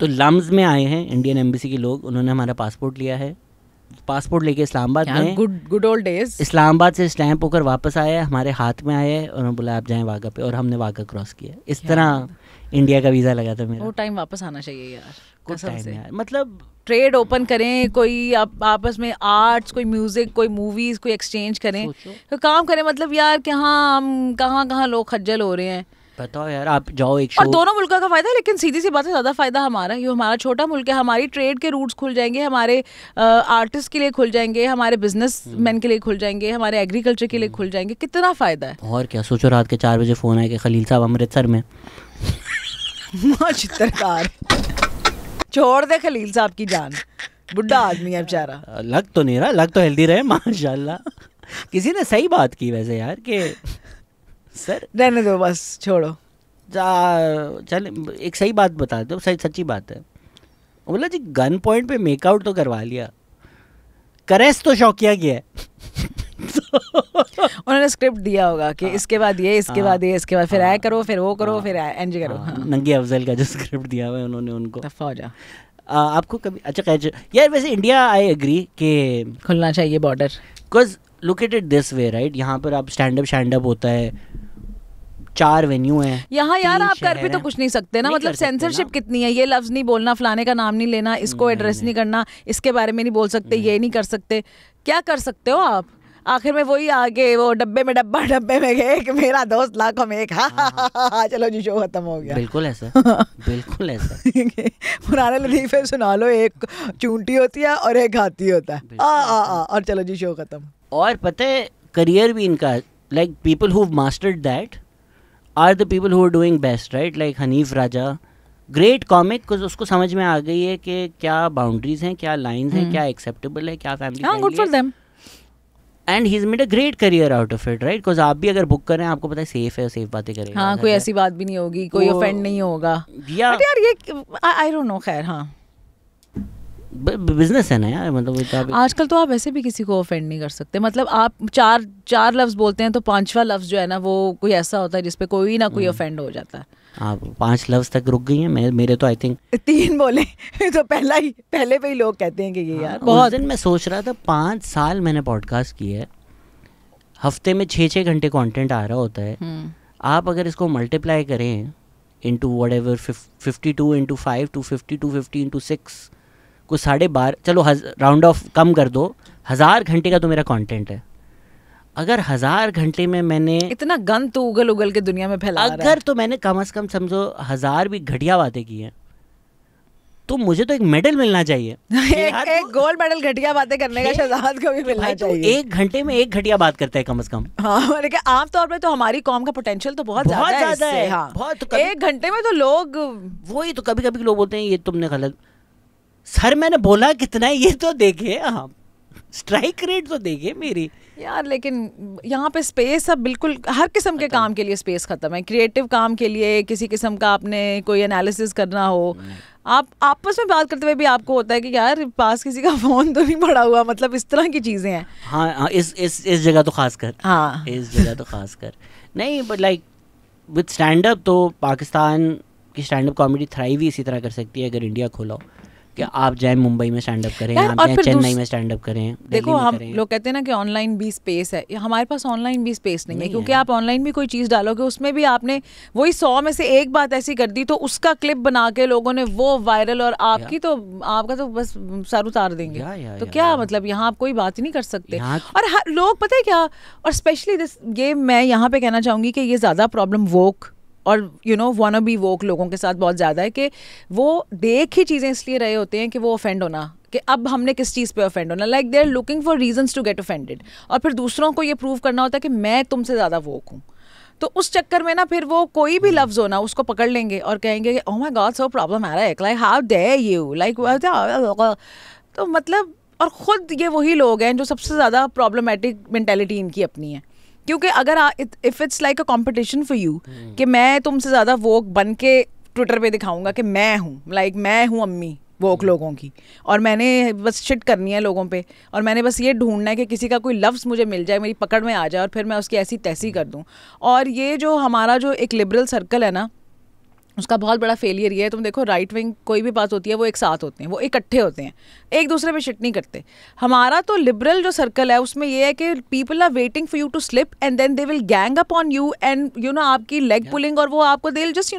तो लम्स में आए हैं इंडियन एम्बेसी के लोग, उन्होंने हमारा पासपोर्ट लिया है। पासपोर्ट लेके इस्लामाबाद में, गुड ओल्ड डेज, इस्लामाबाद से स्टैंप होकर वापस आया, हमारे हाथ में आया है और उन्होंने बोला आप जाएं वाघा पे, और हमने वाघा क्रॉस किया। इस तरह इंडिया का वीज़ा लगा था मेरा। वो टाइम वापस आना चाहिए यार, कसम से यार। मतलब ट्रेड ओपन करें, कोई आपस में आर्ट्स, कोई म्यूजिक, कोई मूवीज, कोई एक्सचेंज करें, तो काम करें। मतलब यार कि हाँ हम कहाँ लोग खज्जल हो रहे हैं। बताओ यार, आप जाओ एक शो, और दोनों मुल्कों का फायदा है, लेकिन सीधी सी बात है ज़्यादा फायदा हमारा। ये हमारा छोटा मुल्क है, हमारी ट्रेड के रूट्स खुल जाएंगे, हमारे आर्टिस्ट के लिए खुल जाएंगे, हमारे बिजनेस मैन के लिए खुल जाएंगे, हमारे एग्रीकल्चर के लिए खुल जाएंगे। कितना फायदा है। और क्या सोचो, रात के 4 बजे फ़ोन आया कि खलील साहब अमृतसर में। चित्रकार छोड़ दे खलील साहब की जान, बुढ़ा आदमी है बेचारा। लग तो नहीं रहा, लग तो हेल्दी रहे माशाल्लाह। किसी ने सही बात की वैसे यार कि सर रहने दो बस, छोड़ो। चल एक सही बात बता दो, सही सच्ची बात है। बोला जी गन पॉइंट पे मेकआउट तो करवा लिया, करेस तो शौकिया किया है। उन्होंने स्क्रिप्ट दिया होगा कि इसके बाद ये, इसके बाद ये, इसके बाद फिर ऐ करो, फिर वो करो, फिर एंज करो। नंगे अफजल का जो स्क्रिप्ट दिया हुआ है उन्होंने उनको। दफा हो जा। आपको कभी अच्छा कह यार, वैसे इंडिया आई एग्री कि खुलना चाहिए border. Because look at it this way right, यहाँ पर आप स्टैंड अप होता है, 4 वेन्यू है यहाँ यार, आप कर भी तो कुछ नहीं सकते ना। मतलब सेंसरशिप कितनी है, ये लफ्ज नहीं बोलना, फलाने का नाम नहीं लेना, इसको एड्रेस नहीं करना, इसके बारे में नहीं बोल सकते, ये नहीं कर सकते। क्या कर सकते हो आप? आखिर में वही आगे वो डब्बे में गए कि मेरा दोस्त लाखों में एक। चलो जी, शो खत्म हो गया। बिल्कुल ऐसा, बिल्कुल ऐसा। पुराने लतीफे सुना लो, एक चूंटी होती है और एक हाथी होता है, और चलो जी शो खत्म। और पता है करियर भी इनका, like people who mastered that are the people who are doing best right. Like Hanif Raja, great comic, because उसको समझ में आ गई है कि क्या बाउंड्रीज हैं, क्या लाइंस हैं, क्या एक्सेप्टेबल है, क्या फैमिली फ्रेंडली है। Good for them. And he is made a great career out of it right. Because आप भी अगर बुक करें, आपको पता है सेफ है, सेफ बातें करेंगे। हाँ, कोई ऐसी बात भी नहीं होगी, कोई ऑफेंड नहीं होगा। यार ये आई डोंट नो, खैर हाँ बिजनेस है ना यार। मतलब आजकल तो आप वैसे भी किसी को ऑफेंड नहीं कर सकते। मतलब आप चार लफ्ज बोलते हैं तो 5वां लफ्ज जो है ना, वो कोई ऐसा होता है जिसपे कोई ना कोई ऑफेंड हो जाता है। आप 5 लफ्ज तक रुक गई हैं, मेरे तो आई थिंक 3 बोले तो पहले पे ही लोग कहते हैं कि ये यार बहुत। उस दिन मैं सोच रहा था 5 साल मैंने पॉडकास्ट किया है, हफ्ते में 6 घंटे कंटेंट आ रहा होता है। आप अगर इसको मल्टीप्लाई करें into what ever 52 into 5 250 250 into 6 कुछ 12.5, चलो राउंड ऑफ कम कर दो, 1000 घंटे का तो मेरा कंटेंट है। अगर 1000 घंटे में मैंने इतना गंद तो उगल के दुनिया में फैला रहा है, अगर तो मैंने कम से कम समझो 1000 भी घटिया बातें की हैं, तो मुझे तो एक मेडल मिलना चाहिए। एक गोल्ड मेडल घटिया बातें करने का शहजाद को भी मिलना चाहिए। 1 घंटे में 1 घटिया बात करता है कम से कम। हाँ, लेकिन आमतौर पे तो हमारी कौम का पोटेंशियल तो बहुत ज्यादा है। हाँ, बहुत। 1 घंटे में तो लोग वही तो कभी लोग बोलते हैं ये तुमने गलत। सर मैंने बोला कितना है ये तो देखे आप। स्ट्राइक रेट तो देखिए मेरी यार, लेकिन यहाँ पे स्पेस अब बिल्कुल हर किस्म के काम के लिए स्पेस खत्म है। क्रिएटिव काम के लिए, किसी किस्म का आपने कोई एनालिसिस करना हो, आप आपस में बात करते हुए भी आपको होता है कि यार पास किसी का फोन तो नहीं पड़ा हुआ, मतलब इस तरह की चीजें हैं। हाँ, इस जगह तो खास कर, हाँ इस जगह तो खास कर नहीं, but like with stand up तो पाकिस्तान की स्टैंड अप कॉमेडी थ्राइव ही इसी तरह कर सकती है अगर इंडिया खोला हो, कि आप जाए मुंबई में स्टैंड अप करें, आप जाए चेन्नई में स्टैंड अप करें, देखो हम लोग कहते हैं ना कि ऑनलाइन भी स्पेस है, हमारे पास ऑनलाइन भी स्पेस नहीं है, क्योंकि आप ऑनलाइन भी कोई चीज़ डालोगे उसमें भी आपने वही 100 में से एक बात ऐसी कर दी तो उसका क्लिप बना के लोगों ने वो वायरल, और आपकी तो आपका तो बस सर उतार देंगे। तो क्या मतलब यहाँ आप कोई बात ही नहीं कर सकते। और लोग पता है क्या, और स्पेशली दिस, ये मैं यहाँ पे कहना चाहूँगी कि ये ज़्यादा प्रॉब्लम वोक और वाना बी वोक लोगों के साथ बहुत ज़्यादा है, कि वो देख ही चीज़ें इसलिए रहे होते हैं कि वो ऑफेंड होना, कि अब हमने किस चीज़ पे ऑफेंड होना, like they are looking for reasons to get offended, और फिर दूसरों को ये प्रूव करना होता है कि मैं तुमसे ज़्यादा वोक हूँ। तो उस चक्कर में ना फिर वो कोई भी लफ्ज़ हो ना उसको पकड़ लेंगे और कहेंगे कि oh my god so problematic, like how dare you, like तो मतलब, और ख़ुद ये वही लोग हैं जो सबसे ज़्यादा प्रॉब्लमेटिक मेंटेलिटी इनकी अपनी है। क्योंकि अगर if it's like a competition for you, कि मैं तुमसे ज़्यादा वोक बन के ट्विटर पे दिखाऊंगा कि मैं हूँ, लाइक मैं हूँ अम्मी वोक लोगों की, और मैंने बस शिट करनी है लोगों पे, और मैंने बस ये ढूंढना है कि किसी का कोई लफ्ज़ मुझे मिल जाए, मेरी पकड़ में आ जाए, और फिर मैं उसकी ऐसी तैसी कर दूँ। और ये जो हमारा जो एक लिबरल सर्कल है ना, उसका बहुत बड़ा फेलियर ये है। तुम देखो राइट विंग कोई भी बात होती है वो एक साथ होते हैं, वो इकट्ठे होते हैं, एक दूसरे पे शिट नहीं करते। हमारा तो लिबरल जो सर्कल है उसमें ये है कि people are waiting for you to slip and then they will gang up on you and आपकी लेग पुलिंग, और वो आपको they will just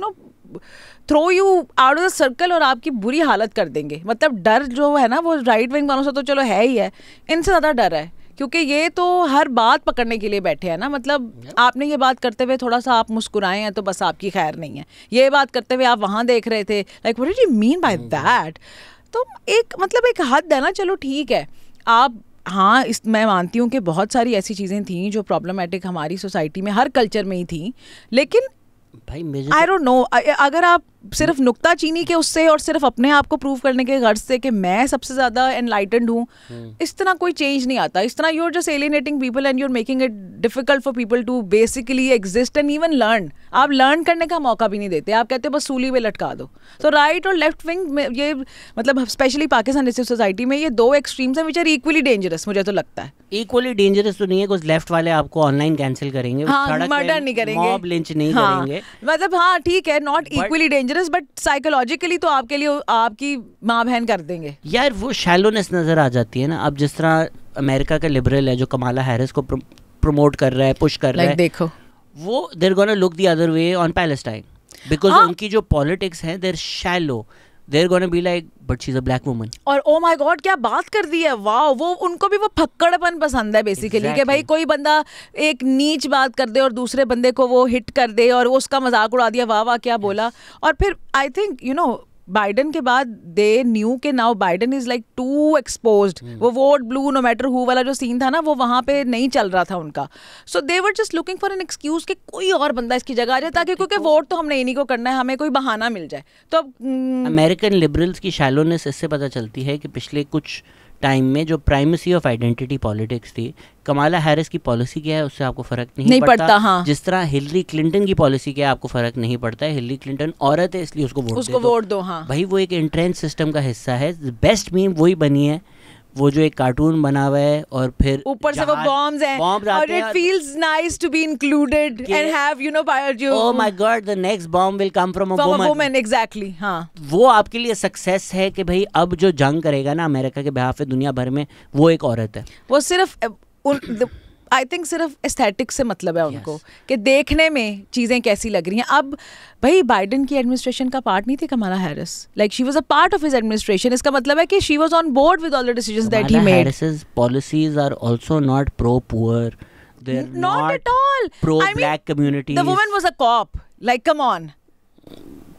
throw you out of the circle और आपकी बुरी हालत कर देंगे। मतलब डर जो है ना वो राइट विंग वालों से तो चलो है ही है, इनसे ज़्यादा डर है, क्योंकि ये तो हर बात पकड़ने के लिए बैठे हैं ना। मतलब आपने ये बात करते हुए थोड़ा सा आप मुस्कुराए हैं तो बस आपकी खैर नहीं है, ये बात करते हुए आप वहाँ देख रहे थे, like what did you mean by that. तो एक मतलब एक हद है ना, चलो ठीक है आप, हाँ इस मैं मानती हूँ कि बहुत सारी ऐसी चीज़ें थी जो प्रॉब्लमेटिक हमारी सोसाइटी में हर कल्चर में ही थी, लेकिन भाई आई डोंट नो, अगर आप सिर्फ नुक्ताचीनी के उससे और सिर्फ अपने आप को प्रूव करने के गर्ज से कि मैं सबसे ज़्यादा एनलाइटेंड हूँ, इस तरह कोई चेंज नहीं आता। इस तरह you are just alienating people and you are making it difficult for people to basically exist and even learn. आप लर्न करने का मौका भी नहीं देते, आप कहते हैं बस सूली में लटका दो। तो राइट और लेफ्ट विंग में ये मतलब स्पेशली पाकिस्तान जैसी सोसाइटी में ये दो एक्सट्रीम्स हैं विच आर इक्वली डेंजरस, मुझे तो लगता है। इक्वली डेंजरस तो नहीं है, कुछ लेफ्ट वाले आपको ऑनलाइन कैंसिल करेंगे, मर्डर नहीं करेंगे, मॉब लिंच नहीं करेंगे, मतलब हाँ ठीक है, not equally dangerous but psychologically तो आपके लिए आपकी माँ बहन कर देंगे। यार वो शैलोनेस नजर आ जाती है ना। अब जिस तरह अमेरिका का लिबरल है जो कमाला हैरिस को प्रमोट कर रहा है, पुश कर रहा है, देखो वो they're gonna look the other way on Palestine because उनकी जो पॉलिटिक्स है they're shallow, they're gonna be like but she's a black woman। और oh my god क्या बात कर दी है, वाह। वो उनको भी वो फक्कड़पन पसंद है बेसिकली, कि भाई कोई बंदा एक नीच बात कर दे और दूसरे बंदे को वो हिट कर दे और वो उसका मजाक उड़ा दिया, वाह वाह क्या बोला। और फिर आई थिंक बाइडन के बाद दे न्यू के now Biden is like too exposed. वो vote blue no matter who वाला जो सीन था ना वो वहाँ पे नहीं चल रहा था उनका। So they were just looking for an excuse कि कोई और बंदा इसकी जगह आ जाए, ताकि क्योंकि वोट तो हमने इन्हीं को करना है, हमें कोई बहाना मिल जाए। तो अब अमेरिकन लिबरल्स की शैलोनेस इससे पता चलती है कि पिछले कुछ टाइम में जो प्राइमेसी ऑफ आइडेंटिटी पॉलिटिक्स थी, कमाला हैरिस की पॉलिसी क्या है उससे आपको फर्क नहीं पड़ता। हाँ। जिस तरह हिलरी क्लिंटन की पॉलिसी क्या है आपको फर्क नहीं पड़ता है। हिलरी क्लिंटन औरत है इसलिए उसको वोट दो। हाँ। भाई वो एक एंट्रेंस सिस्टम का हिस्सा है। बेस्ट मीम वही बनी है, वो जो एक कार्टून बना हुआ है और फिर ऊपर से वो बॉम्ब्स हैं और it feels nice to be included and have oh my god the next bomb will come from a woman. Exactly. हाँ, वो आपके लिए सक्सेस है कि भाई अब जो जंग करेगा ना अमेरिका के बिहाफ पे दुनिया भर में वो एक औरत है। वो सिर्फ आई थिंक सिर्फ एस्थेटिक्स से मतलब है उनको, कि देखने में चीज़ें कैसी लग रही हैं। अब भाई बाइडन की एडमिनिस्ट्रेशन का पार्ट नहीं थी Kamala Harris, like she was a part of his administration. इसका मतलब है कि she was on board with all the decisions that he made. Harris's policies are also not pro poor, they're not at all pro black communities. The woman was a cop, like come on।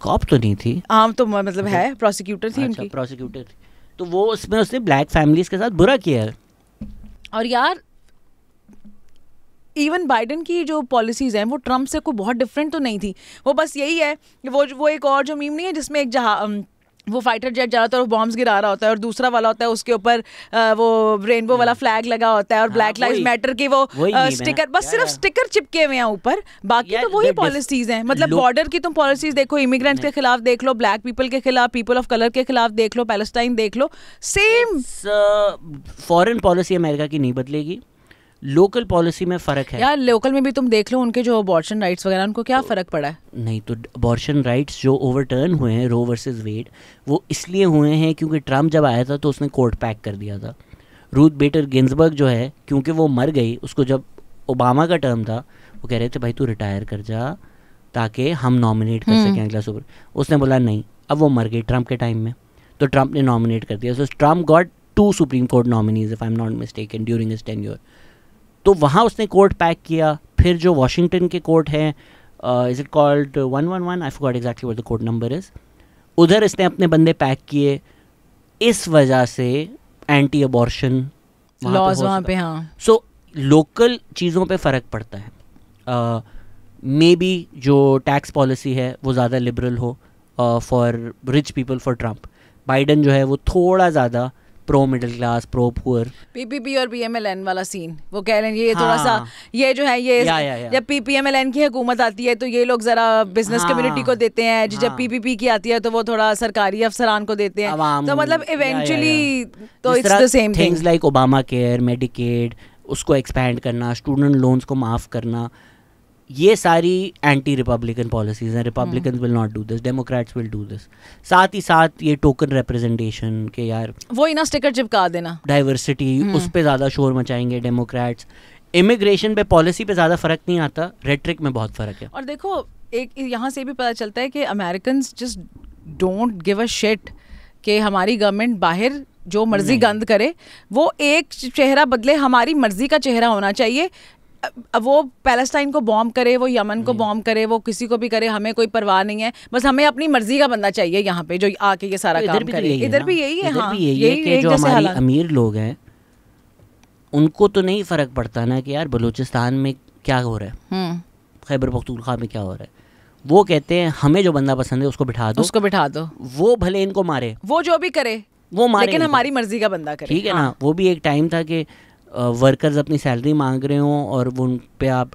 Cop तो नहीं थी, आम तो मतलब है, prosecutor थी उनकी। Prosecutor थी, तो वो उसमें उसने ब्लैक फैमिलीज के साथ बुरा किया है। और यार इवन बाइडन की जो पॉलिसीज़ हैं वो ट्रम्प से कोई बहुत डिफरेंट तो नहीं थी। वो बस यही है कि वो एक और जो मीम नहीं है जिसमें एक वो फाइटर जेट जा रहा होता है और बॉम्ब्स गिरा रहा होता है, और दूसरा वाला होता है उसके ऊपर वो रेनबो वाला फ्लैग लगा होता है और ब्लैक लाइव्स मैटर की वो स्टिकर, बस सिर्फ स्टिकर चिपके हुए हैं ऊपर, बाकी तो वही पॉलिसीज हैं. मतलब बॉर्डर की तुम पॉलिसीज देखो, इमिग्रेंट्स के खिलाफ देख लो, ब्लैक पीपल के खिलाफ, पीपल ऑफ कलर के खिलाफ देख लो, पैलेस्टाइन देख लो, सेम. फॉरेन पॉलिसी अमेरिका की नहीं बदलेगी, लोकल पॉलिसी में फ़र्क है यार. लोकल में भी तुम देख लो उनके जो अबॉर्शन राइट्स वगैरह, उनको क्या फ़र्क पड़ा है? नहीं तो अबॉर्शन राइट्स जो ओवरटर्न हुए हैं रो वर्सेस वेड, वो इसलिए हुए हैं क्योंकि ट्रम्प जब आया था तो उसने कोर्ट पैक कर दिया था. रूथ बेटर गिन्सबर्ग जो है, क्योंकि वो मर गई, उसको जब ओबामा का टर्म था वो कह रहे थे भाई तू रिटायर कर जा ताकि हम नॉमिनेट कर सकें अगला सुपर. उसने बोला नहीं, अब वो मर गई ट्रम्प के टाइम में, तो ट्रम्प ने नॉमिनेट कर दिया. So Trump got 2 supreme court nominees if I am not mistaken during his tenure. तो वहाँ उसने कोर्ट पैक किया. फिर जो वॉशिंगटन के कोर्ट हैं, is it called 111, I forgot exactly what the court number is, उधर इसने अपने बंदे पैक किए. इस वजह से एंटी अबॉर्शन लॉज वहाँ पे. हाँ, सो लोकल चीज़ों पे फ़र्क पड़ता है. मे बी जो टैक्स पॉलिसी है वो ज़्यादा लिबरल हो for rich people, for Trump. Biden जो है वो थोड़ा ज़्यादा pro middle class, pro poor. PPP और पीएमएलएन वाला सीन, वो कह रहे हैं ये थोड़ा सा, ये जो है ये जब पीपीएमएलएन की हुकूमत आती है तो ये लोग जरा बिजनेस कम्युनिटी को देते हैं, जब पीपीपी की आती है तो वो थोड़ा सरकारी अफसरान को देते हैं. तो मतलब इवेंचुअली तो it's the same things like Obama care, Medicaid, उसको एक्सपैंड करना, स्टूडेंट लोन्स को माफ़ करना, ये सारी एंटी रिपब्लिकन पॉलिसीज़ हैं. Republican will not do this, Democrats will do this. साथ ही साथ ये टोकन रिप्रेजेंटेशन के यार वो ही ना स्टिकर चिपका देना, डाइवर्सिटी, उस पर ज़्यादा शोर मचाएंगे डेमोक्रेट्स. इमिग्रेशन पे, पॉलिसी पे ज़्यादा फ़र्क नहीं आता, रेट्रिक में बहुत फ़र्क है. और देखो एक यहाँ से भी पता चलता है कि Americans just don't give a shit कि हमारी गवर्नमेंट बाहर जो मर्जी गंद करे, वो एक चेहरा बदले, हमारी मर्जी का चेहरा होना चाहिए. वो पैलेस्टाइन को बॉम्ब करे, वो यमन को बॉम्ब करे, वो किसी को भी करे, हमें कोई परवाह नहीं है. बस हमें अपनी मर्जी का बंदा चाहिए यहाँ पे जो आके ये सारा काम करे. इधर भी यही है. हाँ, यही जो हमारे अमीर लोग हैं उनको तो नहीं फर्क पड़ता ना कि यार बलूचिस्तान में क्या हो रहा है, खैबर पख्तूनख्वा में क्या हो रहा है. वो कहते हैं हमें जो बंदा पसंद है उसको बिठा दो, उसको बिठा दो, वो भले इनको मारे, वो जो भी करे वो मारे, लेकिन हमारी मर्जी का बंदा करे. ठीक है ना. वो भी एक टाइम था कि वर्कर्स अपनी सैलरी मांग रहे हों और वो उन पे आप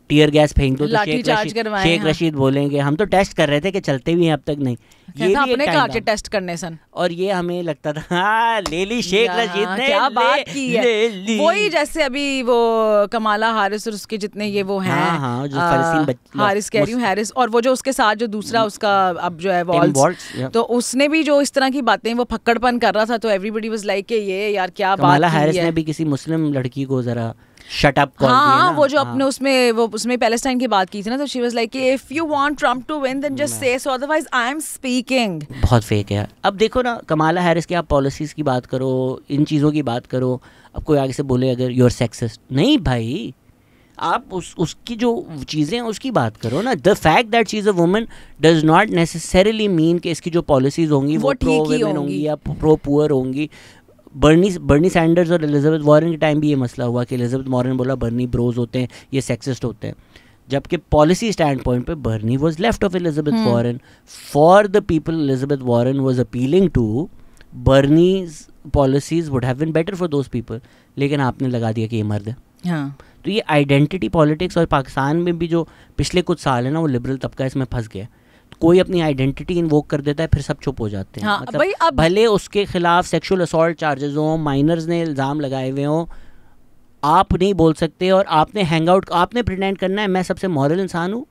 टीयर गैस फेंक दो तो शेख रशीद बोलेंगे हम तो टेस्ट कर रहे थे कि चलते भी हैं अब तक नहीं. ये भी अपने कहा के टेस्ट करने सन, और ये हमें लगता था हाँ ले ली शेख रशीद ने, क्या बात की है. वही जैसे अभी वो कमाला हारिस और उसके जितने ये वो हैं, हारिस कह रही हूँ, हैरिस, और वो जो उसके साथ जो दूसरा उसका अब जो है वॉल्स, तो उसने भी जो इस तरह की बातें वो फक्कड़पन कर रहा था, तो एवरीबॉडी वाज लाइक ये यार क्या बात. कमाला हारिस ने भी किसी मुस्लिम लड़की को जरा शट अप कॉल दिया ना. वो जो अपने उसमें पैलेस्टाइन की बात की थी ना, तो she was like if you want Trump to win then just say so, otherwise I am speaking. बहुत फेक है. अब देखो ना, कमाला हैरिस की आप पॉलिसीज़ की बात करो, इन चीज़ों की बात करो, अब कोई आगे से बोले अगर यू आर सेक्सिस्ट, नहीं भाई, आप उसकी जो चीज़ें हैं उसकी बात करो ना. The fact that she is a woman does not necessarily mean कि इसकी जो पॉलिसीज़ होंगी वो प्रो वुमेन होंगी या प्रो पुअर होंगी. बर्नी सैंडर्स और एलिजाबेथ वॉरेन के टाइम भी ये मसला हुआ कि एलिजाबेथ वॉरेन बोला बर्नी ब्रोज होते हैं, ये सेक्सिस्ट होते हैं, जबकि पॉलिसी स्टैंड पॉइंट पे Bernie was left of Elizabeth Warren. For the people Elizabeth Warren was appealing to, Bernie's policies would have been better for those people, लेकिन आपने लगा दिया कि ये मर्द है. हाँ. तो ये आइडेंटिटी पॉलिटिक्स, और पाकिस्तान में भी जो पिछले कुछ साल है ना, वो लिबरल तबका इसमें फंस गया. कोई अपनी आइडेंटिटी इन्वोक कर देता है, फिर सब चुप हो जाते हैं. हाँ, मतलब भले उसके खिलाफ सेक्सुअल असॉल्ट चार्जेस हों, माइनर्स ने इल्ज़ाम लगाए हुए हों, आप नहीं बोल सकते. और आपने हैंग आउट, आपने प्रिटेंड करना है मैं सबसे मॉरल इंसान हूँ,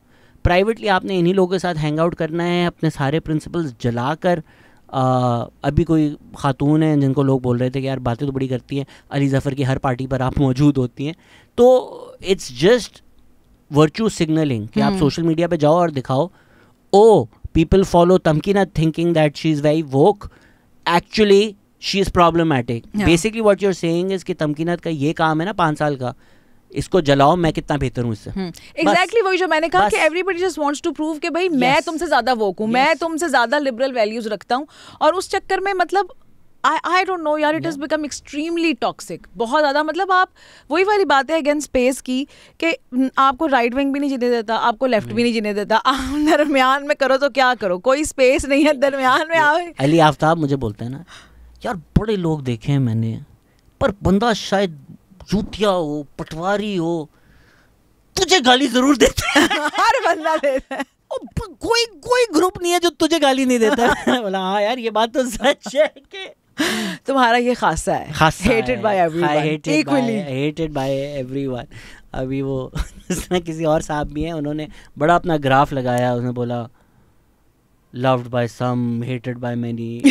प्राइवेटली आपने इन्हीं लोगों के साथ हैंग आउट करना है, अपने सारे प्रिंसिपल्स जला कर. अभी कोई खातून है जिनको लोग बोल रहे थे कि यार बातें तो बड़ी करती हैं, अली ज़फ़र की हर पार्टी पर आप मौजूद होती हैं. तो इट्स जस्ट वर्चू सिग्नलिंग कि आप सोशल मीडिया पे जाओ और दिखाओ, oh, people follow Tamkina thinking that she's very woke. Actually, she's problematic. Yeah. Basically, what you're saying is कि तमकीनत का ये काम है ना 5 साल का, इसको जलाओ, मैं कितना बेहतर हूँ इससे. Exactly वही जो मैंने कहा कि everybody just wants to prove कि भाई मैं तुमसे ज़्यादा woke हूँ, मैं तुमसे ज़्यादा liberal values रखता हूँ, और उस चक्कर में मतलब आई डोंट नो यार, it has become extremely toxic, बहुत ज़्यादा। मतलब आप वही वाली बात है अगेंस्ट स्पेस की कि आपको राइट विंग भी नहीं जीने देता, आपको लेफ्ट भी नहीं जीने देता, आप दरमियान में करो तो क्या करो, कोई स्पेस नहीं है दरमियान में। आए अली आफ्ताब मुझे बोलते हैं ना, यार बड़े लोग देखे हैं मैंने, पर बंदा शायद जूतिया हो, पटवारी हो, तुझे गाली जरूर देता है। हर बंदा देता है, कोई ग्रुप नहीं है जो तुझे गाली नहीं देता है। बोला हाँ यार ये बात तो सच है कि तुम्हारा ये खासा है, hated by everyone, equally hated by everyone। अभी वो किसी और साहब भी हैं, उन्होंने बड़ा अपना ग्राफ लगाया, उसने बोला loved by some, hated by many,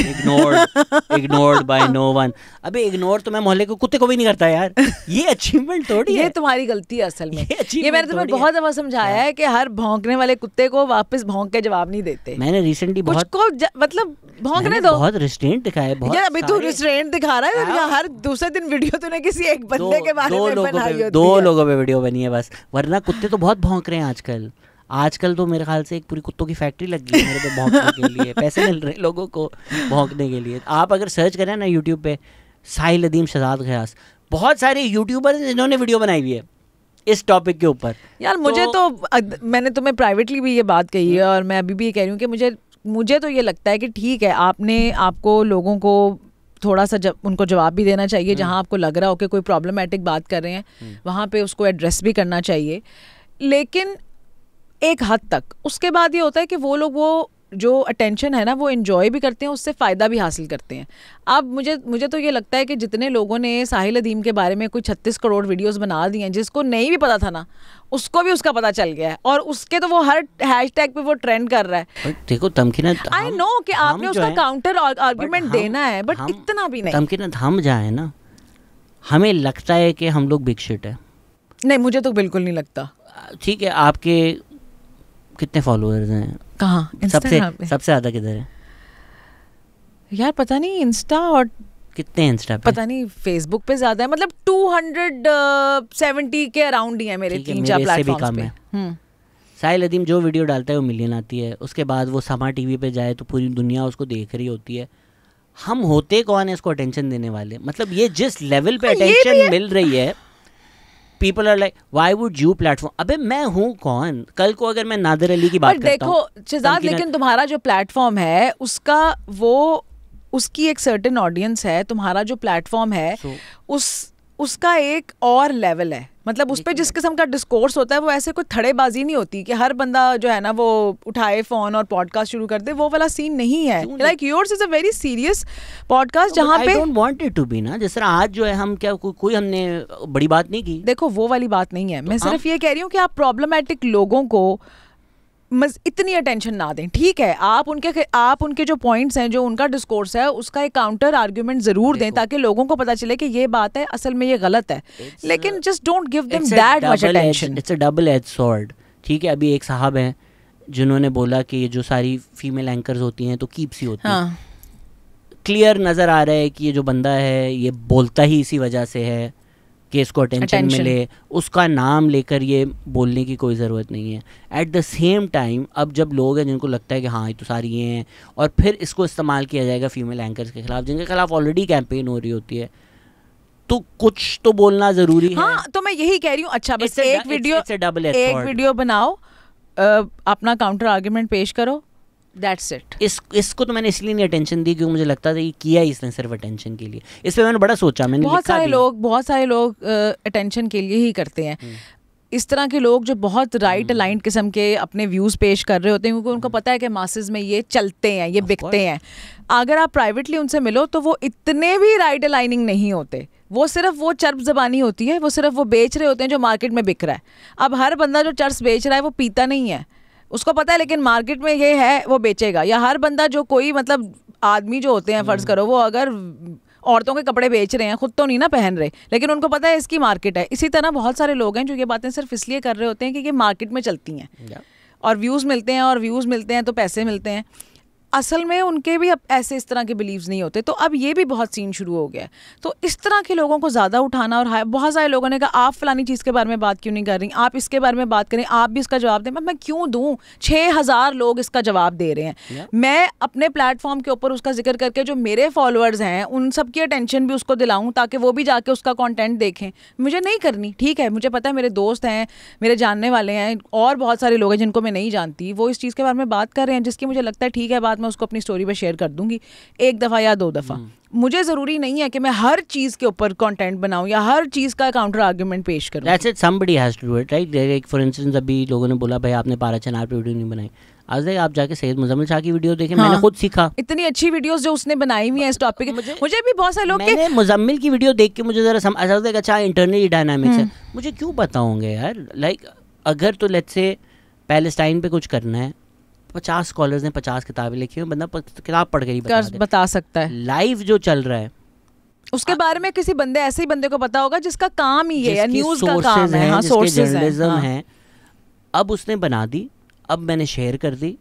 ignored by no one। अबे इग्नोर तो मैं मोहल्ले के कुत्ते को भी नहीं करता यार, ये अचीवमेंट थोड़ी है। ये तुम्हारी गलती है असल में, ये मैंने तुम्हें बहुत दफा समझाया है कि हर भौंकने वाले कुत्ते को वापस भौंक के जवाब नहीं देते। मैंने रिसेंटली बहुत को मतलब भौंकने दो, बहुत रिस्ट्रेंट दिखाया है, बहुत। अभी तू रिस्ट्रेंट दिखा रहा है, हर दूसरे दिन वीडियो तूने किसी एक बंदे के बारे में बनाई होती है। 2 लोगों पे वीडियो बनी है बस, वरना कुत्ते तो बहुत भौंक रहे हैं आजकल तो मेरे ख्याल से एक पूरी कुत्तों की फैक्ट्री लग गई है मेरे पे भौंकने के लिए, पैसे मिल रहे हैं लोगों को भौंकने के लिए। आप अगर सर्च करें ना यूट्यूब पे साहिल अदीम शहजाद गयास, बहुत सारे यूट्यूबर जिन्होंने वीडियो बनाई हुई है इस टॉपिक के ऊपर। यार मुझे तो मैंने तुम्हें प्राइवेटली भी ये बात कही है और मैं अभी भी ये कह रही हूँ कि मुझे तो ये लगता है कि ठीक है, आपको लोगों को थोड़ा सा उनको जवाब भी देना चाहिए, जहाँ आपको लग रहा हो कि कोई प्रॉब्लमेटिक बात कर रहे हैं वहाँ पे उसको एड्रेस भी करना चाहिए, लेकिन एक हद तक। उसके बाद ये होता है कि वो लोग वो जो अटेंशन है ना वो एंजॉय भी करते हैं, उससे फ़ायदा भी हासिल करते हैं। अब मुझे तो ये लगता है कि जितने लोगों ने साहिल अदीम के बारे में कोई 36 करोड़ वीडियोस बना दी हैं, जिसको नहीं भी पता था ना उसको भी उसका पता चल गया है, और उसके तो वो हर हैशटैग पे वो ट्रेंड कर रहा है। देखो तमकीना, आई नो कि आपने उसका काउंटर आर्ग्यूमेंट देना है, बट इतना भी नहीं। तमकीना हम जाए ना, हमें लगता है कि हम लोग बिग शिट है। नहीं, मुझे तो बिल्कुल नहीं लगता। ठीक है, आपके कितने फॉलोअर्स हैं? कहाँ? सबसे ज़्यादा किधर है यार? पता नहीं, इंस्टा और कितने इंस्टा पे? पता नहीं, फेसबुक पे ज़्यादा है, मतलब 270 के अराउंड ही है मेरे 3-4 प्लेटफॉर्म्स पे। साहिल अदीम जो वीडियो डालता है वो मिलियन आती है, उसके बाद वो समा टीवी पे जाए तो पूरी दुनिया उसको देख रही होती है। हम होते कौन है इसको अटेंशन देने वाले? मतलब ये जिस लेवल पे अटेंशन मिल रही है, people are like why would you platform. अबे मैं हूँ कौन? कल को अगर मैं नादिर अली की बात करता हूँ, देखो शहजाद, लेकिन तुम्हारा जो प्लेटफॉर्म है उसकी एक सर्टेन ऑडियंस है, तुम्हारा जो प्लेटफॉर्म है उसका एक और लेवल है। मतलब उस पर जिस किस्म का डिस्कोर्स होता है वो ऐसे कोई थड़ेबाजी नहीं होती कि हर बंदा जो है ना वो उठाए फोन और पॉडकास्ट शुरू कर दे, वो वाला सीन नहीं है। Like yours is a very serious podcast जहाँ पे I don't want it to be ना, जिस तरह आज जो है हम क्या कोई हमने बड़ी बात नहीं की। देखो वो वाली बात नहीं है, मैं सिर्फ ये कह रही हूँ कि आप प्रॉब्लमेटिक लोगों को इतनी अटेंशन ना दें। ठीक है, आप उनके जो पॉइंट्स हैं, जो उनका डिस्कोर्स है, उसका एक काउंटर आर्ग्यूमेंट जरूर दें ताकि लोगों को पता चले कि ये बात है, असल में ये गलत है, लेकिन just don't give them that much attention. It's a double edge sword. ठीक है, अभी एक साहब हैं जिन्होंने बोला कि ये जो सारी फीमेल एंकर्स होती हैं तो कीप्स ही होती हैं। क्लियर नज़र आ रहा है कि ये जो बंदा है ये बोलता ही इसी वजह से है कि इसको अटेंशन मिले, उसका नाम लेकर ये बोलने की कोई ज़रूरत नहीं है। एट द सेम टाइम अब जब लोग हैं जिनको लगता है कि हाँ ये तो सारी ये हैं, और फिर इसको इस्तेमाल किया जाएगा फीमेल एंकर्स के खिलाफ जिनके खिलाफ ऑलरेडी कैंपेन हो रही होती है, तो कुछ तो बोलना ज़रूरी है। हाँ, तो मैं यही कह रही हूँ। अच्छा, बस एक वीडियो बनाओ, अपना काउंटर आर्ग्यूमेंट पेश करो, That's it. इसको तो मैंने इसलिए नहीं अटेंशन दी क्योंकि मुझे लगता था ये किया इसने सिर्फ अटेंशन के लिए। इस पे मैंने बड़ा सोचा, मैंने बहुत सारे लोग अटेंशन के लिए ही करते हैं। इस तरह के लोग जो बहुत राइट अलाइंड किस्म के अपने व्यूज़ पेश कर रहे होते हैं क्योंकि उनको पता है कि मासेस में ये चलते हैं, ये बिकते हैं। अगर आप प्राइवेटली उनसे मिलो तो वो इतने भी राइट अलाइनिंग नहीं होते, वो सिर्फ वो चर्ब ज़बानी होती है, वो सिर्फ वो बेच रहे होते हैं जो मार्केट में बिक रहा है। अब हर बंदा जो चर्स बेच रहा है वो पीता नहीं है, उसको पता है, लेकिन मार्केट में ये है वो बेचेगा। या हर बंदा जो कोई मतलब आदमी जो होते हैं, फ़र्ज़ करो वो अगर औरतों के कपड़े बेच रहे हैं, खुद तो नहीं ना पहन रहे, लेकिन उनको पता है इसकी मार्केट है। इसी तरह बहुत सारे लोग हैं जो ये बातें सिर्फ इसलिए कर रहे होते हैं कि ये मार्केट में चलती हैं और व्यूज़ मिलते हैं, और व्यूज़ मिलते हैं तो पैसे मिलते हैं। असल में उनके भी अब ऐसे इस तरह के बिलीव्स नहीं होते। तो अब ये भी बहुत सीन शुरू हो गया है। तो इस तरह के लोगों को ज़्यादा उठाना, और बहुत सारे लोगों ने कहा आप फलानी चीज़ के बारे में बात क्यों नहीं कर रही, आप इसके बारे में बात करें, आप भी इसका जवाब दें। मैं क्यों दूँ? 6000 लोग इसका जवाब दे रहे हैं। मैं अपने प्लेटफॉर्म के ऊपर उसका जिक्र करके जो मेरे फॉलोअर्स हैं उन सब की अटेंशन भी उसको दिलाऊँ ताकि वो भी जाके उसका कॉन्टेंट देखें। मुझे नहीं करनी, ठीक है, मुझे पता है मेरे दोस्त हैं, मेरे जानने वाले हैं, और बहुत सारे लोग हैं जिनको मैं नहीं जानती, वो इस चीज़ के बारे में बात कर रहे हैं जिसकी मुझे लगता है ठीक है बात मैं उसको अपनी स्टोरी पे शेयर कर दूंगी 1 दफ़ा या 2 दफ़ा। मुझे ज़रूरी नहीं है कि मैं हर चीज़ के ऊपर कंटेंट बनाऊं या हर चीज़ का काउंटर आर्गुमेंट पेश करूं। That's it, somebody has to do it, right? Like for instance, अभी लोगों ने बोला भाई आपने पारा चनार पे वीडियो नहीं बनाई, आज आप जाके सैयद मुजम्मिल शाह की वीडियो देखें। हाँ, मैंने खुद सीखा इतनी अच्छी वीडियोस जो उसने बनाई हुई है इस टॉपिक। मुझे भी बहुत सारे लोग मैंने मुजम्मिल की वीडियो देख के मुझे ज़रा समझ अच्छा इंटरनल डायनामिक्स है, मुझे क्यों पता होंगे यार। लाइक अगर तो लेट्स से पैलेस्टाइन पे कुछ करना है, 50 स्कॉलर्स ने 50 किताबें लिखी हैं, बंदा किताब पढ़ के ही बता सकता है। लाइव जो चल रहा है उसके बारे में किसी बंदे, ऐसे ही बंदे को पता होगा जिसका काम ही है, न्यूज़ का काम है, हाँ, सोर्सेज जर्नलिज्म है। अब उसने बना दी, अब मैंने शेयर कर दी,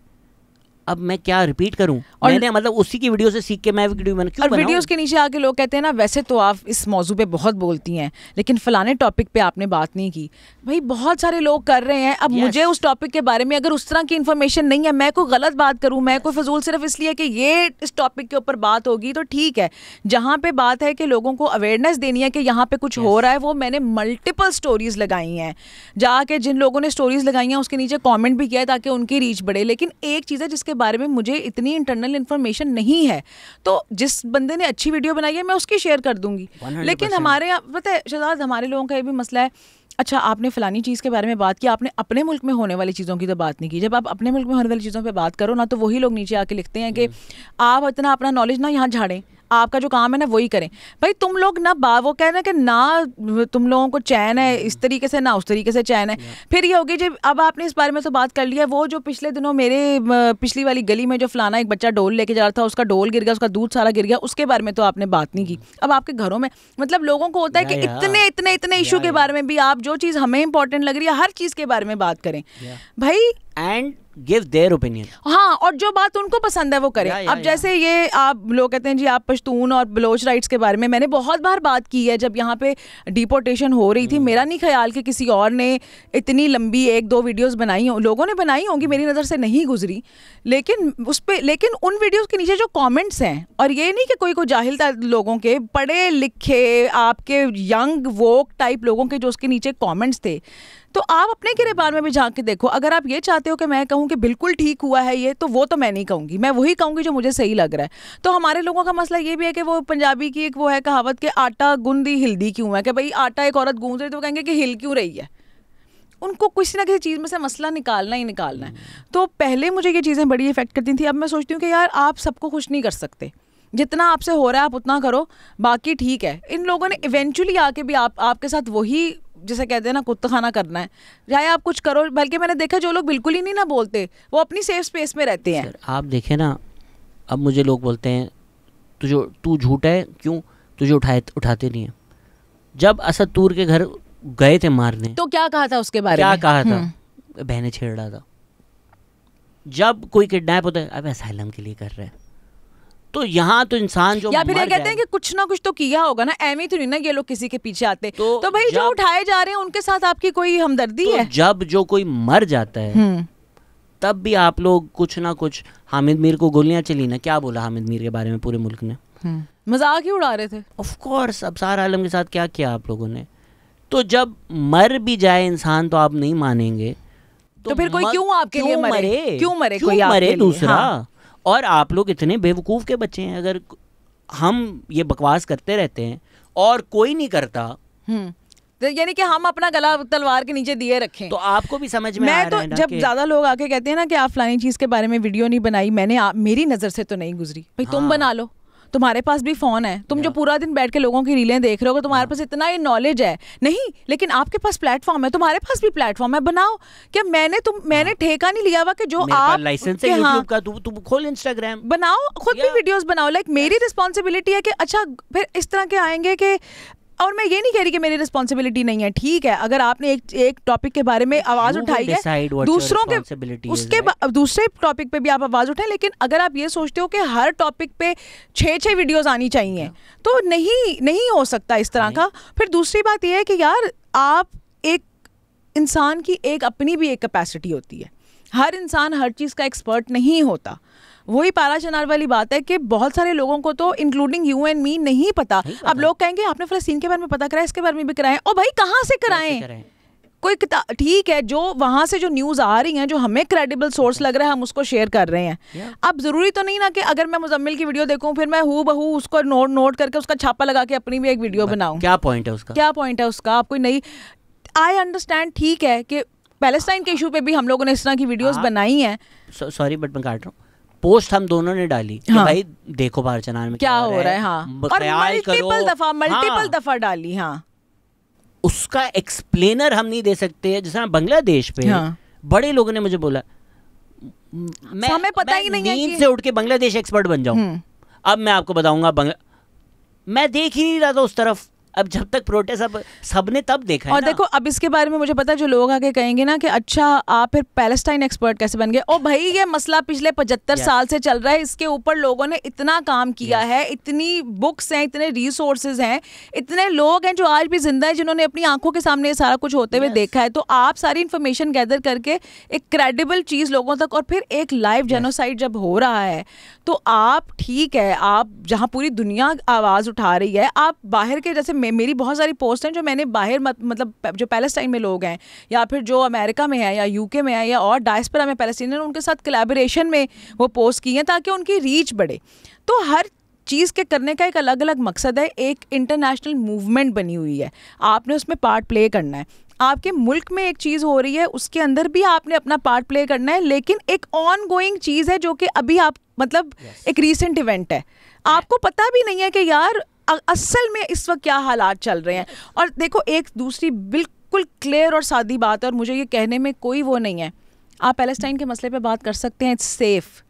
अब मैं क्या रिपीट करूं? मैंने मतलब उसी की वीडियो से सीख के मैं वीडियो बना, क्यों और वीडियोस के नीचे आके लोग कहते हैं ना वैसे तो आप इस मौजू पे बहुत बोलती हैं लेकिन फलाने टॉपिक पे आपने बात नहीं की। भाई बहुत सारे लोग कर रहे हैं। अब मुझे उस टॉपिक के बारे में अगर उस तरह की इन्फॉर्मेशन नहीं है, मैं कोई गलत बात करूं, मैं कोई फजूल सिर्फ इसलिए कि ये इस टॉपिक के ऊपर बात होगी तो ठीक है। जहाँ पे बात है कि लोगों को अवेयरनेस देनी है कि यहाँ पे कुछ हो रहा है, वो मैंने मल्टीपल स्टोरीज लगाई हैं, जाके जिन लोगों ने स्टोरीज लगाई हैं उसके नीचे कॉमेंट भी किया है ताकि उनकी रीच बढ़े। लेकिन एक चीज़ है जिसके बारे में मुझे इतनी इंटरनल इन्फॉर्मेशन नहीं है, तो जिस बंदे ने अच्छी वीडियो बनाई है मैं उसकी शेयर कर दूंगी। लेकिन हमारे यहाँ पता है शहजाद, हमारे लोगों का ये भी मसला है, अच्छा आपने फलानी चीज़ के बारे में बात की, आपने अपने मुल्क में होने वाली चीज़ों की तो बात नहीं की। जब आप अपने मुल्क में होने वाली चीज़ों पे बात करो ना, तो वही लोग नीचे आके लिखते हैं कि आप इतना अपना नॉलेज ना यहाँ झाड़ें, आपका जो काम है ना वही करें। भाई तुम लोग ना वो कह रहे हैं कि ना तुम लोगों को चैन है इस तरीके से, ना उस तरीके से चैन है। फिर ये होगी जब अब आपने इस बारे में तो बात कर लिया, वो जो पिछले दिनों मेरे पिछली वाली गली में जो फलाना एक बच्चा डोल लेके जा रहा था, उसका डोल गिर गया, उसका दूध सारा गिर गया, उसके बारे में तो आपने बात नहीं की। अब आपके घरों में मतलब लोगों को होता है कि इतने इतने इतने इशू के बारे में भी आप जो चीज़ हमें इंपॉर्टेंट लग रही है हर चीज़ के बारे में बात करें भाई, एंड गिव देयर ओपिनियन। हाँ, और जो बात उनको पसंद है वो करें। अब जैसे ये आप लोग कहते हैं जी आप पश्तून और बलोच राइट्स के बारे में मैंने बहुत बार बात की है। जब यहाँ पे डिपोर्टेशन हो रही थी, मेरा नहीं ख्याल कि किसी और ने इतनी लंबी 1-2 वीडियोस बनाई हो, लोगों ने बनाई होंगी, मेरी नज़र से नहीं गुजरी, लेकिन उस पर लेकिन उन वीडियोस के नीचे जो कमेंट्स हैं, और ये नहीं कि कोई जाहिल था लोगों के, पढ़े लिखे आपके यंग वोक टाइप लोगों के जो उसके नीचे कमेंट्स थे, तो आप अपने गिरबान में भी झांक के देखो। अगर आप ये चाहते हो कि मैं कहूँ कि बिल्कुल ठीक हुआ है ये, तो वो तो मैं नहीं कहूँगी, मैं वही कहूँगी जो मुझे सही लग रहा है। तो हमारे लोगों का मसला ये भी है कि वो पंजाबी की एक वो है कहावत कि आटा गूंदी हिलदी क्यों है, कि भाई आटा एक औरत गूंद रही तो वो कहेंगे कि हिल क्यों रही है। उनको किसी ना किसी चीज़ में से मसला निकालना ही निकालना है। तो पहले मुझे ये चीज़ें बड़ी इफेक्ट करती थी। अब मैं सोचती हूँ कि यार आप सबको खुश नहीं कर सकते, जितना आपसे हो रहा है आप उतना करो, बाकी ठीक है। इन लोगों ने इवेंचुअली आके भी आपके साथ वही जैसे कहते हैं ना कुत्ताखाना करना है, चाहे आप कुछ करो। बल्कि मैंने देखा जो लोग बिल्कुल ही नहीं ना बोलते वो अपनी सेफ स्पेस में रहते हैं। आप देखें ना, अब मुझे लोग बोलते हैं तू झूठा है, क्यों तुझे उठाते नहीं है। जब असद तूर के घर गए थे मारने, तो क्या कहा था उसके बारे में? क्या कहा था? बहनें छेड़ रहा था। जब कोई किडनैप होता है, अब असाइलम के लिए कर रहे हैं, तो यहाँ तो इंसान जो या फिर ये कहते हैं कि कुछ ना कुछ तो किया होगा ना, एमी तो नहीं ना ये लोग किसी के पीछे आते। तो भाई जो उठाए जा रहे हैं उनके साथ आपकी कोई हमदर्दी है? जब जो कोई मर जाता है तब भी आप लोग कुछ ना कुछ, हामिद मीर को गोलियां चली ना, क्या बोला हामिद मीर के बारे में पूरे मुल्क ने? मजाक ही उड़ा रहे थे। ऑफ कोर्स, अबसार आलम के साथ क्या किया आप लोगों ने? तो जब मर भी जाए इंसान तो आप नहीं मानेंगे, तो फिर कोई क्यों आपके लिए मरे? क्यों मरे कोई मरे दूसरा? और आप लोग इतने बेवकूफ़ के बच्चे हैं, अगर हम ये बकवास करते रहते हैं और कोई नहीं करता, तो यानी कि हम अपना गला तलवार के नीचे दिए रखें, तो आपको भी समझ में आ रहा है ना। जब ज़्यादा लोग आके कहते हैं ना कि आप फलानी चीज़ के बारे में वीडियो नहीं बनाई, मेरी नज़र से तो नहीं गुजरी, भाई तुम बना लो, तुम्हारे पास भी फ़ोन है, तुम जो पूरा दिन बैठ के लोगों की रीलें देख रहे हो, तुम्हारे पास इतना ही नॉलेज है नहीं, लेकिन आपके पास प्लेटफॉर्म है, तुम्हारे पास भी प्लेटफॉर्म है, बनाओ। क्या मैंने ठेका नहीं लिया हुआ कि जो आप लाइसेंस है यूट्यूब का, तू खोल इंस्टाग्राम, बनाओ, खुद भी वीडियोस बनाओ। लाइक मेरी रिस्पॉन्सिबिलिटी है कि अच्छा फिर इस तरह के आएंगे कि और मैं ये नहीं कह रही कि मेरी रिस्पॉन्सिबिलिटी नहीं है, ठीक है, अगर आपने एक टॉपिक के बारे में आवाज उठाई है, दूसरों के उसके दूसरे टॉपिक पे भी आप आवाज उठाएं, लेकिन अगर आप ये सोचते हो कि हर टॉपिक पे 6 वीडियोस आनी चाहिए तो नहीं हो सकता इस तरह का। फिर दूसरी बात ये है कि यार आप एक इंसान की एक अपनी भी एक कैपेसिटी होती है, हर इंसान हर चीज़ का एक्सपर्ट नहीं होता। वही पारा चनार वाली बात है कि बहुत सारे लोगों को तो इंक्लूडिंग यू एंड मी नहीं पता। अब लोग कहेंगे आपने फ़लस्तीन के बारे में पता कराया, इसके बारे में भी कराएं। और भाई कहाँ से कराएं? कोई ठीक है, जो वहाँ से जो न्यूज़ आ रही हैं, जो हमें क्रेडिबल सोर्स लग रहा है, हम उसको शेयर कर रहे हैं। अब ज़रूरी तो नहीं ना कि अगर मैं मुजम्मिल की वीडियो देखूँ फिर मैं हूबहू उसको नोट करके उसका छापा लगा के अपनी भी एक वीडियो बनाऊँ। क्या पॉइंट है उसका? क्या पॉइंट है उसका? आप कोई नहीं, आई अंडरस्टैंड, ठीक है कि पैलेस्टाइन के इशू पे भी हम लोगों ने इस तरह की वीडियोस बनाई हैं। सॉरी बट मैं काट रहा हूँ, पोस्ट हम दोनों ने डाली कि भाई देखो पारा चनार में क्या हो रहा है। हाँ, और मल्टीपल दफा डाली। हाँ, उसका एक्सप्लेनर हम नहीं दे सकते। जैसे बांग्लादेश पे बड़े लोगों ने मुझे बोला, हमें पता ही नहीं है, नींद से उठ के बांग्लादेश एक्सपर्ट बन जाऊं। अब मैं आपको बताऊंगा, मैं देख ही नहीं रहा था उस तरफ। अब जब तक प्रोटेस्ट सबने तब देखा है। और देखो अब इसके बारे में मुझे पता है, जो लोग आके कहेंगे ना कि अच्छा आप फिर पैलेस्टाइन एक्सपर्ट कैसे बन गए। ओ भाई, ये मसला पिछले 75 साल से चल रहा है, इसके ऊपर लोगों ने इतना काम किया है, इतनी बुक्स हैं, इतने रिसोर्सेज हैं, इतने लोग हैं जो आज भी जिंदा है, जिन्होंने अपनी आंखों के सामने ये सारा कुछ होते हुए देखा है। तो आप सारी इन्फॉर्मेशन गैदर करके एक क्रेडिबल चीज़ लोगों तक, और फिर एक लाइव जेनोसाइड जब हो रहा है तो आप, ठीक है, आप जहाँ पूरी दुनिया आवाज़ उठा रही है, आप बाहर के, जैसे मेरी बहुत सारी पोस्ट हैं जो मैंने बाहर मतलब जो पैलेस्टाइन में लोग हैं या फिर जो अमेरिका में है या यूके में है या और डायस्पोरा में पैलेस्टीनियन, उनके साथ कोलैबोरेशन में वो पोस्ट की हैं ताकि उनकी रीच बढ़े। तो हर चीज़ के करने का एक अलग अलग मकसद है, एक इंटरनेशनल मूवमेंट बनी हुई है, आपने उसमें पार्ट प्ले करना है। आपके मुल्क में एक चीज़ हो रही है, उसके अंदर भी आपने अपना पार्ट प्ले करना है, लेकिन एक ऑन गोइंग चीज़ है जो कि अभी आप मतलब एक रीसेंट इवेंट है, आपको पता भी नहीं है कि यार असल में इस वक्त क्या हालात चल रहे हैं। और देखो एक दूसरी बिल्कुल क्लियर और सादी बात है, और मुझे ये कहने में कोई वो नहीं है, आप पैलेस्टाइन के मसले पे बात कर सकते हैं, इट्स सेफ।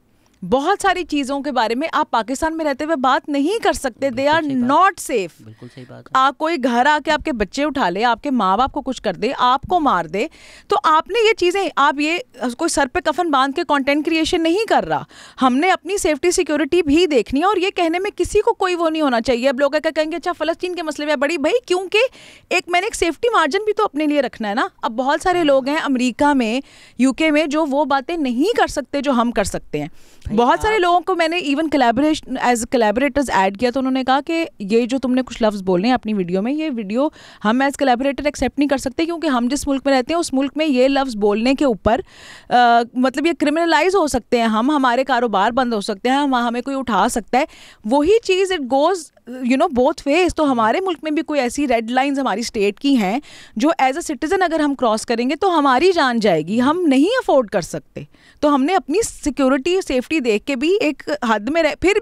बहुत सारी चीज़ों के बारे में आप पाकिस्तान में रहते हुए बात नहीं कर सकते, दे आर नॉट सेफ। बिल्कुल सही बात है। आप कोई घर आके आपके बच्चे उठा ले, आपके माँ बाप को कुछ कर दे, आपको मार दे, तो आपने ये चीज़ें, आप ये कोई सर पे कफन बांध के कंटेंट क्रिएशन नहीं कर रहा। हमने अपनी सेफ्टी सिक्योरिटी भी देखनी है, और ये कहने में किसी को कोई वो नहीं होना चाहिए। अब लोग क्या कहेंगे, अच्छा फ़लस्तीन के मसले में बड़ी, भाई क्योंकि एक मैंने एक सेफ्टी मार्जिन भी तो अपने लिए रखना है ना। अब बहुत सारे लोग हैं अमेरिका में, यूके में, जो वो बातें नहीं कर सकते जो हम कर सकते हैं। बहुत सारे लोगों को मैंने even collaboration as collaborators add किया, तो उन्होंने कहा कि ये जो तुमने कुछ लफ्ज़ बोले हैं अपनी वीडियो में, ये वीडियो हम एज कोलैबोरेटर एक्सेप्ट नहीं कर सकते, क्योंकि हम जिस मुल्क में रहते हैं उस मुल्क में ये लफ्ज़ बोलने के ऊपर मतलब ये क्रिमिनलाइज हो सकते हैं, हमारे कारोबार बंद हो सकते हैं, हमें कोई उठा सकता है। वही चीज़ इट गोज़ बोथ वेज। तो हमारे मुल्क में भी कोई ऐसी रेड लाइंस हमारी स्टेट की हैं जो एज अ सिटीज़न अगर हम क्रॉस करेंगे तो हमारी जान जाएगी, हम नहीं अफोर्ड कर सकते। तो हमने अपनी सिक्योरिटी सेफ्टी देख के भी एक हद में फिर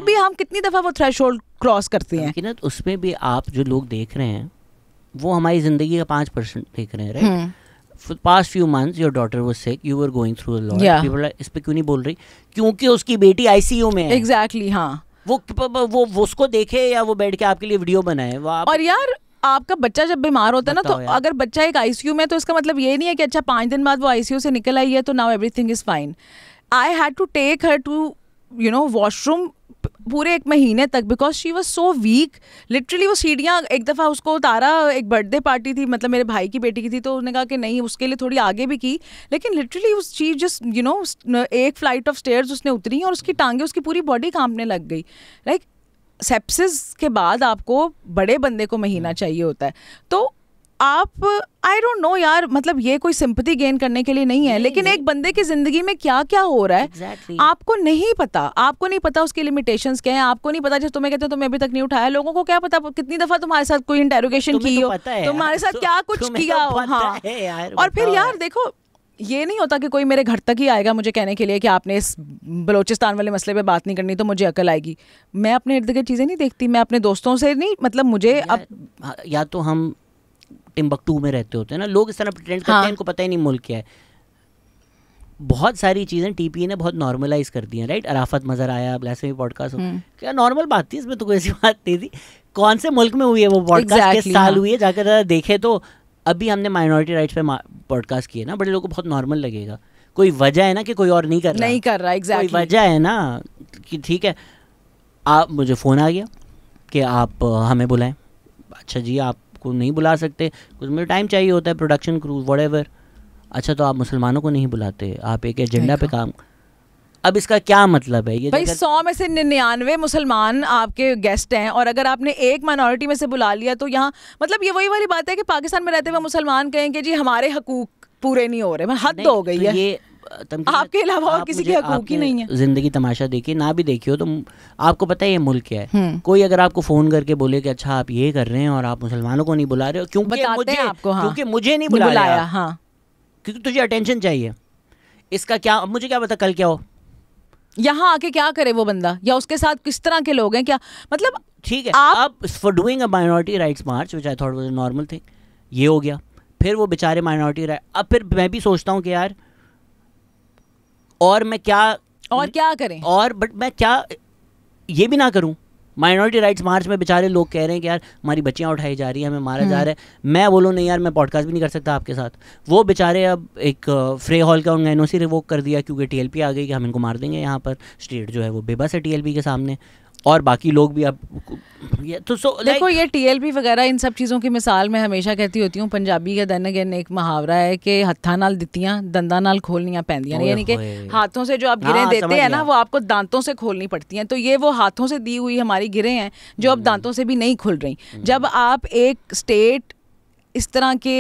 भी हम कितनी दफ़ा वो थ्रेशोल्ड क्रॉस करते हैं। लेकिन उसमें भी आप जो लोग देख रहे हैं वो हमारी ज़िंदगी का 5% देख रहे हैं, right? For past few months your daughter was sick, you were going through a lot. People are, इस पे क्यों नहीं बोल रही? क्योंकि उसकी बेटी ICU में है। Exactly, हाँ। वो उसको देखे या वो बैठ के आपके लिए वीडियो बनाए। और यार आपका बच्चा जब बीमार होता है ना, तो अगर बच्चा एक ICU में, तो इसका मतलब ये नहीं है कि अच्छा 5 दिन बाद वो ICU से निकल आई है तो now everything is fine. I had to take her to washroom पूरे 1 महीने तक, because she was so weak. Literally वो सीढ़ियाँ, एक दफ़ा उसको उतारा, एक बर्थडे पार्टी थी, मतलब मेरे भाई की बेटी की थी, तो उसने कहा कि नहीं, उसके लिए थोड़ी आगे भी की, लेकिन लिटरली उस चीज़ जस्ट एक फ्लाइट ऑफ स्टेयर्स उसने उतरी और उसकी टांगे, उसकी पूरी बॉडी कांपने लग गई। लाइक सेप्सिस के बाद आपको बड़े बंदे को महीना चाहिए होता है। तो आप, आई डोंट नो यार, मतलब ये कोई सिंपैथी गेन करने के लिए नहीं है, लेकिन एक बंदे की जिंदगी में क्या क्या हो रहा है आपको नहीं पता। आपको नहीं पता उसकी लिमिटेशंस क्या हैं, आपको नहीं पता। जैसे तुम्हें कहते हो तुम्हें अभी तक नहीं उठाया, लोगों को क्या पता कितनी दफा तुम्हारे साथ कोई इंटेरोगेशन की हो, तुम्हारे साथ क्या कुछ किया हो। हाँ, और फिर यार देखो, ये नहीं होता कि कोई मेरे घर तक ही आएगा मुझे कहने के लिए कि आपने इस बलोचिस्तान वाले मसले पे बात नहीं करनी तो मुझे अकल आएगी। मैं अपने इर्द गिर्द चीज़ें नहीं देखती, मैं अपने दोस्तों से नहीं, मतलब मुझे अब या तो हम टिम्बकटू में रहते होते हैं ना, लोग इस तरह प्रिटेंड करते हैं, इनको पता ही नहीं मुल्क क्या है। बहुत सारी चीज़ें टीपी ने बहुत नॉर्मलाइज कर दी हैं, राइट। अराफत मज़र आया, ब्लास्फेमी पॉडकास्ट, क्या नॉर्मल बात थी, इसमें तो कोई ऐसी बात नहीं थी। कौन से मुल्क में हुई है वो पॉडकास्ट, किस साल हुई है, जाकर देखे तो। अभी हमने माइनॉरिटी राइट्स पे पॉडकास्ट किए ना, बड़े लोगों को बहुत नॉर्मल लगेगा। कोई वजह है ना कि कोई और नहीं कर रहा, एग्जैक्टली कोई वजह है ना कि ठीक है, आप मुझे फ़ोन आ गया कि आप हमें बुलाएं। अच्छा जी, आपको नहीं बुला सकते, कुछ मुझे टाइम चाहिए होता है, प्रोडक्शन क्रू व्हाटएवर। अच्छा, तो आप मुसलमानों को नहीं बुलाते, आप एक एजेंडा पे काम। अब इसका क्या मतलब है? ये भाई 100 में से 99 मुसलमान आपके गेस्ट हैं, और अगर आपने एक माइनॉरिटी में से बुला लिया तो यहाँ मतलब ये वही वाली बात है कि पाकिस्तान में रहते हुए मुसलमान कहें कि जी हमारे हकूक पूरे नहीं हो रहे, हद हो गई है। ये आपके अलावा और किसी के हकूक ही नहीं है। जिंदगी तमाशा देखिए ना भी देखिए हो तो आपको पता है ये मुल्क क्या है। कोई अगर आपको फोन करके बोले कि अच्छा आप ये कर रहे हैं और आप मुसलमानों को नहीं बुला रहे हो क्योंकि मुझे नहीं बुलाया, हाँ, क्योंकि तुझे अटेंशन चाहिए। इसका क्या, मुझे क्या पता कल क्या हो, यहाँ आके क्या करे वो बंदा, या उसके साथ किस तरह के लोग हैं, क्या मतलब। ठीक है, आप for doing a minority rights March which I thought was a normal thing, ये हो गया। फिर वो बेचारे माइनॉरिटी राइट, अब फिर मैं भी सोचता हूँ कि यार और मैं क्या करें, और बट मैं क्या ये भी ना करूं। माइनॉरिटी राइट्स मार्च में बेचारे लोग कह रहे हैं कि यार हमारी बच्चियां उठाई जा रही हैं, हमें मारा जा रहा है। मैं बोलूँ नहीं यार, मैं पॉडकास्ट भी नहीं कर सकता आपके साथ। वो बेचारे अब एक फ्रे हॉल का उनका एनओसी रिवोक कर दिया क्योंकि टीएलपी आ गई कि हम इनको मार देंगे। यहाँ पर स्टेट जो है वो बेबस है टीएलपी के सामने, और बाकी लोग भी अब तो देखो ये टीएलपी वगैरह इन सब चीज़ों की मिसाल मैं हमेशा कहती होती हूँ। पंजाबी का दन अगेन एक मुहावरा है कि हत्था नाल दित्तियां दंदा नाल खोलनियां पैंदियां, यानी कि हाथों से जो आप गिरें देते हैं ना वो आपको दांतों से खोलनी पड़ती हैं। तो ये वो हाथों से दी हुई हमारी गिरें हैं जो अब दांतों से भी नहीं खुल रही। जब आप एक स्टेट इस तरह के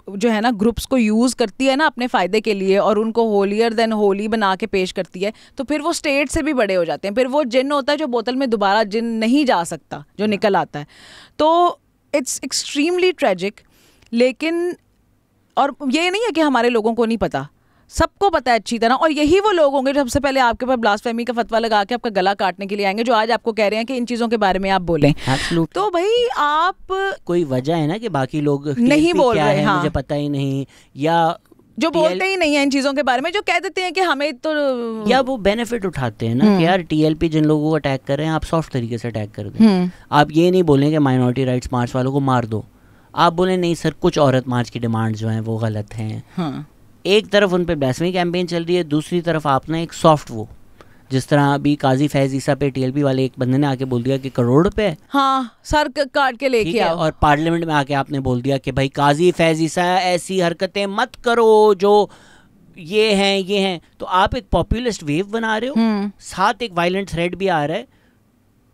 जो है ना ग्रुप्स को यूज़ करती है ना अपने फ़ायदे के लिए और उनको होलियर देन होली बना के पेश करती है, तो फिर वो स्टेट से भी बड़े हो जाते हैं। फिर वो जिन होता है जो बोतल में दोबारा जिन नहीं जा सकता, जो निकल आता है। तो इट्स एक्सट्रीमली ट्रेजिक। लेकिन और ये नहीं है कि हमारे लोगों को नहीं पता, सबको पता है अच्छी तरह। और यही वो लोग होंगे जो सबसे पहले आपके पास ब्लास्फेमी का फतवा लगा के आपका गला काटने के लिए आएंगे, जो आज आपको कह रहे हैं कि इन चीज़ों के बारे में आप बोलें। तो भाई आप कोई वजह है ना कि बाकी लोग नहीं बोल रहे हैं, मुझे पता ही नहीं, या जो बोलते ही नहीं है इन चीज़ों के बारे में, जो कह देते हैं कि हमें तो, या वो बेनिफिट उठाते हैं ना कि यार टीएलपी जिन लोगों को अटैक कर रहे हैं आप सॉफ्ट तरीके से अटैक कर दें। आप ये नहीं बोलें कि माइनॉरिटी राइट्स मार्च वालों को मार दो, आप बोले नहीं सर कुछ औरत मार्च की डिमांड जो हैं वो गलत हैं। एक तरफ उन पे ब्लास्फेमी कैंपेन चल रही है, दूसरी तरफ आपने एक सॉफ्ट वो, जिस तरह अभी काजी फैज ईसा पे टीएलपी वाले एक बंदे ने आके बोल दिया कि करोड़ रुपए, हाँ, सर काट के लेके आओ, और पार्लियामेंट में आके आपने बोल दिया कि भाई काजी फैज ईसा ऐसी हरकतें मत करो जो ये हैं। तो आप एक पॉपुलिस्ट वेव बना रहे हो, साथ एक वायलेंट थ्रेड भी आ रहा है।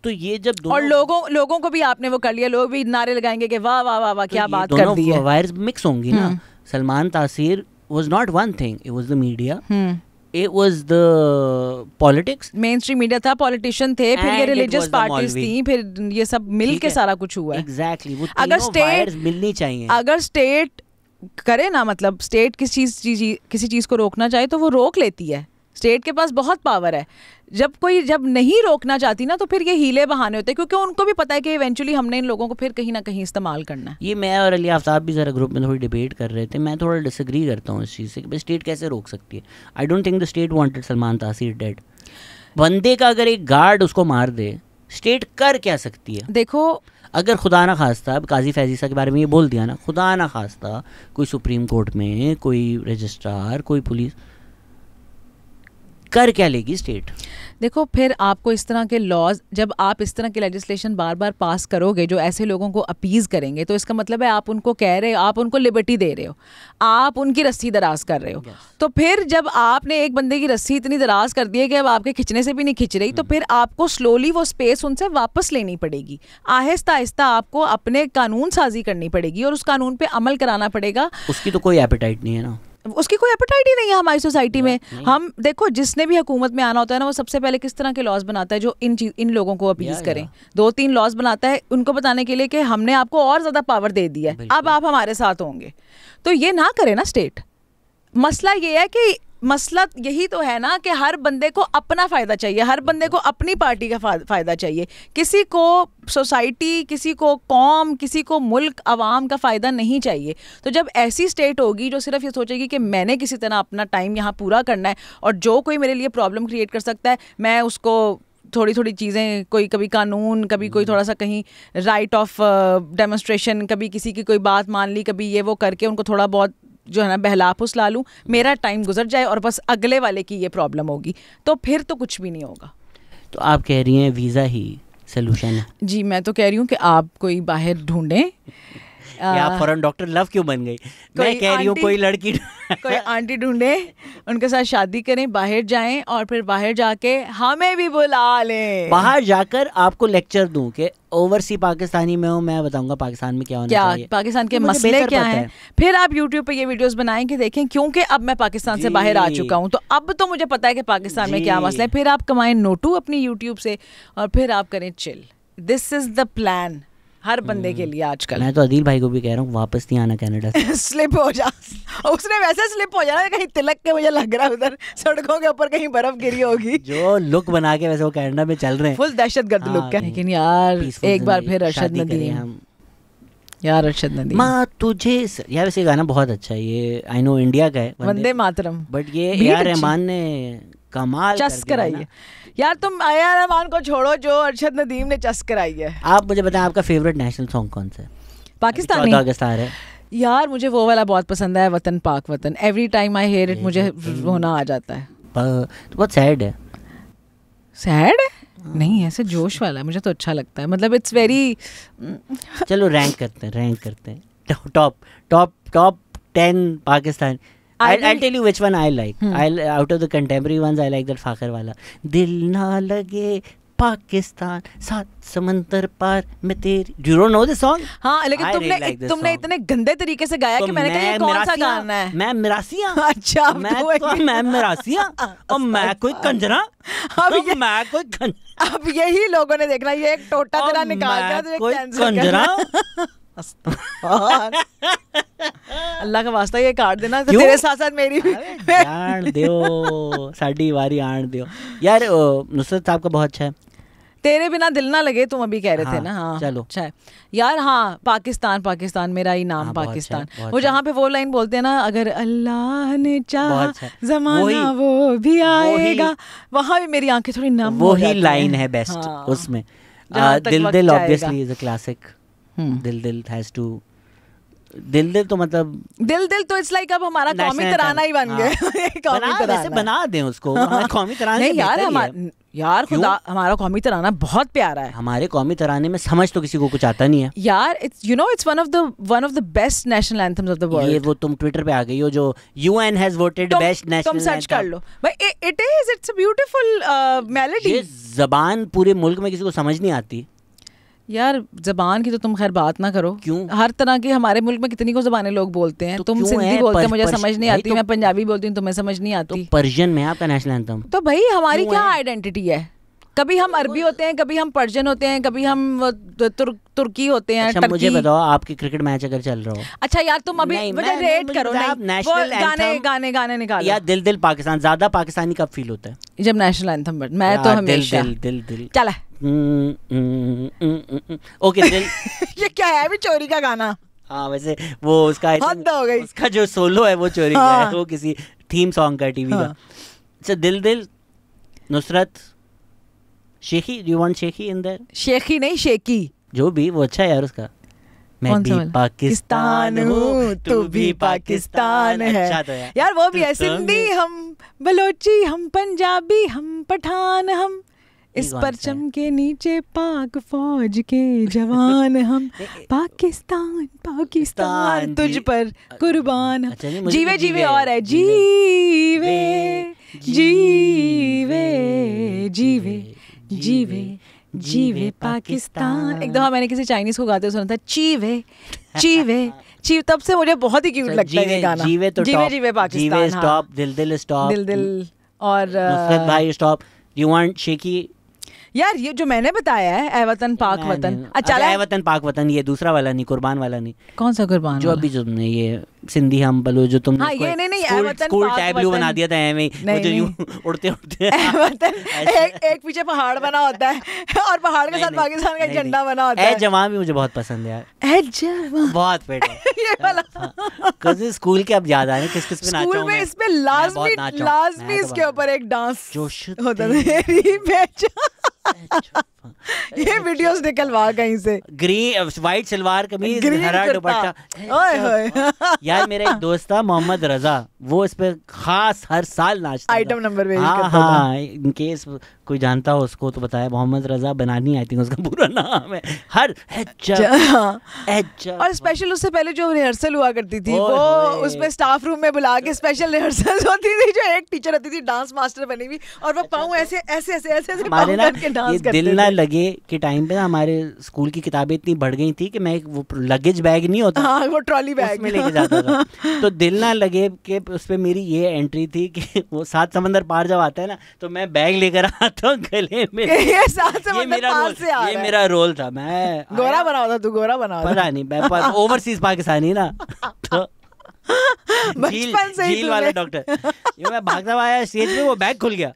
तो ये जब दोनों, और लोगों को भी आपने वो कर लिया, लोग भी नारे लगाएंगे कि वाह वाह वाह वाह क्या बात कर दी है। वायर्स मिक्स होंगी ना। सलमान तासीर was not one thing, it was the media, it was the politics, mainstream media था, politician थे, फिर ये religious parties थी, फिर ये सब मिल के सारा कुछ हुआ है। Exactly, वो तीनों वायर्स मिलनी चाहिए। अगर स्टेट करे ना, मतलब स्टेट किसी चीज़ को रोकना चाहे तो वो रोक लेती है। स्टेट के पास बहुत पावर है। जब नहीं रोकना चाहती ना तो फिर ये हीले बहाने होते हैं, क्योंकि उनको भी पता है कि इवेंचुअली हमने इन लोगों को फिर कहीं ना कहीं इस्तेमाल करना है। ये मैं और अली आफ्ताब भी ज़रा ग्रुप में थोड़ी डिबेट कर रहे थे। मैं थोड़ा डिसएग्री करता हूँ इस चीज़ से कि स्टेट कैसे रोक सकती है। I don't think the state wanted Salman तासीर डेड। बंदे का अगर एक गार्ड उसको मार दे, स्टेट कर क्या सकती है? देखो, अगर खुदा ना खास्ता, अब काजी फैजीसा के बारे में ये बोल दिया ना, खुदा ना खास्ता कोई सुप्रीम कोर्ट में कोई रजिस्ट्रार, कोई पुलिस, कर क्या लेगी स्टेट? देखो, फिर आपको इस तरह के लॉज, जब आप इस तरह के लेजिस्लेशन बार बार पास करोगे जो ऐसे लोगों को अपीज़ करेंगे, तो इसका मतलब है आप उनको कह रहे हो, आप उनको लिबर्टी दे रहे हो, आप उनकी रस्सी दराज कर रहे हो। तो फिर जब आपने एक बंदे की रस्सी इतनी दराज कर दी है कि अब आपके खिंचने से भी नहीं खिंच रही, तो फिर आपको स्लोली वो स्पेस उनसे वापस लेनी पड़ेगी। आहिस्ता आहिस्ता आपको अपने कानून साजी करनी पड़ेगी और उस कानून पे अमल कराना पड़ेगा। उसकी तो कोई एपेटाइट नहीं है ना, उसकी कोई एपेटाइट ही नहीं है हमारी सोसाइटी में। हम देखो, जिसने भी हुकूमत में आना होता है ना, वो सबसे पहले किस तरह के लॉज बनाता है जो इन लोगों को अपीज करें। 2-3 लॉज बनाता है उनको बताने के लिए कि हमने आपको और ज़्यादा पावर दे दी है, अब आप हमारे साथ होंगे। तो ये ना करे ना स्टेट। मसला ये है कि मसला यही तो है ना कि हर बंदे को अपना फ़ायदा चाहिए, हर बंदे को अपनी पार्टी का फ़ायदा चाहिए, किसी को सोसाइटी, किसी को कौम, किसी को मुल्क, आवाम का फ़ायदा नहीं चाहिए। तो जब ऐसी स्टेट होगी जो सिर्फ ये सोचेगी कि मैंने किसी तरह अपना टाइम यहाँ पूरा करना है और जो कोई मेरे लिए प्रॉब्लम क्रिएट कर सकता है मैं उसको थोड़ी थोड़ी चीज़ें, कोई कभी कानून, कभी कोई थोड़ा सा कहीं राइट ऑफ डेमोन्स्ट्रेशन, कभी किसी की कोई बात मान ली, कभी ये वो करके उनको थोड़ा बहुत जो है ना बहला फुसला लूँ, मेरा टाइम गुजर जाए और बस अगले वाले की ये प्रॉब्लम होगी, तो फिर तो कुछ भी नहीं होगा। तो आप कह रही हैं वीज़ा ही सोल्यूशन है? जी मैं तो कह रही हूँ कि आप कोई बाहर ढूंढें। आप फॉरेन डॉक्टर लव क्यों बन गई? मैं कह रही हूँ कोई लड़की कोई आंटी ढूंढे, उनके साथ शादी करें, बाहर जाएं और फिर बाहर जाके हमें भी बुला लें। बाहर जाकर आपको लेक्चर दूं कि ओवरसी पाकिस्तानी में हूँ, मैं बताऊंगा पाकिस्तान में क्या होना चाहिए, पाकिस्तान के मसले क्या हैं। फिर आप यूट्यूब पे ये वीडियोस बनाएं कि देखें, क्योंकि अब मैं पाकिस्तान से बाहर आ चुका हूँ तो अब तो मुझे पता है कि पाकिस्तान में क्या मसला है। फिर आप कमाएं नोटू अपनी यूट्यूब से और फिर आप करें chill. This is the plan हर बंदे के लिए आजकल। मैं तो अदील भाई को भी कह रहा हूँ वापस नहीं आना कनाडा से। स्लिप हो जा, उसने वैसे स्लिप हो जाना कहीं तिलक के, मुझे लग रहा है उधर सड़कों के ऊपर कहीं बर्फ गिरी होगी। जो लुक बना के वैसे वो कनाडा में चल रहे हैं, फुल दहशतगर्द लुक है। लेकिन यार एक बार फिर अरशद नदीम, यार अरशद नदीम माँ तुझे यार, वैसे गाना बहुत अच्छा है ये, आई नो इंडिया का है, वंदे मातरम, बट ये यार रहमान ने कमाल चस कराई है यार। तुम आया रहमान को छोड़ो, जो अरशद नदीम ने चस कराई है। आप मुझे बताएं आपका फेवरेट नेशनल सॉन्ग कौन सा है? पाकिस्तानी 14 अगस्त आ रहा है यार, मुझे वो वाला बहुत पसंद है, वतन पाक वतन। Every time I hear it मुझे रोना आ जाता है। तो बहुत सैड है। सैड है नहीं, ऐसे जोश वाला है, मुझे तो अच्छा लगता है। मतलब इट्स वेरी चलो रैंक करते हैं top 10 Pakistan. I'll tell you which one I like. Out of the contemporary ones, I like that Fakhar वाला, दिल ना लगे पाकिस्तान सात समंदर पार में तेरी। Do you know this song? हाँ, लेकिन तुमने इतने गंदे तरीके से गाया कि मैंने कहा ये कौन सा गाना है। मैं मिरासिया। अच्छा, मैं मिरासिया और मैं कोई कंजरा, मैं कोई कंजरा। अब यही लोगों ने देखना, ये एक टोटा तेरा निकाल गया, कोई कंजरा। अल्लाह का वास्ता ये काट देना, तो तेरे साथ साथ मेरी भी आण दियो, साड़ी वारी आण दियो। यार नुसरत साहब का बहुत अच्छा है, तेरे बिना दिल ना लगे, तुम अभी कह रहे थे ना। हाँ चलो अच्छा है यार। हाँ, पाकिस्तान मेरा ही नाम पाकिस्तान, वो जहाँ पे वो लाइन बोलते हैं ना, अगर अल्लाह ने चाहा जमाना वो भी आएगा, वहाँ भी मेरी आंखें थोड़ी नम हो जाती हैं। वही लाइन है बेस्ट उसमें। दिल ऑब्वियसली इज अ क्लासिक। दिल हैज टू, दिल तो मतलब दिल तो इट्स लाइक अब हमारा कौमी तराना ही बन गया। कौमी तराना बना दें उसको, कौमी तराना नहीं यार खुदा, हमारा कौमी तराना बहुत प्यारा है। हमारे कौमी तराने में समझ तो किसी को कुछ आता नहीं है यार। It's one of the best national anthems of the world. ये वो तुम ट्विटर पे आ गई हो, जो UN has voted best national, तुम सर्च कर लो भाई। It's a beautiful melody. ये जबान पूरे मुल्क में किसी को समझ नहीं आती यार। जबान की तो तुम खैर बात ना करो, क्यों? हर तरह की हमारे मुल्क में कितनी को जबानें लोग बोलते हैं। तुम सिंधी बोलते हो, मुझे समझ नहीं आती। मैं पंजाबी बोलती हूँ, तुम्हें समझ नहीं आती। तो पर्शियन में आपका नेशनल एंथम, तो भाई हमारी क्या आइडेंटिटी है? कभी हम अरबी होते हैं, कभी हम पर्शियन होते हैं, कभी हम तुर्की होते हैं। अच्छा मुझे बताओ, आपकी क्रिकेट मैच अगर चल रहा हो, अच्छा यार तुम अभी मुझे रेट करो, नहीं गाने निकालो यार। दिल पाकिस्तान ज्यादा पाकिस्तानी कब फील होता है? जब नेशनल एंथम बट मैं तो हमेशा दिल चला। ओके दिल ये क्या है अभी? चोरी का गाना। हाँ वैसे वो उसका हद हो गई, उसका जो सोलो है वो चोरी का है, वो किसी थीम सॉन्ग का टीवी का। अच्छा दिल Nusrat Shekhi, do you want Shekhi in there? Shekhi नहीं शेकी, जो भी, वो अच्छा है यार उसका। मैं भी पाकिस्तान हूँ, तू भी पाकिस्तान है। अच्छा तो यार वो भी है। सिंधी हम, बलोची हम, पंजाबी हम, पठान हम, इस परचम के नीचे पाक फौज के जवान हम। पाकिस्तान तुझ पर कुर्बान हम। जीवे जीवे और है, जीवे जीवे जीवे जीवे जीवे पाकिस्तान। एक दफा मैंने किसी चाइनीज को गाते हुए सुना था, चीवे चीवे चीव। तब से मुझे बहुत ही क्यूट लगता है ये गाना। जीवे तो जीवे जीवे पाकिस्तान, जीवे स्टॉप, दिल स्टॉप, दिल और नुसरत भाई स्टॉप। You want shaky? यार ये जो मैंने बताया है ए वतन पाक वतन, अच्छा ए वतन पाक वतन, ये दूसरा वाला नहीं, कुर्बान वाला नहीं। कौन सा कुर्बान जो अभी जो तुमने ये सिंधी हम बलो जो तुमने ये नहीं स्कूल टैबलू बना दिया था एਵੇਂ ही, जो यूं उड़ते उड़ते एक पीछे पहाड़ बना होता है और पहाड़ के साथ पाकिस्तान का एक झंडा बना होता है। ए जवान भी मुझे बहुत पसंद है यार, ए जवान बहुत फेट है ये वाला। कज़िन स्कूल के अब याद आ रहे किस किस पे नाचा हूं मैं। स्कूल में इस पे लाजमी इसके ऊपर एक डांस होता था। ये वीडियोस निकलवा कहीं से, ग्रीन वाइट सलवार कमीज हरा दुपट्टा। यार मेरा एक दोस्त था मोहम्मद रजा, वो इस पे खास हर साल नाचता था। आइटम नंबर वेट करता था। हाँ, इन केस कोई जानता हो उसको तो बताया, मोहम्मद रजा बनानी, आई थिंक उसका पूरा नाम है। हर और स्पेशल उससे पहले जो रिहर्सल हुआ करती थी वो उसमें स्टाफ रूम में बुला के स्पेशल रिहर्सल होती थी, जो एक टीचर होती थी डांस मास्टर बनी हुई, और वो पाँव ऐसे ऐसे ऐसे ऐसे हमारे ना ये दिल ना लगे के टाइम पे ना हमारे स्कूल की किताबें इतनी बढ़ गई थी कि मैं वो लगेज बैग नहीं होता, हाँ, वो ट्रॉली बैग में लेके जाता था। तो दिल ना लगे के उस पे मेरी ये एंट्री थी कि वो 7 समंदर पार जब आता है ना तो मैं बैग लेकर आता हूँ गले में। ये मेरा रोल था। मैं गोरा बना होता, तू गोरा बना होता, पता नहीं, मैं ओवरसीज पाकिस्तानी ना तो बचपन से झील वाला डॉक्टर। ये मैं भागता आया स्टेज पे, वो बैग खुल गया।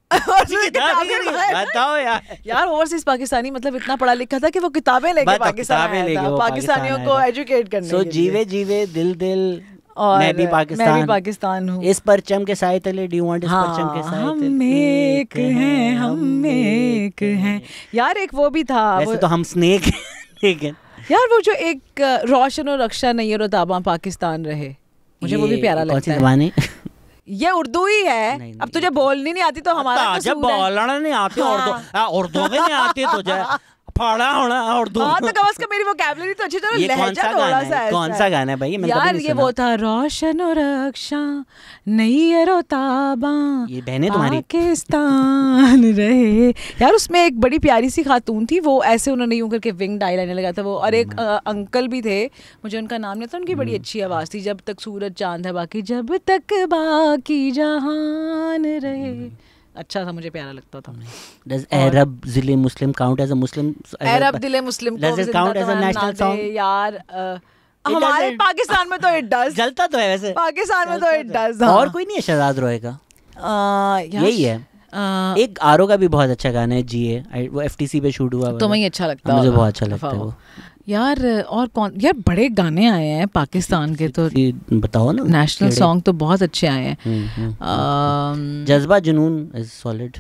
बताओ यार ओवरसीज पाकिस्तानी मतलब इतना पढ़ा लिखा था कि वो किताबें लेके पाकिस्तान आया था, पाकिस्तानियों को एजुकेट करने के लिए। जीवे जीवे दिल दिल, और मैं भी पाकिस्तान हूँ। इस परचम के साए तले, डू यू वांट इस परचम के साए तले, हम एक हैं, हम एक हैं। यार एक वो भी था, वैसे तो हम स्नेक हैं, लेकिन यार वो जो एक रोशन और रक्षा नैयर ताबा पाकिस्तान रहे, मुझे वो भी प्यारा लगता है। ये उर्दू ही है। अब तुझे बोलनी नहीं आती तो हमारा जब बोलना नहीं आती उर्दू में नहीं आती तुझे फाड़ा होना उर्दू। हाँ, तो कम से कम मेरी वोकैबुलरी तो अच्छी तरह, लहजा थोड़ा सा है। कौन सा गाना है भाई? यार ये वो था, रोशन और रक्षा नैयर ताबा, ये बहनें तुम्हारी पाकिस्तान रहे। यार उसमें एक बड़ी प्यारी सी खातून थी, वो ऐसे उन्होंने यूं करके विंग आईलाइनर लगा था वो, और एक अंकल भी थे, मुझे उनका नाम नहीं था, उनकी बड़ी अच्छी आवाज़ थी। जब तक सूरज चांद है बाकी, जब तक बाकी जहान रहे, अच्छा था, मुझे प्यारा लगता था। Does Arab Zile Muslim count as a Muslim? Arab Zile Muslim does it count as a national song? यार हमारे पाकिस्तान में तो it does। जलता तो है वैसे पाकिस्तान में तो it does। और कोई नहीं है शहजाद रोय का? यही है। एक आरो का भी बहुत अच्छा गाना है, जीए, वो FTC पे शूट हुआ, तो मुझे अच्छा लगता है, मुझे बहुत अच्छा लगता है वो। यार और कौन, यार बड़े गाने आए हैं पाकिस्तान के, तो बताओ ना। नेशनल सॉन्ग तो बहुत अच्छे आए हैं। जज्बा जुनून इज सॉलिड।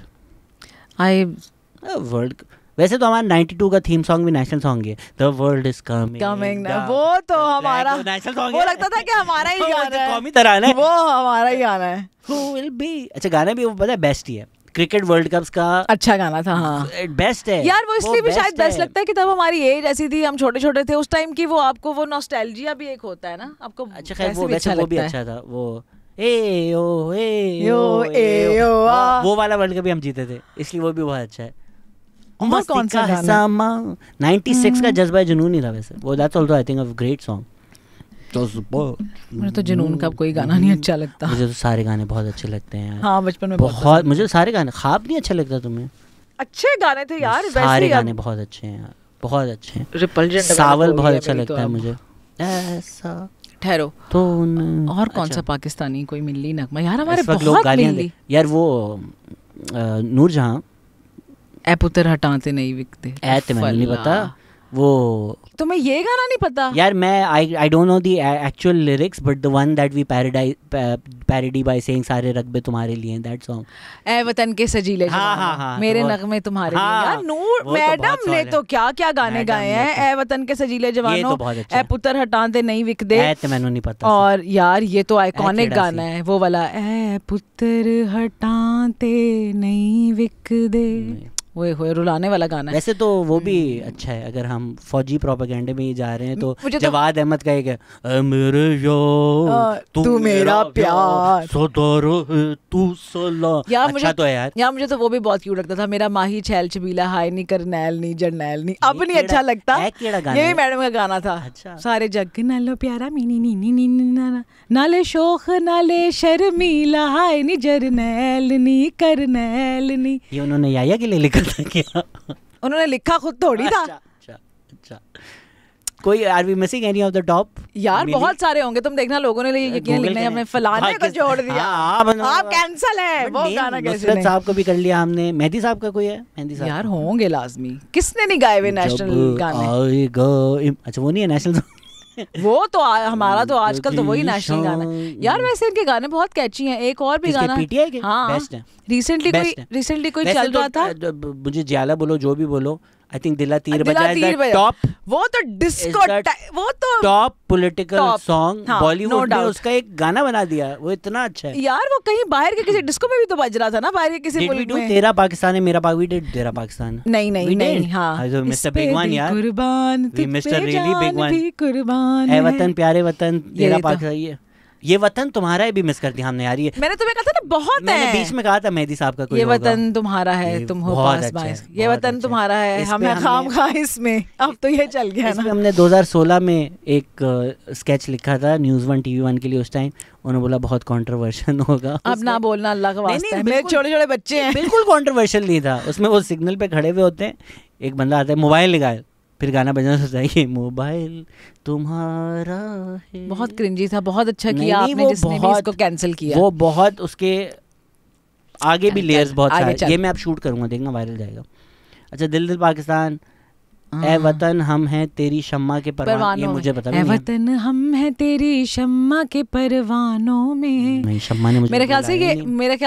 वर्ल्ड, वैसे तो हमारा 92 का थीम सॉन्ग भी नेशनल सॉन्ग है, द वर्ल्ड इज कमिंग। वो तो हमारा नेशनल सॉन्ग है, वो लगता था कि हमारा ही गाना है, कौमी तराना है, वो हमारा ही गाना है। Who will be? अच्छा गाना भी वो पता है बेस्ट ही है, क्रिकेट वर्ल्ड कप का अच्छा गाना था। हाँ बेस्ट है यार, वो इसलिए भी शायद बेस्ट लगता है कि तब हमारी एज ऐसी थी, हम छोटे छोटे थे उस टाइम की, वो आपको वो नॉस्टैल्जिया भी एक होता है ना आपको। अच्छा खैर वो वैसे वो भी अच्छा था, वो वो वाला वर्ल्ड कप भी हम जीते थे, इसलिए वो भी बहुत अच्छा है। कौन सा गाना? 96 का जज्बा जुनून ही था वैसे वो, that's also I think a great song. मुझे तो जुनून का कोई गाना नहीं अच्छा लगता। मुझे तो सारे गाने बहुत अच्छे लगते हैं यार। हाँ बचपन में बहुत, मुझे सारे गाने। ख्वाब नहीं अच्छा लगता तुम्हें? अच्छे गाने थे यार, सारे गाने बहुत अच्छे हैं यार, बहुत अच्छे हैं। सावल बहुत अच्छा लगता है मुझे। ऐसा ठहरो तो और कौन सा पाकिस्तानी कोई मिली नगमा यार, हमारे बहुत मिली यार। वो नूरजहां, ए पुत्र हटाते नहीं विकते, ऐते मैंने नहीं पता। वो तुम्हें ये गाना नहीं पता यार? मैं I don't know the actual lyrics, but the one that we parody by saying सारे रगबे तुम्हारे लिए, दैट सॉन्ग। ए वतन के सजीले मेरे नगमे तुम्हारे लिए। यार नूर मैडम ने तो क्या क्या गाने गाए हैं, ए वतन के सजीले जवानों, ए पुत्र हटाते नहीं विकदे, मैंने नहीं पता। और यार ये तो आइकॉनिक गाना है वो वाला, ए पुत्र हटाते नहीं विकदे, वो रुलाने वाला गाना है। वैसे तो वो भी अच्छा है, अगर हम फौजी प्रोपेगेंडा में ही जा रहे हैं तो जवाद अहमद का एक मेरे यार तू मेरा प्यार तू सलाम, अच्छा तो है यार। यार मुझे तो वो भी बहुत क्यूट लगता था, मेरा माही छैल छबीला हाय नी करनैल नी जरनैल नी। अब नहीं अच्छा लगता, ये भी मैडम का गाना था। सारे जग नालो प्यारा मीनी नी नी नी नाले शोख नाले शर्मीला हाय नी जरनैल नी करनैल नी। ये उन्होंने याया के लिए लिखा था क्या? उन्होंने लिखा खुद थोड़ी था। अच्छा कोई are we missing any of the top? यार बहुत सारे होंगे, तुम देखना लोगों ने यकीन लिखना है हमें फलाने को जोड़ दिया। आप कैंसल है वो गाना कैसे? नुसरत साहब को भी कर लिया हमने, मेहदी साहब का कोई है? मेहदी साहब यार होंगे लाजमी, किसने नहीं गाए हुए नेशनल गाने? अच्छा वो नहीं है नेशनल वो तो हमारा तो आजकल तो वही नेशनल गाना यार। वैसे इनके गाने बहुत कैची हैं। एक और भी गाना हाँ रिसेंटली कोई चल रहा था, मुझे ज्यादा बोलो जो भी बोलो, आई थिंक दिला तीर बजा टॉप, वो तो डिस्को, वो तो टॉप पॉलिटिकल सॉन्ग बॉलीवुड ने उसका एक गाना बना दिया, वो इतना अच्छा है यार। वो कहीं बाहर के किसी डिस्को में भी तो बज रहा था ना, बाहर के किसी मुल्क में। तेरा पाकिस्तान है मेरा पाकिस्तान, तेरा पाकिस्तान नहीं हाँ मिस्टर बिग वन यार, कुर्बान मिस्टर रियली बिग वन, कुर्बान ए वतन प्यारे वतन तेरा पाकिस्तान, ये वतन तुम्हारा है भी मिस कर दिया हमने यार। ये मैंने तुम्हें कहा था ना बहुत मैंने बीच में कहा था मेहदी साहब का कोई ये वतन तुम्हारा है तुम हो पास बास, ये वतन तुम्हारा है हमें खाम खा इसमें, अब तो ये चल गया ना। हमने 2016 में एक स्केच लिखा था न्यूज़ 1 TV 1 के लिए, उस टाइम उन्होंने बोला बहुत कंट्रोवर्शियल होगा। अब ना बोलना अल्लाह का वास्ता है, मेरे छोटे छोटे बच्चे हैं। बिल्कुल कंट्रोवर्शियल नहीं था उसमें। वो सिग्नल पे खड़े हुए होते हैं, एक बंदा आता है मोबाइल निकाल, फिर गाना बजना सोचता है ये मोबाइल तुम्हारा है। बहुत क्रिंजी था, बहुत अच्छा किया आपने जिसने भी इसको कैंसिल किया। वो बहुत उसके आगे भी लेयर्स बहुत सारे, ये मैं अब शूट करूंगा, देखना वायरल जाएगा। अच्छा दिल दिल पाकिस्तान, ए वतन हम हैं तेरी शम्मा के परवानों, ये मुझे पता नहीं। ए वतन हम हैं तेरी शम्मा के परवानों में, नहीं शम्मा ने मुझे मेरे ख्याल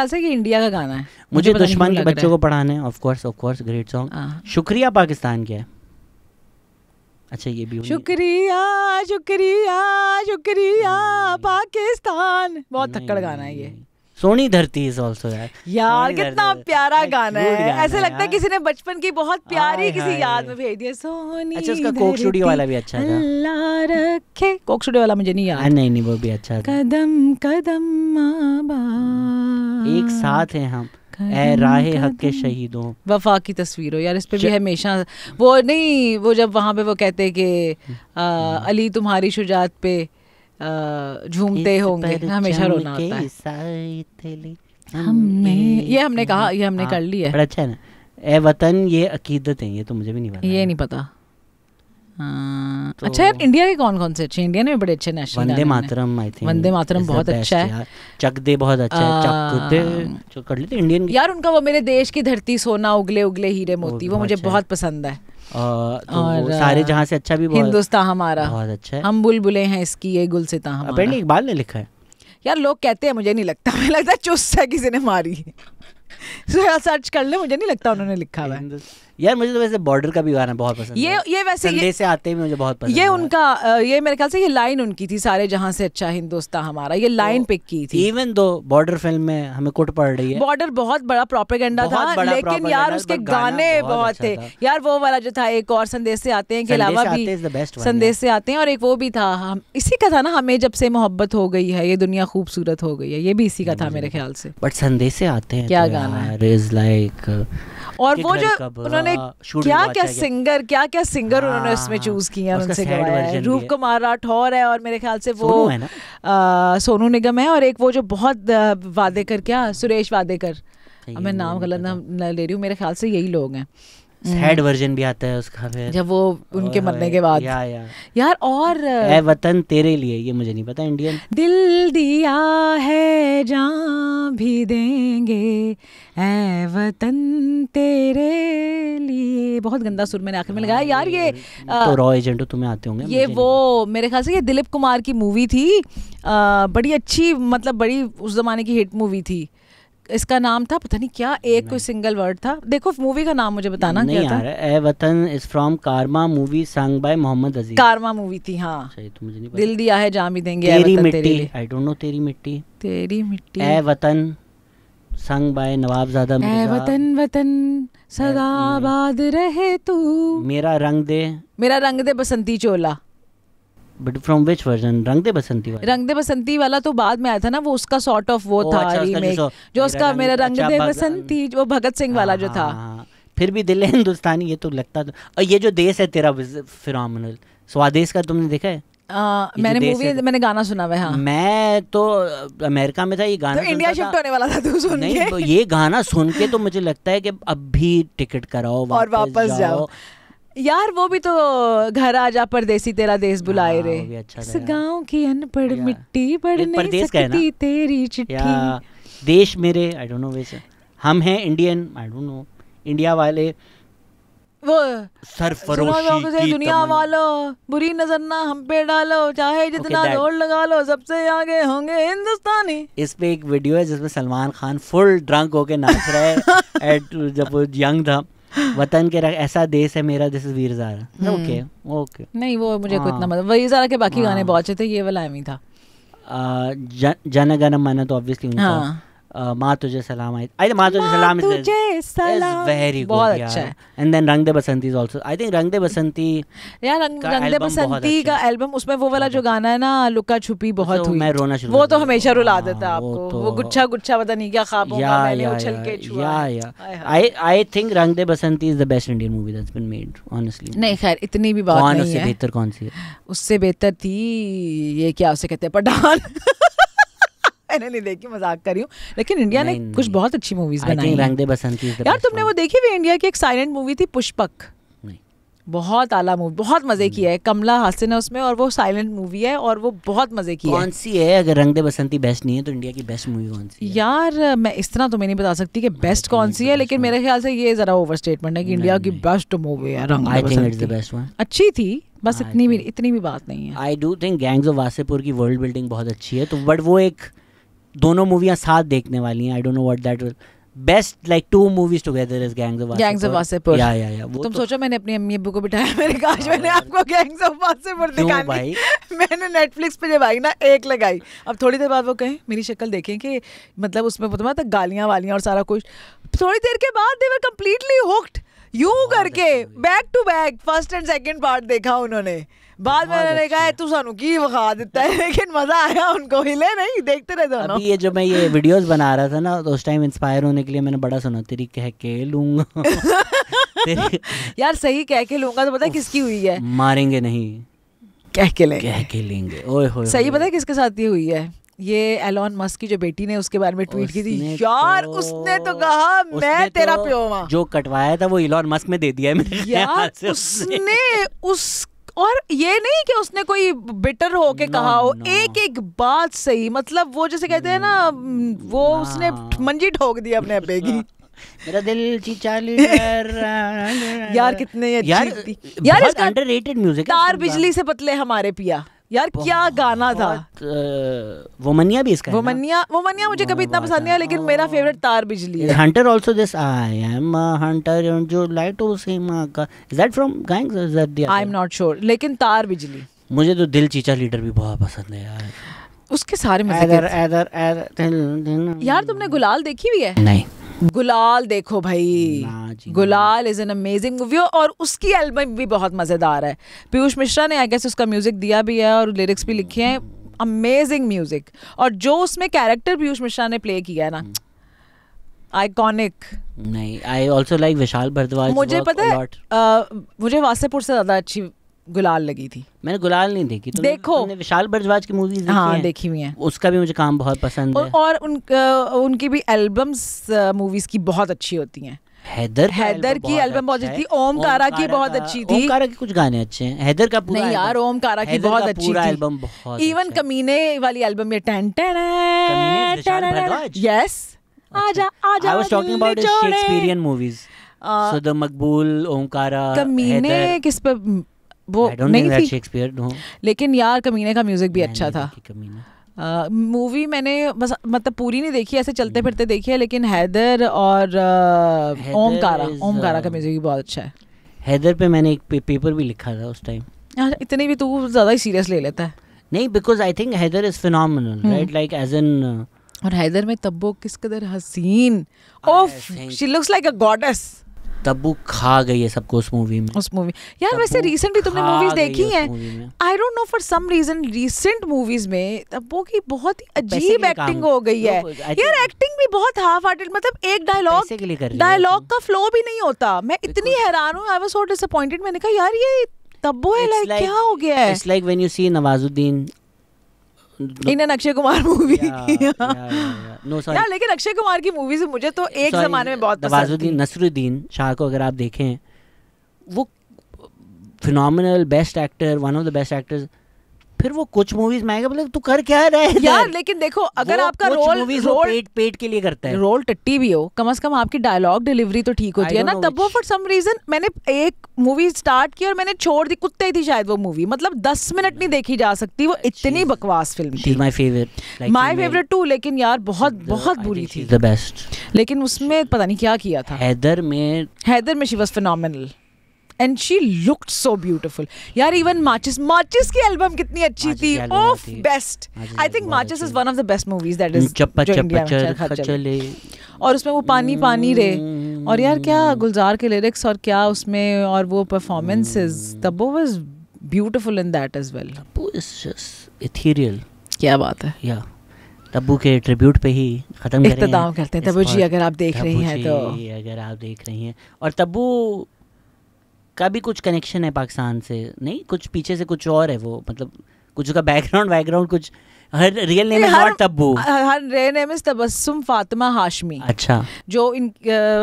से ये इंडिया का गाना है। मुझे दुश्मन के बच्चों को पढ़ाना है, ऑफ कोर्स ग्रेट सॉन्ग। शुक्रिया पाकिस्तान क्या है? अच्छा ये भी शुक्रिया शुक्रिया शुक्रिया पाकिस्तान, बहुत थक्कड़ गाना है ये। सोनी धरती इज आल्सो यार कितना प्यारा गाना है, ऐसे लगता है किसी ने बचपन की बहुत प्यारी किसी याद में भेज दिया। सोनी अच्छा उसका कोक स्टूडियो वाला भी अच्छा था, अल्लाह रखे। कोक स्टूडियो वाला मुझे नहीं याद। नहीं वो भी अच्छा था। कदम कदम आबाद एक साथ हैं हम, ए राहे हक के शहीदों, वफा की तस्वीरों। यार इस पे भी हमेशा वो नहीं, वो जब वहाँ पे वो कहते कि अली तुम्हारी शुजात पे झूमते होंगे, हमेशा रोना होता है। ये हमने कहा, ये हमने कर लिया। बड़ा अच्छा है ना। ए वतन ये अकीदत है, ये तो मुझे भी नहीं पता। ये नहीं पता। तो अच्छा यार इंडिया के कौन कौन से अच्छे? इंडिया में बड़े अच्छे national Vande Mataram, I think Vande Mataram बहुत अच्छा है। चक दे बहुत अच्छा है, चक दे जो कर लेते इंडियन यार। उनका वो मेरे देश की धरती सोना उगले उगले हीरे मोती, वो मुझे बहुत पसंद है। और सारे जहां से अच्छा भी हिंदुस्तान हमारा बहुत अच्छा है। हम बुलबुलें हैं इसकी ये गुलसिता हमारा। अपेंडिक इकबाल ने लिखा है यार, लोग कहते हैं, मुझे नहीं लगता, मुझे लगता है चुस्त है किसी ने मारी। सर्च कर ले, मुझे नहीं लगता उन्होंने लिखा हुआ है। यार मुझे तो वैसे बॉर्डर का भी गाना बहुत पसंद है। ये वैसे संदेश से आते ही मुझे बहुत पसंद ये उनका ये मेरे ख्याल से ये लाइन उनकी थी, सारे जहां से अच्छा हिंदुस्तान हमारा, ये लाइन पिक की थी। इवन दो बॉर्डर फिल्म में हमें कुट पड़ रही है। बॉर्डर बहुत बड़ा प्रोपेगेंडा था, लेकिन यार उसके गाने बहुत थे यार। वो वाला जो था, एक और संदेश से आते हैं के अलावा भी संदेश से आते हैं, और एक वो भी था, हम इसी का था ना, हमें जब से मोहब्बत हो गई है ये दुनिया खूबसूरत हो गई है, ये भी इसी का था मेरे ख्याल से। बट संदेश से आते हैं क्या गाना है। और वो जो उन्होंने क्या सिंगर उन्होंने उसमें चूज किया, उनसे गवाया है। रूप कुमार राठौर है, और मेरे ख्याल से वो सोनू निगम है, और एक वो जो बहुत वादेकर, क्या सुरेश वादेकर, मैं नाम गलत ना ले रही हूँ, मेरे ख्याल से यही लोग हैं। सैड वर्जन भी आता है उसका फिर, जब वो उनके मरने के बाद यार। और ए वतन तेरे लिए, ये मुझे नहीं पता इंडियन। दिल दिया है जान भी देंगे, ए वतन तेरे लिए, बहुत गंदा सुर मैंने आखिर में लगाया यार। ये तो रॉ एजेंट तुम्हें आते होंगे। ये वो मेरे ख्याल से ये दिलीप कुमार की मूवी थी, बड़ी अच्छी, मतलब बड़ी उस जमाने की हिट मूवी थी। इसका नाम था पता नहीं क्या, एक कोई सिंगल वर्ड था। देखो मूवी का नाम मुझे बताना नहीं क्या था। ए वतन इज फ्रॉम कारमा मूवी संग बाय मोहम्मद अजीज। कारमा मूवी थी हाँ। सही, तो मुझे नहीं पता। दिल दिया है जान भी देंगे, तेरी मिट्टी, आई डोंट नो तेरी मिट्टी। तेरी मिट्टी, ए वतन संग बाय नवाबजादा मिर्जा। ए वतन वतन सदा आबाद रहे तू, मेरा रंग दे बसंती चोला। But from which version? Rang दे बसंती वाला तो बाद में आया था ना, वो उसका सॉर्ट ऑफ वो था रीमेक, जो उसका मेरा रंग दे बसंती, वो भगत सिंह वाला जो था। फिर भी दिल है हिंदुस्तानी, ये तो लगता था। और ये जो देश है तेरा फिनोमिनल, स्वादेश का तुमने देखा है? मैंने गाना सुना हुआ है। हाँ। मैं तो अमेरिका में था, ये गाना तो इंडिया शिफ्ट होने वाला था तू सुन के। नहीं, ये गाना सुन के तो मुझे लगता है कि अब भी टिकट कराओ और वापस जाओ। यार वो भी तो घर आजा परदेसी तेरा देश बुलाए रे, अच्छा इस गाँव की अनपढ़ मिट्टी पढ़ नहीं सकती तेरी चिट्ठी। देश मेरे, आई डोंट नो वैसे हम हैं Indian, I don't no, India वाले वो सरफरोशी की दुनिया वालों बुरी नजर ना हम पे डालो, चाहे जितना जोर लगा लो सबसे आगे होंगे हिंदुस्तानी। इस पे एक वीडियो है जिसमें सलमान खान फुल ड्रंक होके नाच रहा है जब वो यंग था। वतन के ऐसा देश है मेरा, this is Veer Zaara. Okay नहीं वो मुझे कुछ ना मतलब, वीर ज़ारा के बाकी गाने बहुत अच्छे थे, ये वाला एमी था। जन गण मन तो ऑब्वियसली उनका, माँ तुझे सलाम आई माँ तुझे सलाम इज वेरी बहुत अच्छा है। एंड देन रंग दे Basanti is also, I think Rang दे बसंती यार रंग दे बसंती का एल्बम, उसमें वो वाला जो गाना है ना लुका छुपी बहुत हुई, मैं रोना शुरू, वो तो हमेशा रुला देता है आपको। वो गुच्छा गुच्छा पता नहीं क्या ख्वाबों का मैंने उछल के छुआ। I think Rang they Basanti is the best Indian movie that's been made honestly. नहीं खैर इतनी भी बात नहीं है, उससे बेहतर कौन सी है? उससे बेहतर थी ये क्या उसे कहते हैं पठान। मैंने नहीं देखी, मजाक कर रही हूँ, लेकिन इंडिया ने कुछ बहुत अच्छी मूवीज बनाई हैं। रंग दे बसंती यार तुमने वो देखी हुई इंडिया की एक साइलेंट मूवी थी पुष्पक? नहीं। बहुत आला मूवी, बहुत मजे की है, कमला हासन है उसमें और वो साइलेंट मूवी है और वो बहुत मजे की है। कौन सी है? अगर रंग दे बसंती बेस्ट नहीं है तो इंडिया की बेस्ट मूवी कौन सी है? यार मैं इस तरह तो मैं नहीं बता सकती कि बेस्ट कौन सी है, लेकिन मेरे ख्याल से ये जरा ओवर स्टेटमेंट है कि इंडिया की बेस्ट मूवी है रंग दे बसंती। अच्छी थी, बस इतनी भी बात नहीं है। I do think gangs of Wasseypur की वर्ल्ड बिल्डिंग बहुत अच्छी है, तो बट वो एक दोनों मूवियां साथ देखने वाली हैं। I don't know what that will best like two movies together is Gangs of Wasseypur. या तुम तो सोचो मैंने अपनी अम्मी अब्बू को बिठाया, मैंने कहा मैंने आपको गैंग्स ऑफ वासेपुर दिखानी भाई। मैंने नेटफ्लिक्स पे जब आई ना एक लगाई, अब थोड़ी देर बाद वो कहें मेरी शक्ल देखें कि मतलब उसमें तुम्हारा तक गालियां वालियां और सारा कुछ, थोड़ी देर के बाद दे वर कंप्लीटली हुक्ड यूं करके back to back first and second part देखा उन्होंने। बाद में मैंने कहा तू सानू की वखा देता है, लेकिन मजा आया उनको, हिले नहीं, देखते रहे दोनों। अभी ये जो मैं ये वीडियोस बना रहा था ना तो उस टाइम इंस्पायर होने के लिए मैंने बड़ा सुना तेरी कह के लूंगा। यार सही कह के लूंगा तो पता है किसकी हुई है? मारेंगे नहीं कह के लेंगे। ओए होए सही पता है किसके साथ ये हुई है? ये एलॉन मस्क की जो बेटी ने उसके बारे में ट्वीट की थी यार, उसने तो कहा मैं तेरा प्यो हूं। जो कटवाया था वो एलॉन मस्क में दे दिया है मेरे यार उसने और ये नहीं कि उसने कोई बिटर हो के कहा हो, एक एक बात सही, मतलब वो जैसे कहते हैं ना वो उसने मंजी ठोक दी अपने अब्बे की। मेरा दिल चीचा लीडर यार कितने यार इसका अंडररेटेड म्यूजिक है। तार बिजली से पतले हमारे पिया, यार क्या गाना था। वोमनिया भी इसका वोमनिया मुझे कभी इतना पसंद नहीं है, लेकिन मेरा फेवरेट तार बिजली है। Hunter also this I am a Hunter जो लाइट टू सीम का, is that from gangs is that the, I am not sure, लेकिन तार बिजली मुझे तो दिल चीचा लीडर भी बहुत पसंद है यार, उसके सारे मजे। यार तुमने गुलाल देखी हुई है? नहीं। गुलाल देखो भाई, गुलाल इज एन अमेजिंग मूवी और उसकी एल्बम भी बहुत मजेदार है। पीयूष मिश्रा ने आई गेस उसका म्यूजिक दिया भी है और लिरिक्स भी लिखे हैं, अमेजिंग म्यूजिक। और जो उसमें कैरेक्टर पीयूष मिश्रा ने प्ले किया है ना, आइकॉनिक। नहीं, I also like Vishal Bhardwaj. मुझे पता है मुझे वासेपुर से ज्यादा अच्छी गुलाल लगी थी। मैंने गुलाल नहीं देखी। देखो तुमने विशाल भारद्वाज की मूवीज देखी हाँ, देखी हुई हैं। उसका भी मुझे काम बहुत पसंद है और उनकी भी एल्बम्स मूवीज की बहुत अच्छी होती हैं। हैदर की एल्बम बहुत अच्छी थी, ओमकारा की बहुत अच्छी थी। ओमकारा के कुछ गाने अच्छे हैं, हैदर का पूरा नहीं यार ओमकारा की बहुत अच्छी थी एल्बम, बहुत इवन कमीने वाली एल्बम ये यस आजा आजा I was talking about Shakespearean movies, so the मकबूल, ओमकारा, कमीने किस पे वो नहीं थी शेक्सपियर नो, लेकिन यार कमीने का म्यूजिक भी अच्छा था। मूवी मैंने बस मतलब पूरी नहीं देखी, ऐसे चलते फिरते देखी है, लेकिन हैदर और ओमकारा का म्यूजिक भी बहुत अच्छा है। हैदर पे मैंने एक पेपर भी लिखा था उस टाइम। यार इतनी भी तू ज्यादा ही सीरियस ले लेता है। नहीं, because I think Haider is phenomenal right, like as an. और हैदर में तब्बू किस कदर हसीन, oof she looks like a goddess. Tabu खा गई है सबको उस मूवी में। यार वैसे रिसेंटली तुमने मूवीज देखी हैं? I don't know for some reason recent movies में तब्बू की बहुत ही अजीब एक्टिंग हो गई है। यार एक्टिंग भी बहुत हाफ हार्टेड, मतलब एक डायलॉग का फ्लो भी नहीं होता। मैं इतनी हैरान हूँ, आई वाज सो डिसअपॉइंटेड। मैंने कहा यार ये तब्बू है, लाइक क्या हो गया है? It's like when you see Nawazuddin in an Akshay Kumar movie. No, sorry. यार लेकिन अक्षय कुमार की मूवी से मुझे तो एक जमाने में बहुत पसंद थी। नसरुद्दीन शाह को अगर आप देखें, वो phenomenal best actor, one of the best actors, फिर वो कुछ मूवीज में आएगा बोले तू कर क्या रहा है यार। लेकिन देखो अगर आपका रोल पेट के लिए करता है, रोल टट्टी भी हो, कम से कम आपकी डायलॉग डिलीवरी तो ठीक होती है ना। तब वो फॉर सम रीजन मैंने एक मूवी स्टार्ट की और मैंने छोड़ दी, कुत्ते थी शायद वो मूवी, मतलब 10 मिनट नहीं देखी जा सकती, वो इतनी बकवास फिल्म थी। माय फेवरेट टू, लेकिन यार बहुत बहुत बुरी थी। द बेस्ट, लेकिन उसमें पता नहीं क्या किया था। हैदर में she was phenomenal and she looked so beautiful यार। इवन माचिस की एल्बम कितनी अच्छी थी, ऑफ बेस्ट। आई थिंक माचिस is one of the best movies that is चले। और उसमें वो पानी पानी रे, और यार क्या गुलजार के लिरिक्स और क्या उसमें, और वो performances, Tabu was beautiful in that as well. Tabu is just ethereal. क्या बात है। या तब्बू के ट्रिब्यूट पे ही खत्म करें, इख्तिताम करते हैं। तब्बू जी अगर आप देख रही हैं तो, अगर आप देख रही हैं, और तब्बू का भी कुछ कनेक्शन है पाकिस्तान से, नहीं कुछ पीछे से कुछ और है वो, मतलब कुछ उसका बैकग्राउंड कुछ, हर रियल नेम है not Tabu, her real name is Tabassum Fatima Hashmi. अच्छा, जो इन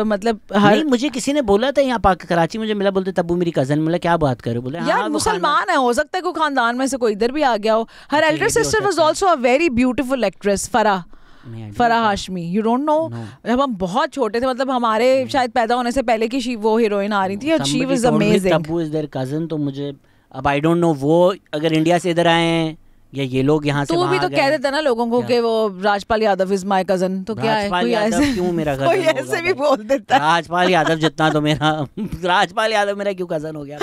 मतलब नहीं, मुझे किसी ने बोला था यहाँ कराची, मुझे मिला, बोलते तब्बू मेरी कजन, बोला क्या बात कर रहे हो, बोले यार मुसलमान है, हो सकता है कोई खानदान में से कोई इधर भी आ गया हो। हर Elder sister was also a very beautiful actress, Farah Hashmi. You don't know? जब हम बहुत छोटे थे, मतलब हमारे शायद पैदा होने से पहले की वो हीरोइन आ रही थी, और she was amazing. Tabu is their cousin, तो मुझे अब आई डोंट नो वो अगर इंडिया से इधर आए हैं या ये लोग यहाँ से वहाँ गए। तू भी तो कह देता ना लोगों को कि वो Rajpal Yadav is my cousin, तो क्या है, कोई ऐसे क्यों मेरा कजन कोई ऐसे भी बोल देता है। राजपाल यादव जितना तो मेरा राजपाल यादव मेरा क्यों कजन हो गया?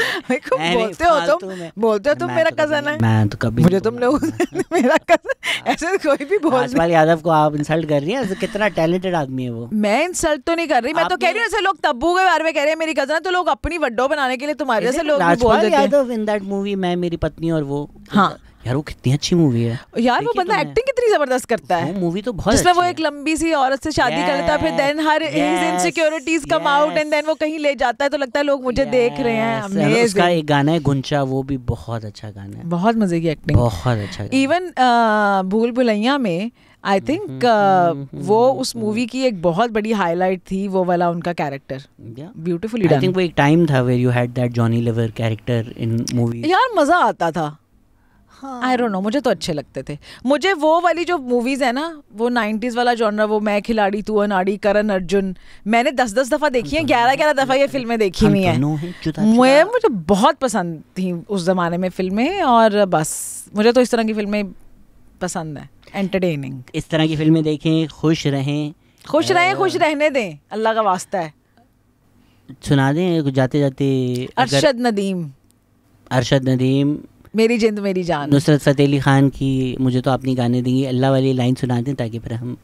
बोलते हो तुम मेरा कजन है। मैं तो कभी मुझे तुम लोग मेरा कजन ऐसे कोई भी बोल। राजपाल यादव को आप इंसल्ट कर रही हैं, कितना टैलेंटेड आदमी है वो। मैं इंसल्ट तो नहीं कर रही, मैं तो कह रही हूँ ऐसे लोग तब्बू के बारे में कह रहे हैं मेरी कजन है, तो लोग अपनी वड्डो बनाने के लिए तुम्हारे जैसे लोग बोल देते हैं। Rajpal Yadav in that movie मैं मेरी पत्नी और वो, हाँ यार वो कितनी अच्छी मूवी है यार। वो बंदा एक्टिंग कितनी जबरदस्त करता है, वो मूवी तो बहुत जिसमें वो एक लंबी सी औरत से शादी करता है, फिर then her his insecurities come out, and then वो कहीं ले जाता है तो लगता है लोग मुझे देख रहे हैं। अमेजिंग। उसका एक गाना है गुंचा, वो भी बहुत अच्छा गाना है, बहुत मजे की एक्टिंग, बहुत अच्छा। इवन भूल भुलैया में आई थिंक वो उस मूवी की एक बहुत बड़ी हाईलाइट थी, वो वाला उनका character beautifully done. I think वो एक टाइम था where you had that Johnny Lever character in movie. यार मजा आता था। आई डोंट नो, मुझे तो अच्छे लगते थे। मुझे वो वाली जो मूवीज है ना, वो 90s वाला जॉनर, वो मैं खिलाड़ी तू अनाड़ी, करण अर्जुन, मैंने 10-10 दफा देखी है, 11-11 दफा ये फिल्में देखी हुई हैं। मुझे बहुत पसंद थी उस जमाने में फिल्में, और बस मुझे तो इस तरह की फिल्में पसंद है, एंटरटेनिंग। इस तरह की फिल्में देखें, खुश रहें, खुश रहने दें, अल्लाह का वास्ता है। सुना दें जाते जाते अरशद नदीम, मेरी जिंद मेरी जान, नुसरत फतेह अली खान की मुझे तो अपनी गाने देंगी, अल्लाह वाली लाइन सुना दें ताकि फिर हम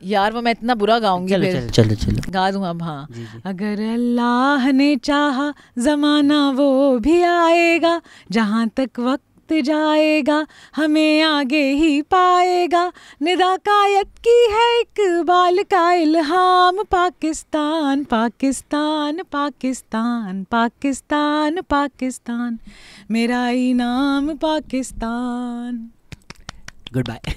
यार वो मैं इतना बुरा गाऊंगी। चलो गा दूं अब। हाँ, अगर अल्लाह ने चाहा जमाना वो भी आएगा, जहाँ तक वक्त जाएगा हमें आगे ही पाएगा, निदा कायत की है इकबाल का इल्हाम, पाकिस्तान पाकिस्तान पाकिस्तान पाकिस्तान पाकिस्तान, मेरा इनाम पाकिस्तान। Good bye.